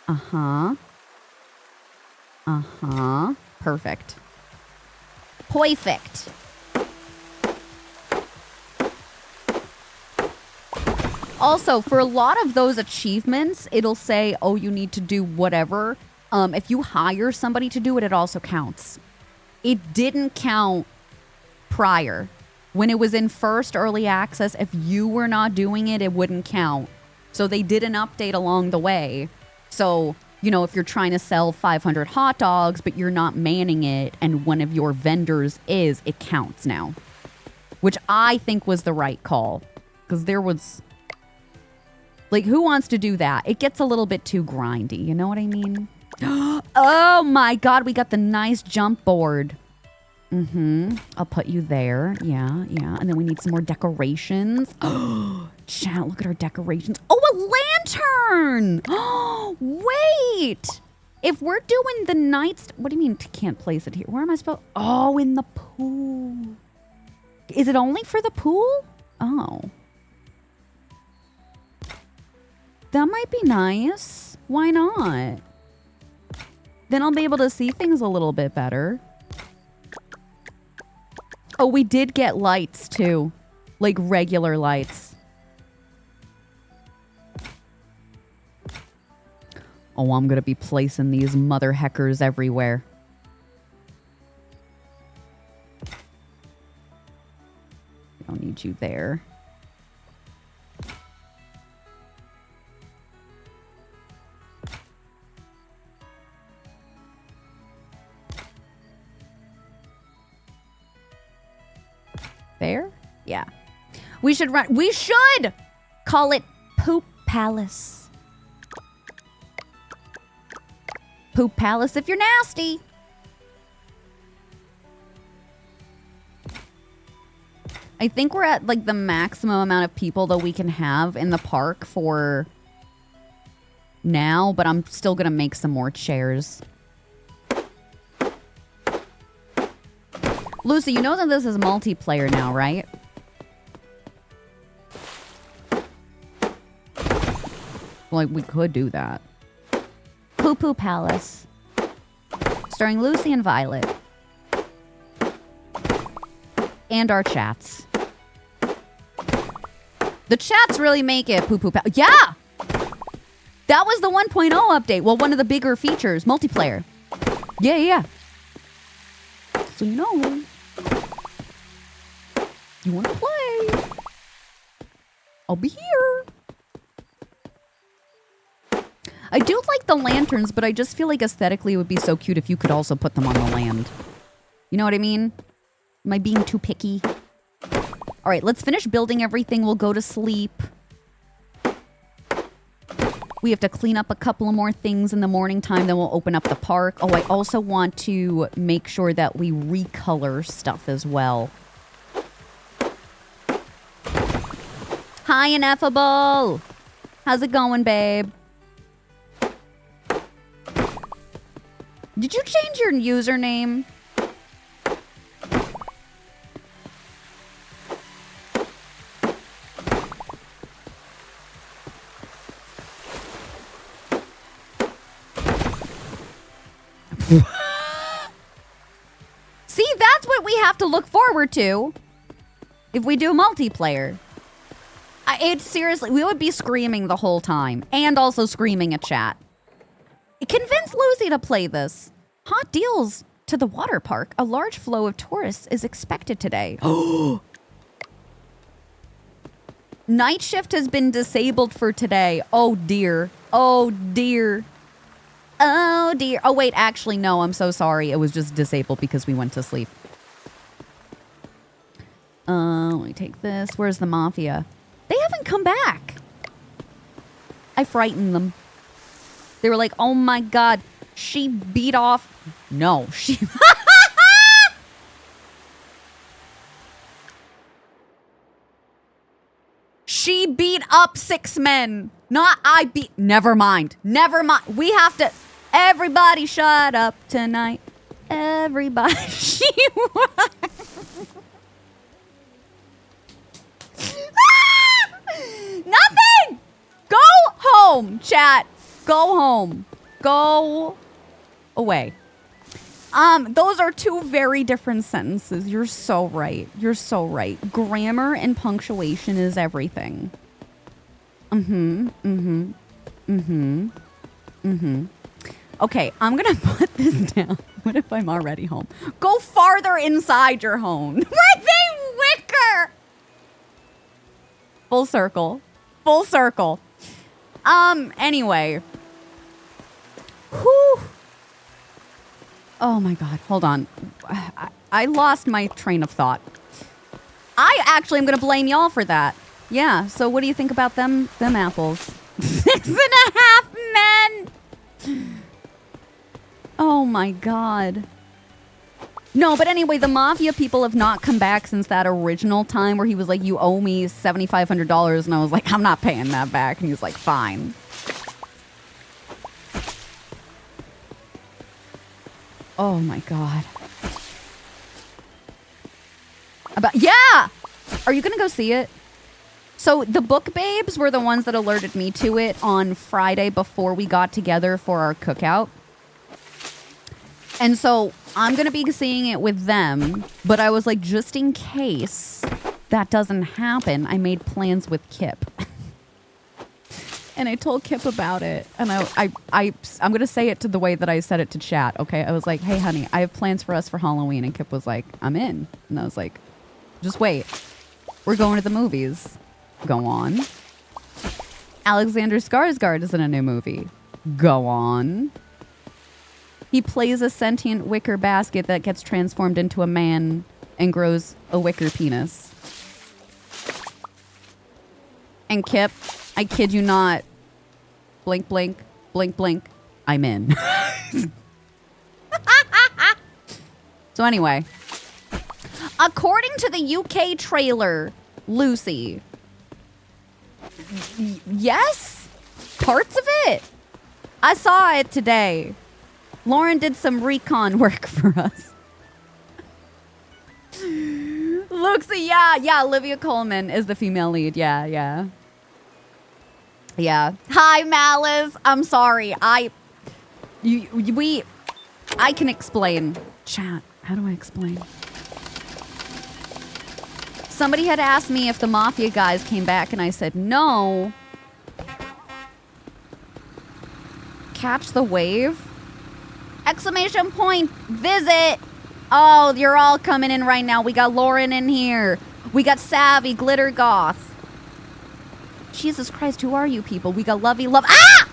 Uh-huh. Uh-huh. Perfect. Perfect. Also, for a lot of those achievements, it'll say, oh, you need to do whatever. If you hire somebody to do it, it also counts. It didn't count prior. When it was in first early access, if you were not doing it, it wouldn't count. So they did an update along the way. So, you know, if you're trying to sell 500 hot dogs, but you're not manning it, and one of your vendors is, it counts now. Which I think was the right call. Because there was... Like, who wants to do that? It gets a little bit too grindy. You know what I mean? Oh my god, we got the nice jump board. Mm-hmm. I'll put you there. Yeah, yeah. And then we need some more decorations. Oh, chat, look at our decorations. Oh, a lantern! Oh, wait! If we're doing the nights... What do you mean can't place it here? Where am I supposed... Oh, in the pool. Is it only for the pool? Oh. That might be nice. Why not? Then I'll be able to see things a little bit better. Oh, we did get lights too. Like regular lights. Oh, I'm gonna be placing these mother heckers everywhere. I don't need you there. There? Yeah. We should run. We should call it Poop Palace. Poop Palace if you're nasty. I think we're at like the maximum amount of people that we can have in the park for now, but I'm still going to make some more chairs. Lucy, you know that this is multiplayer now, right? Like, we could do that. Poo Poo Palace. Starring Lucy and Violet. And our chats. The chats really make it Poo Poo Palace. Yeah! That was the 1.0 update. Well, one of the bigger features. Multiplayer. Yeah, yeah. So you know... You want to play? I'll be here. I do like the lanterns, but I just feel like aesthetically it would be so cute if you could also put them on the land. You know what I mean? Am I being too picky? All right, let's finish building everything. We'll go to sleep. We have to clean up a couple of more things in the morning time, then we'll open up the park. Oh, I also want to make sure that we recolor stuff as well. Hi, Ineffable. How's it going, babe? Did you change your username? See, that's what we have to look forward to if we do multiplayer. It's seriously, we would be screaming the whole time and also screaming at chat. Convince Lucy to play this. Hot deals to the water park. A large flow of tourists is expected today. Night shift has been disabled for today. Oh dear. Oh dear. Oh dear. Oh wait, actually no, I'm so sorry. It was just disabled because we went to sleep. Let me take this. Where's the mafia? They haven't come back. I frightened them. They were like, oh my god, she beat off. No, she... She beat up 6 men. Not I beat... Never mind. Never mind. We have to... Everybody shut up tonight. Everybody... She... Nothing! Go home, chat. Go home. Go away. Those are two very different sentences. You're so right. You're so right. Grammar and punctuation is everything. Okay, I'm gonna put this down. What if I'm already home? Go farther inside your home. Were they wicker? Full circle. Full circle. Anyway. Whew. Oh my God, hold on. I lost my train of thought. I actually am gonna blame y'all for that. Yeah, so what do you think about them apples? 6.5 men! Oh my God. No, but anyway, the Mafia people have not come back since that original time where he was like, you owe me $7,500. And I was like, I'm not paying that back. And he was like, fine. Oh my God. Yeah! Are you gonna go see it? So the book babes were the ones that alerted me to it on Friday before we got together for our cookout. And so I'm going to be seeing it with them, but I was like, just in case that doesn't happen, I made plans with Kip. And I told Kip about it. And I'm going to say it to the way that I said it to chat, okay? I was like, hey, honey, I have plans for us for Halloween. And Kip was like, I'm in. And I was like, just wait. We're going to the movies. Go on. Alexander Skarsgård is in a new movie. Go on. He plays a sentient wicker basket that gets transformed into a man and grows a wicker penis. And Kip, I kid you not, blink, blink, blink, blink, I'm in. So anyway, according to the UK trailer, Lucy, yes, parts of it. I saw it today. Lauren did some recon work for us. Luxie, yeah, Olivia Colman is the female lead. Yeah. Hi, Malice. I'm sorry. I can explain. Chat, how do I explain? Somebody had asked me if the Mafia guys came back, and I said no. Catch the wave? Exclamation point, visit. Oh, you're all coming in right now. We got Lauren in here. We got Savvy, Glitter Goth. Jesus Christ, who are you people? We got Lovey Love. Ah!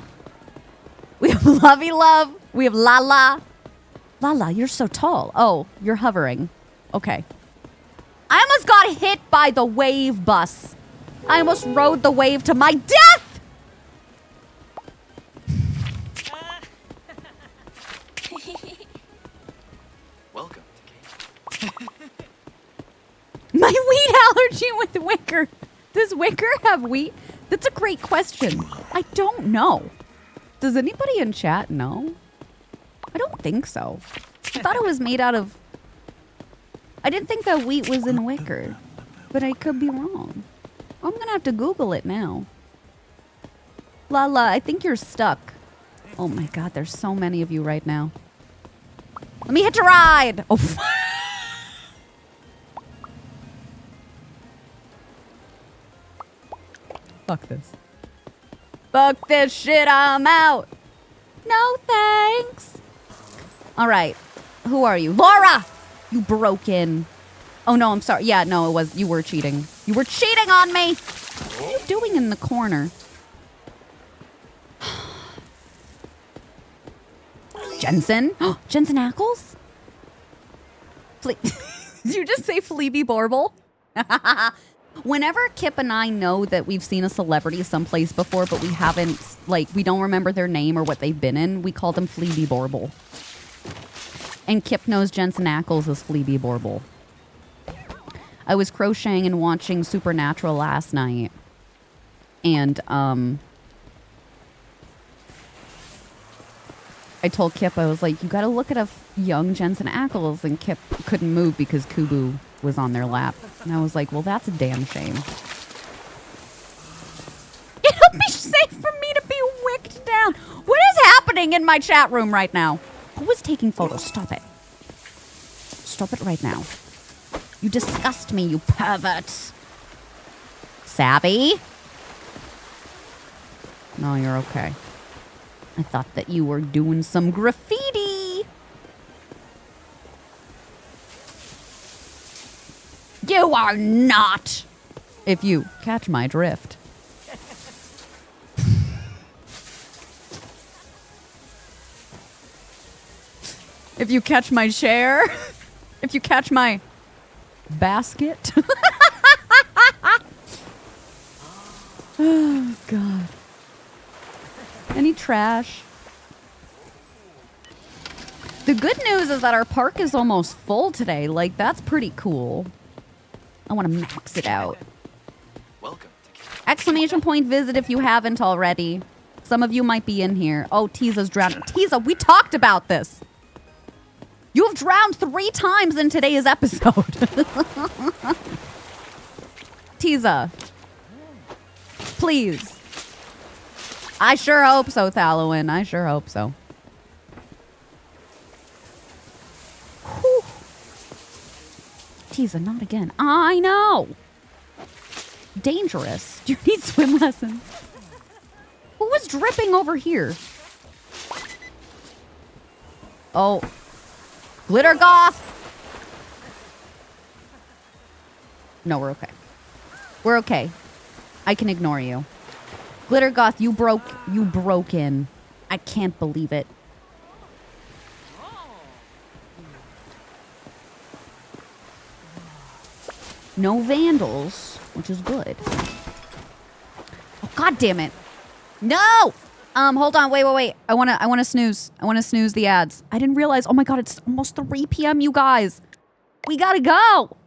We have Lovey Love. We have Lala. Lala, you're so tall. Oh, you're hovering. Okay. I almost got hit by the wave bus. I almost rode the wave to my death. Welcome to Cambridge. My wheat allergy with wicker. Does wicker have wheat? That's a great question. I don't know. Does anybody in chat know? I don't think so. I thought it was made out of... I didn't think that wheat was in wicker. But I could be wrong. I'm going to have to Google it now. Lala, I think you're stuck. Oh my God, there's so many of you right now. Let me hitch a ride. Oh, fuck this. Fuck this shit, I'm out. No thanks. All right. Who are you? Laura! You broke in. Oh no, I'm sorry. Yeah, no, you were cheating. You were cheating on me. What are you doing in the corner? Jensen? Jensen Ackles? Did you just say Fleeby Borble? Whenever Kip and I know that we've seen a celebrity someplace before, but we haven't, we don't remember their name or what they've been in, we call them Fleeby Borble. And Kip knows Jensen Ackles as Fleeby Borble. I was crocheting and watching Supernatural last night. And, I told Kip, I was like, you gotta look at a young Jensen Ackles, and Kip couldn't move because Kubu was on their lap. And I was like, well, that's a damn shame. It'll be safe for me to be wicked down. What is happening in my chat room right now? Who is taking photos? Stop it. Stop it right now. You disgust me, you pervert. Savvy? No, you're okay. I thought that you were doing some graffiti. You are not. If you catch my drift. If you catch my chair. If you catch my basket. Oh, God. Any trash? The good news is that our park is almost full today. Like, that's pretty cool. I want to max it out. Welcome to Cage. Exclamation point visit if you haven't already. Some of you might be in here. Oh, Tiza's drowning. Tiza, we talked about this. You have drowned 3 times in today's episode. Tiza. Please. I sure hope so, Thalowin. I sure hope so. Whew. Tiza, not again. I know. Dangerous. Do you need swim lessons? Who was dripping over here? Oh. Glitter goth. No, we're okay. We're okay. I can ignore you. Glitter goth, you broke in. I can't believe it. No vandals, which is good. Oh, God damn it. No! Hold on, wait. I wanna snooze. I wanna snooze the ads. I didn't realize, oh my God, it's almost 3 p.m., you guys. We gotta go.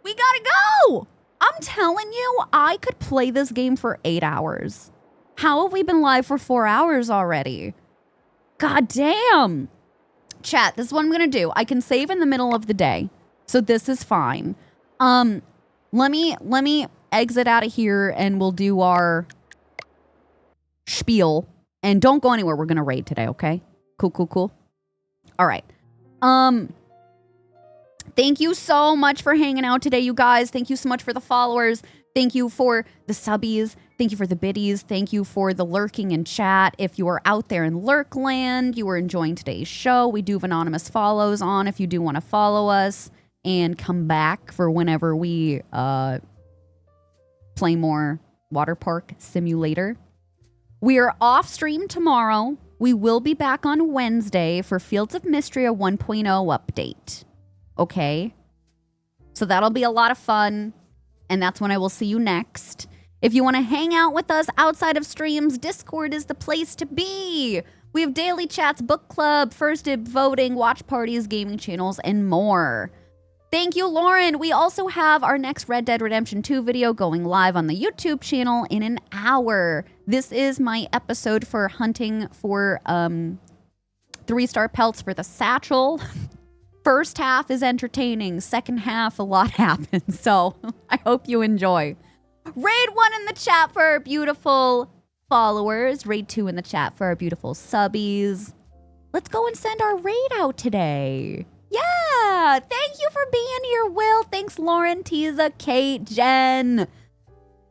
We gotta go. I'm telling you, I could play this game for 8 hours. How have we been live for 4 hours already? God damn. Chat, this is what I'm gonna do. I can save in the middle of the day, so this is fine. Let me exit out of here and we'll do our spiel. And don't go anywhere. We're gonna raid today, okay? Cool. All right. Thank you so much for hanging out today, you guys. Thank you so much for the followers. Thank you for the subbies. Thank you for the biddies. Thank you for the lurking in chat. If you are out there in Lurkland, you are enjoying today's show, we do have anonymous follows on if you do want to follow us and come back for whenever we play more Waterpark Simulator. We are off stream tomorrow. We will be back on Wednesday for Fields of Mystery, a 1.0 update. Okay? So that'll be a lot of fun. And that's when I will see you next. If you want to hang out with us outside of streams, Discord is the place to be. We have daily chats, book club, first dib voting, watch parties, gaming channels, and more. Thank you, Lauren. We also have our next Red Dead Redemption 2 video going live on the YouTube channel in an hour. This is my episode for hunting for 3-star pelts for the satchel. First half is entertaining. Second half, a lot happens. So I hope you enjoy. Raid 1 in the chat for our beautiful followers. Raid 2 in the chat for our beautiful subbies. Let's go and send our raid out today. Yeah. Thank you for being here, Will. Thanks, Lauren, Tiza, Kate, Jen,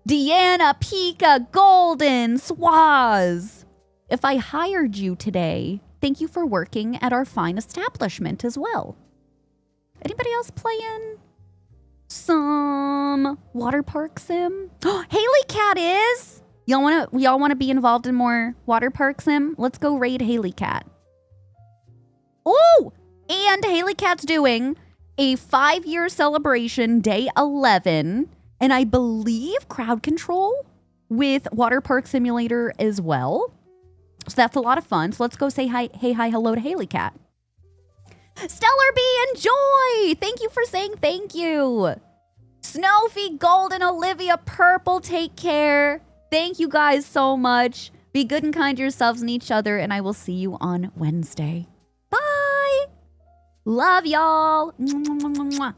Deanna, Pika, Golden, Swaz. If I hired you today, thank you for working at our fine establishment as well. Anybody else playing some Waterpark sim? Haley Cat is. We all want to be involved in more Waterpark sim? Let's go raid Haley Cat. Oh, and Haley Cat's doing a 5-year celebration, day 11, and I believe crowd control with Waterpark Simulator as well. So that's a lot of fun. So let's go say hi, hello to Haley Cat. Stellar B and Joy, thank you for saying thank you. Snowfy, Golden, Olivia, Purple, take care. Thank you guys so much. Be good and kind to yourselves and each other, and I will see you on Wednesday. Bye. Love y'all. Mwah, mwah, mwah, mwah.